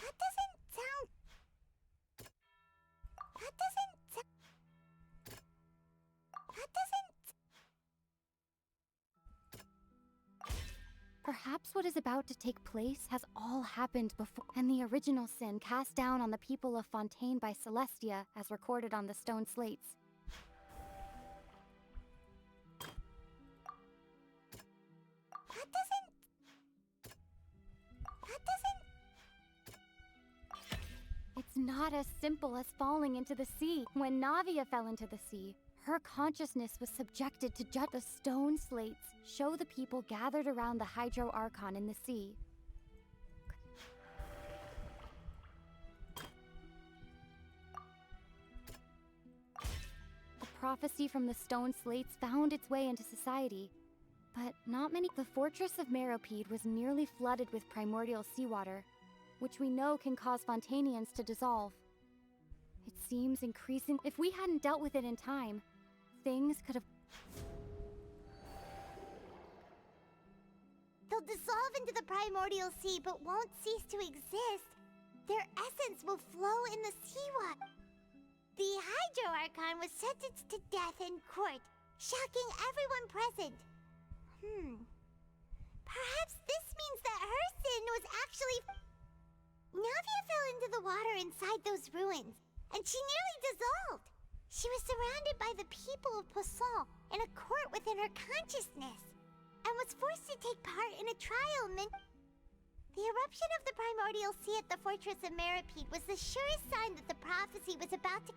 That doesn't sound... Perhaps what is about to take place has all happened before, and the original sin cast down on the people of Fontaine by Celestia, as recorded on the stone slates. It's not as simple as falling into the sea. When Navia fell into the sea, her consciousness was subjected to the stone slates show the people gathered around the Hydro Archon in the sea. The prophecy from the stone slates found its way into society, but not many. The fortress of Meropide was nearly flooded with primordial seawater, which we know can cause Fontainians to dissolve. It seems increasing. If we hadn't dealt with it in time, things could have... They'll dissolve into the primordial sea but won't cease to exist. Their essence will flow in the seawater. The Hydro Archon was sentenced to death in court, shocking everyone present. Perhaps this means that her sin was actually... Navia fell into the water inside those ruins, and she nearly dissolved. She was surrounded by the people of Poisson in a court within her consciousness, and was forced to take part in a trial meant... The eruption of the primordial sea at the fortress of Meropide was the surest sign that the prophecy was about to...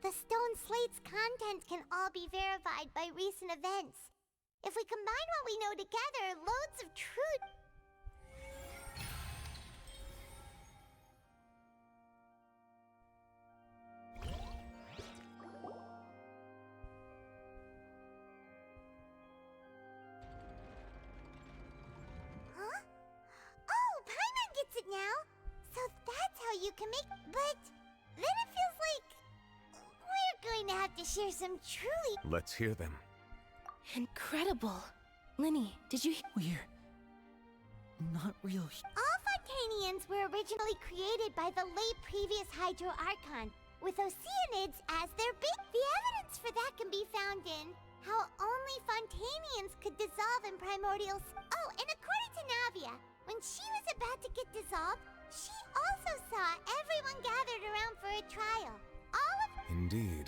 The stone slate's contents can all be verified by recent events. If we combine what we know together, loads of truth... Now, so that's how you can make... But then it feels like we're going to have to share some truly... Let's hear them. Incredible. Linny, did you... We're not real... All Fontainians were originally created by the late previous Hydro Archon, with Oceanids as their big... The evidence for that can be found in how only Fontainians could dissolve in primordial... Oh, and according to Navia, when she was about to get dissolved, she also saw everyone gathered around for a trial. All of... Indeed.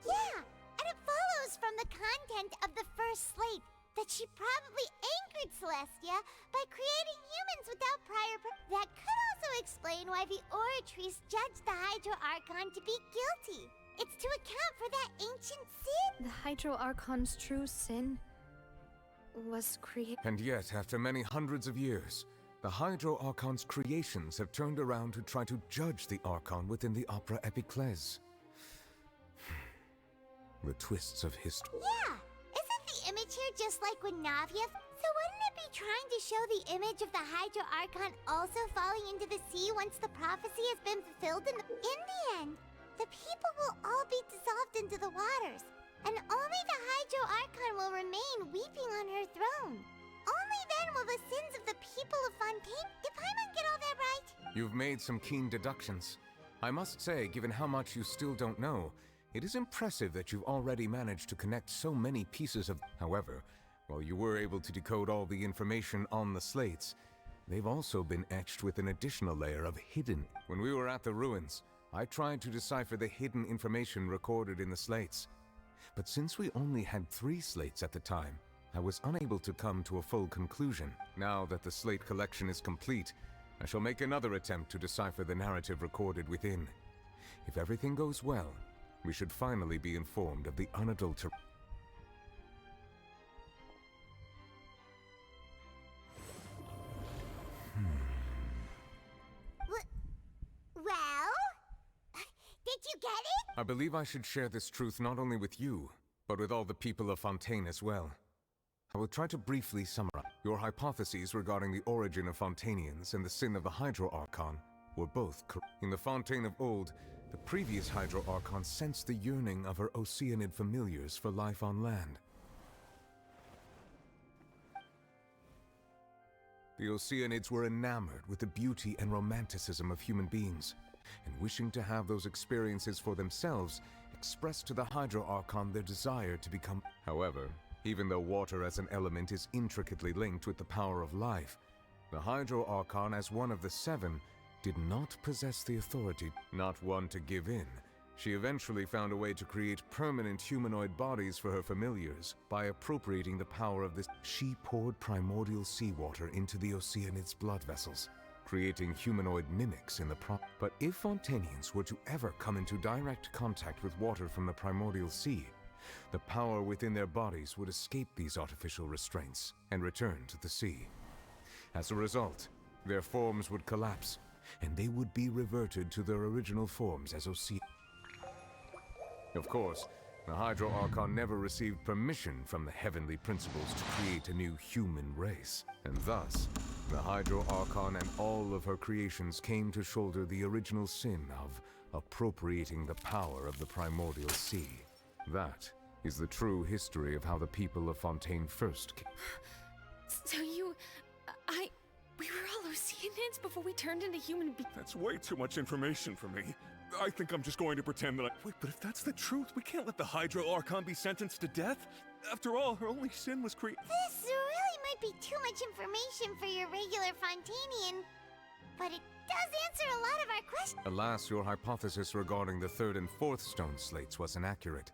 Yeah, and it follows from the content of the first slate that she probably angered Celestia by creating humans without prior... That could also explain why the Oratrice judged the Hydro Archon to be guilty. It's to account for that ancient sin. The Hydro Archon's true sin was created. And yet, after many hundreds of years, the Hydro Archon's creations have turned around to try to judge the Archon within the Opera Epiclese. The twists of history. Yeah! Isn't the image here just like when Navia... So wouldn't it be trying to show the image of the Hydro Archon also falling into the sea once the prophecy has been fulfilled in the end, the people will all be dissolved into the waters. And only the Hydro Archon will remain weeping on her throne. Only then will the sins of the people of Fontaine... Did Paimon get all that right? You've made some keen deductions. I must say, given how much you still don't know, it is impressive that you've already managed to connect so many pieces of... However, while you were able to decode all the information on the slates, they've also been etched with an additional layer of hidden. When we were at the ruins, I tried to decipher the hidden information recorded in the slates. But since we only had 3 slates at the time, I was unable to come to a full conclusion. Now that the slate collection is complete, I shall make another attempt to decipher the narrative recorded within. If everything goes well, we should finally be informed of the unadulterated. Well? Did you get it? I believe I should share this truth not only with you, but with all the people of Fontaine as well. I will try to briefly summarize. Your hypotheses regarding the origin of Fontainians and the sin of the Hydro Archon were both correct. In the Fontaine of old, the previous Hydro Archon sensed the yearning of her Oceanid familiars for life on land. The Oceanids were enamored with the beauty and romanticism of human beings, and wishing to have those experiences for themselves, expressed to the Hydro Archon their desire to become. However, even though water as an element is intricately linked with the power of life, the Hydro Archon, as one of the 7, did not possess the authority, not one to give in. She eventually found a way to create permanent humanoid bodies for her familiars by appropriating the power of this. She poured primordial seawater into the Oceanids' blood vessels, creating humanoid mimics in the But if Fontainians were to ever come into direct contact with water from the primordial sea, the power within their bodies would escape these artificial restraints and return to the sea. As a result, their forms would collapse, and they would be reverted to their original forms as Ocean. Of course, the Hydro Archon never received permission from the heavenly principles to create a new human race, and thus, the Hydro Archon and all of her creations came to shoulder the original sin of appropriating the power of the primordial sea. That is the true history of how the people of Fontaine first came. So we were all Oceanids before we turned into human beings. That's way too much information for me. I think I'm just going to pretend that I... Wait, but if that's the truth, we can't let the Hydro Archon be sentenced to death. After all, her only sin was This really might be too much information for your regular Fontainian, but it does answer a lot of our questions. Alas, your hypothesis regarding the 3rd and 4th stone slates was inaccurate.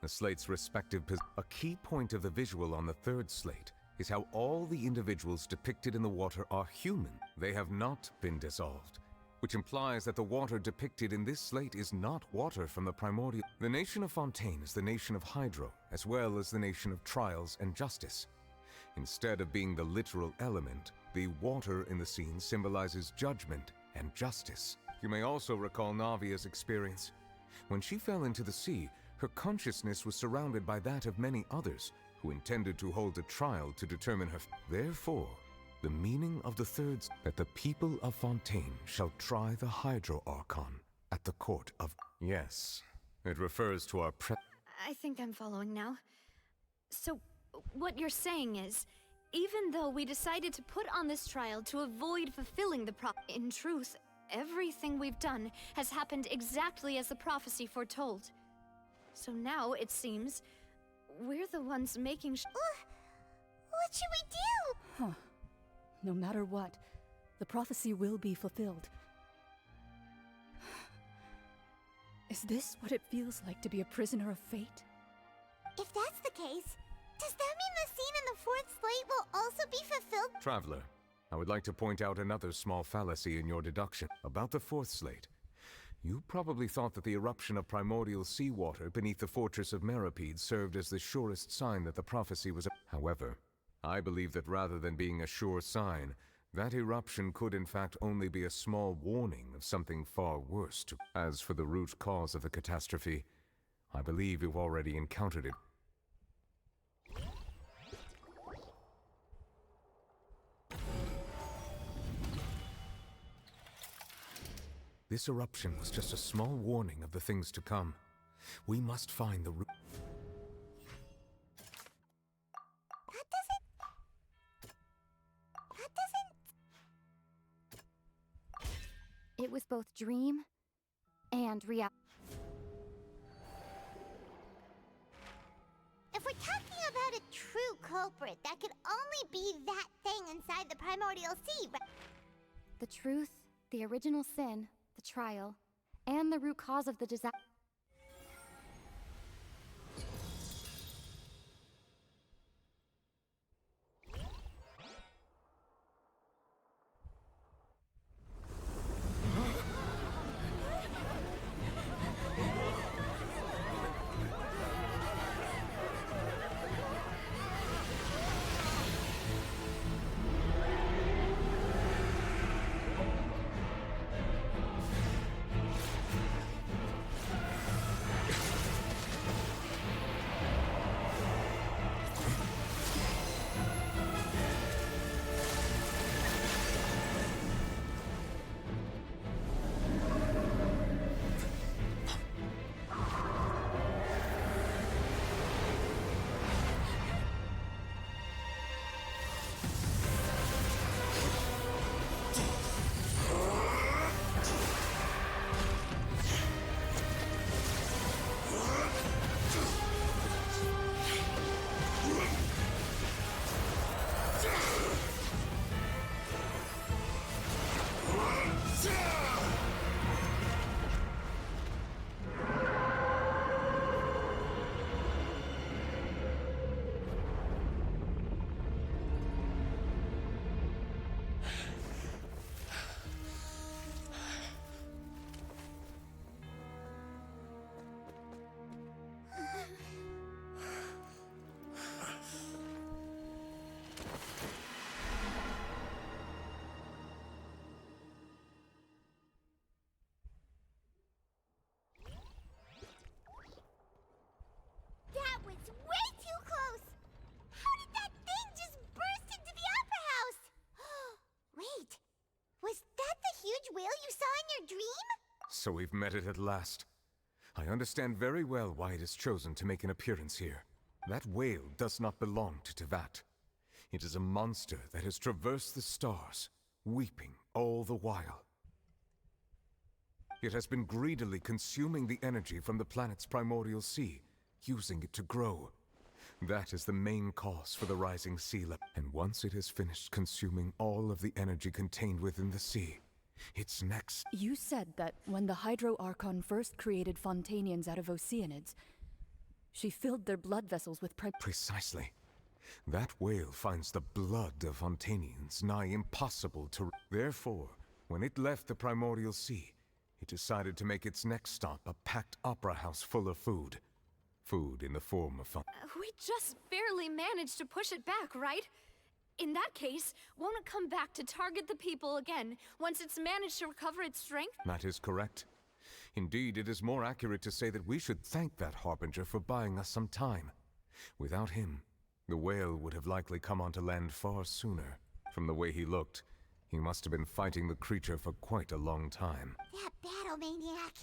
The slate's respective A key point of the visual on the 3rd slate is how all the individuals depicted in the water are human. They have not been dissolved, which implies that the water depicted in this slate is not water from the primordial. The nation of Fontaine is the nation of Hydro, as well as the nation of trials and justice. Instead of being the literal element, the water in the scene symbolizes judgment and justice. You may also recall Navia's experience. When she fell into the sea, her consciousness was surrounded by that of many others who intended to hold a trial to determine her. Therefore, the meaning of the 3rd that the people of Fontaine shall try the Hydro Archon at the court of... Yes, it refers to our I think I'm following now. So, what you're saying is, even though we decided to put on this trial to avoid fulfilling the in truth, everything we've done has happened exactly as the prophecy foretold. So now, it seems, we're the ones making what should we do? Huh. No matter what, the prophecy will be fulfilled. Is this what it feels like to be a prisoner of fate? If that's the case, does that mean the scene in the 4th slate will also be fulfilled? Traveler, I would like to point out another small fallacy in your deduction. About the 4th slate, you probably thought that the eruption of primordial seawater beneath the fortress of Meropide served as the surest sign that the prophecy was... However, I believe that rather than being a sure sign, that eruption could in fact only be a small warning of something far worse. As for the root cause of the catastrophe, I believe you've already encountered it. This eruption was just a small warning of the things to come. We must find the root. It was both dream and reality. If we're talking about a true culprit. That could only be that thing inside the primordial sea, The truth, the original sin, the trial, and the root cause of the disaster. That was way too close! How did that thing just burst into the Opera House? Wait, was that the huge whale you saw in your dream? So we've met it at last. I understand very well why it has chosen to make an appearance here. That whale does not belong to Tevat. It is a monster that has traversed the stars, weeping all the while. It has been greedily consuming the energy from the planet's primordial sea, using it to grow. That is the main cause for the rising sea level. And once it has finished consuming all of the energy contained within the sea, its next... You said that when the Hydro Archon first created Fontainians out of Oceanids, she filled their blood vessels with Precisely. That whale finds the blood of Fontainians nigh impossible to... Therefore, when it left the primordial sea, it decided to make its next stop a packed opera house full of food. Food in the form of We just barely managed to push it back, right? In that case, won't it come back to target the people again once it's managed to recover its strength? That is correct. Indeed, it is more accurate to say that we should thank that Harbinger for buying us some time. Without him, the whale would have likely come onto land far sooner. From the way he looked, he must have been fighting the creature for quite a long time. That battle maniac.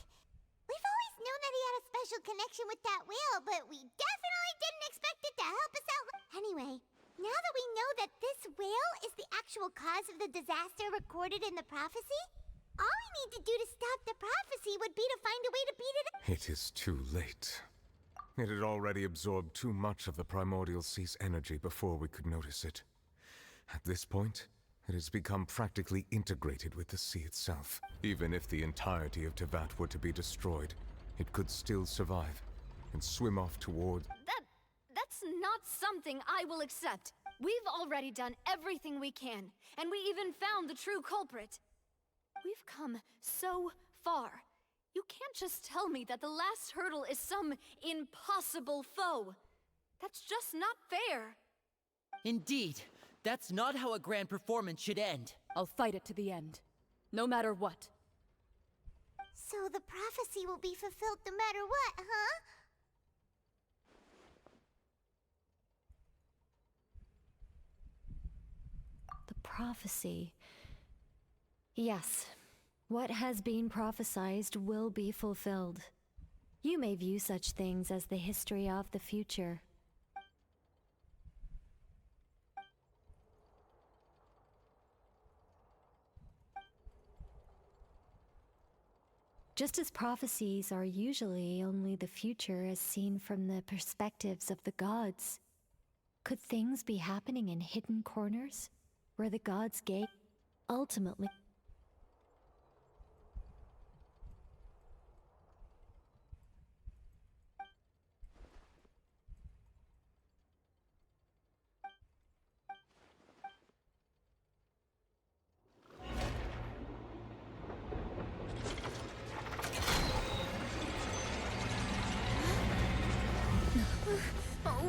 We've always known that he had a special connection with that whale, but we definitely didn't expect it to help us out. Anyway, now that we know that this whale is the actual cause of the disaster recorded in the prophecy, all we need to do to stop the prophecy would be to find a way to beat it up. It is too late. It had already absorbed too much of the primordial sea's energy before we could notice it. At this point, it has become practically integrated with the sea itself. Even if the entirety of Tevat were to be destroyed, it could still survive and swim off toward... That's not something I will accept. We've already done everything we can, and we even found the true culprit. We've come so far. You can't just tell me that the last hurdle is some impossible foe. That's just not fair. Indeed. That's not how a grand performance should end. I'll fight it to the end. No matter what. So the prophecy will be fulfilled no matter what, huh? The prophecy. Yes. What has been prophesied will be fulfilled. You may view such things as the history of the future. Just as prophecies are usually only the future as seen from the perspectives of the gods, Could things be happening in hidden corners, where the gods' gate ultimately...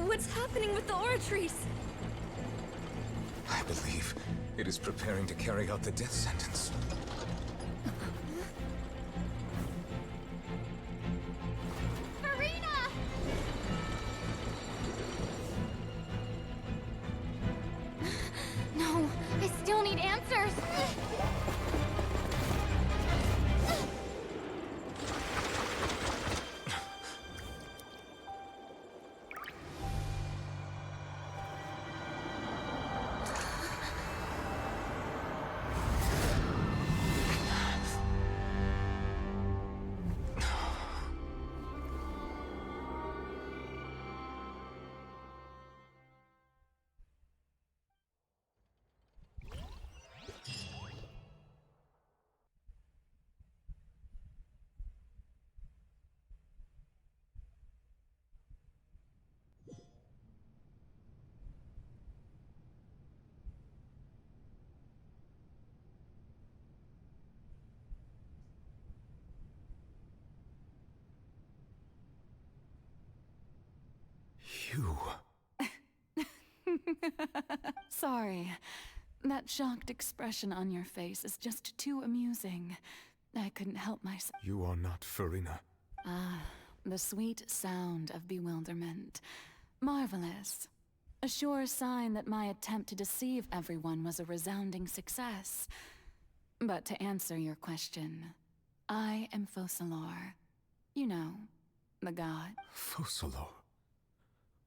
What's happening with the oratories? I believe it is preparing to carry out the death sentence. Farina! No, I still need answers. You... Sorry. That shocked expression on your face is just too amusing. I couldn't help myself. You are not Farina. Ah, the sweet sound of bewilderment. Marvelous. A sure sign that my attempt to deceive everyone was a resounding success. But to answer your question, I am Focalor. You know, the god. Focalor?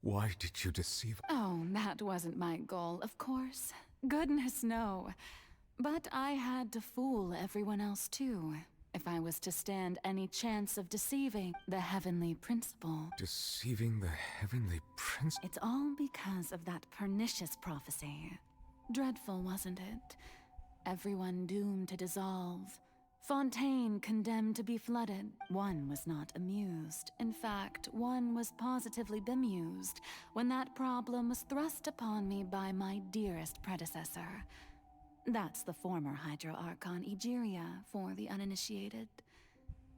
Why did you deceive... Oh, that wasn't my goal, of course. Goodness, no. But I had to fool everyone else too, if I was to stand any chance of deceiving the Heavenly Principle. Deceiving the Heavenly Prince? It's all because of that pernicious prophecy. Dreadful, wasn't it? Everyone doomed to dissolve. Fontaine condemned to be flooded. One was not amused. In fact, one was positively bemused when that problem was thrust upon me by my dearest predecessor. That's the former Hydro Archon Egeria, for the uninitiated.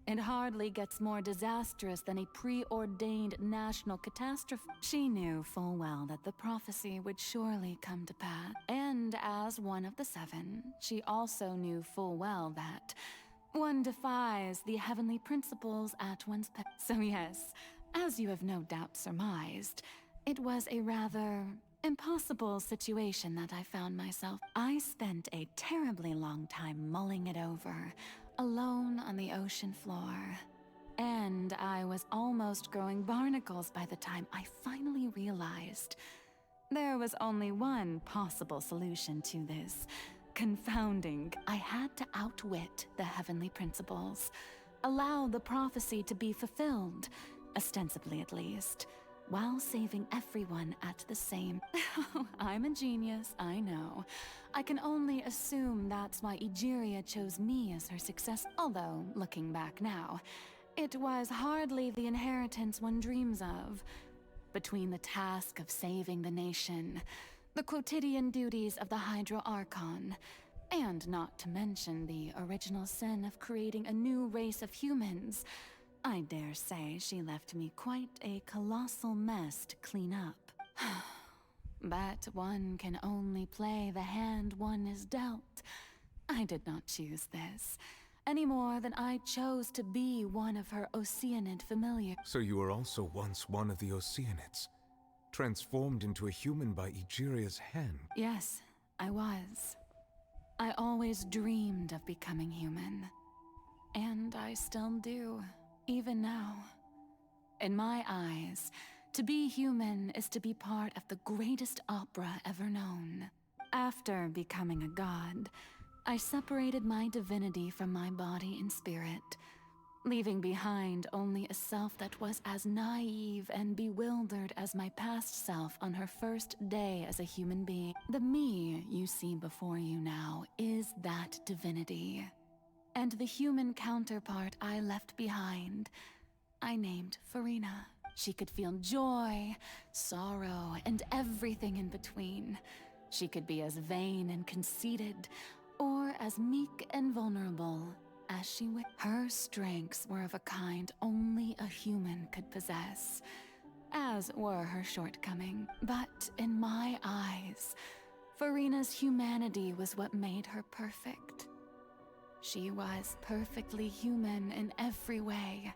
It hardly gets more disastrous than a preordained national catastrophe. She knew full well that the prophecy would surely come to pass. And as one of the seven, she also knew full well that one defies the heavenly principles at one's So yes, as you have no doubt surmised, it was a rather impossible situation that I found myself. I spent a terribly long time mulling it over, alone on the ocean floor. And I was almost growing barnacles by the time I finally realized there was only one possible solution to this. Confounding. I had to outwit the heavenly principles, allow the prophecy to be fulfilled, ostensibly at least, while saving everyone at the same... I'm a genius, I know. I can only assume that's why Egeria chose me as her successor. Although, looking back now, it was hardly the inheritance one dreams of. Between the task of saving the nation, the quotidian duties of the Hydro Archon, and not to mention the original sin of creating a new race of humans, I dare say she left me quite a colossal mess to clean up. But one can only play the hand one is dealt. I did not choose this, any more than I chose to be one of her Oceanid familiar. So you were also once one of the Oceanids, transformed into a human by Egeria's hand. Yes, I was. I always dreamed of becoming human. And I still do, even now. In my eyes, to be human is to be part of the greatest opera ever known. After becoming a god, I separated my divinity from my body and spirit. leaving behind only a self that was as naive and bewildered as my past self on her first day as a human being. The me you see before you now is that divinity. And the human counterpart I left behind, I named Farina. She could feel joy, sorrow, and everything in between. She could be as vain and conceited, or as meek and vulnerable as she wished. Her strengths were of a kind only a human could possess, as were her shortcomings. But in my eyes, Farina's humanity was what made her perfect. She was perfectly human in every way.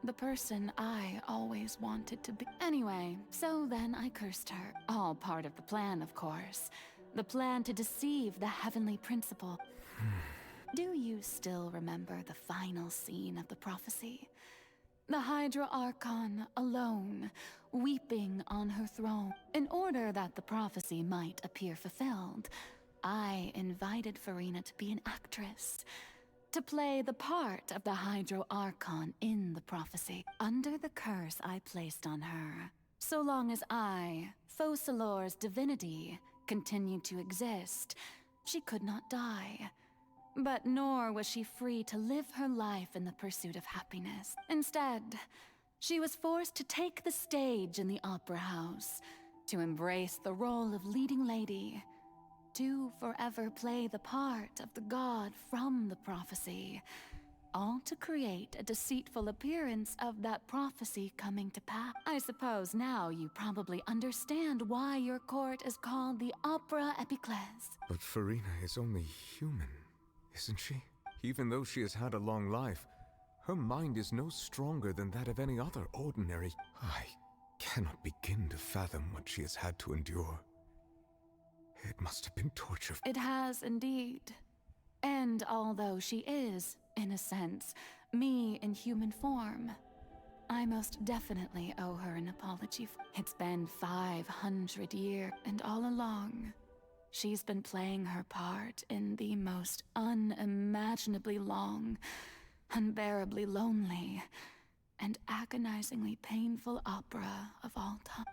The person I always wanted to be. Anyway, so then I cursed her. All part of the plan, of course. The plan to deceive the heavenly principle. Do you still remember the final scene of the prophecy? The Hydra Archon, alone, weeping on her throne. In order that the prophecy might appear fulfilled, I invited Farina to be an actress, to play the part of the Hydro Archon in the prophecy, under the curse I placed on her. So long as I, Focalor's divinity, continued to exist, she could not die. But nor was she free to live her life in the pursuit of happiness. Instead, she was forced to take the stage in the opera house, to embrace the role of leading lady, to forever play the part of the god from the prophecy, all to create a deceitful appearance of that prophecy coming to pass. I suppose now you probably understand why your court is called the Opera Epiclese. But Farina is only human, isn't she? Even though she has had a long life, her mind is no stronger than that of any other ordinary. I cannot begin to fathom what she has had to endure. It must have been torture. It has indeed. And although she is, in a sense, me in human form, I most definitely owe her an apology. It's been 500 years, and all along, she's been playing her part in the most unimaginably long, unbearably lonely, and agonizingly painful opera of all time.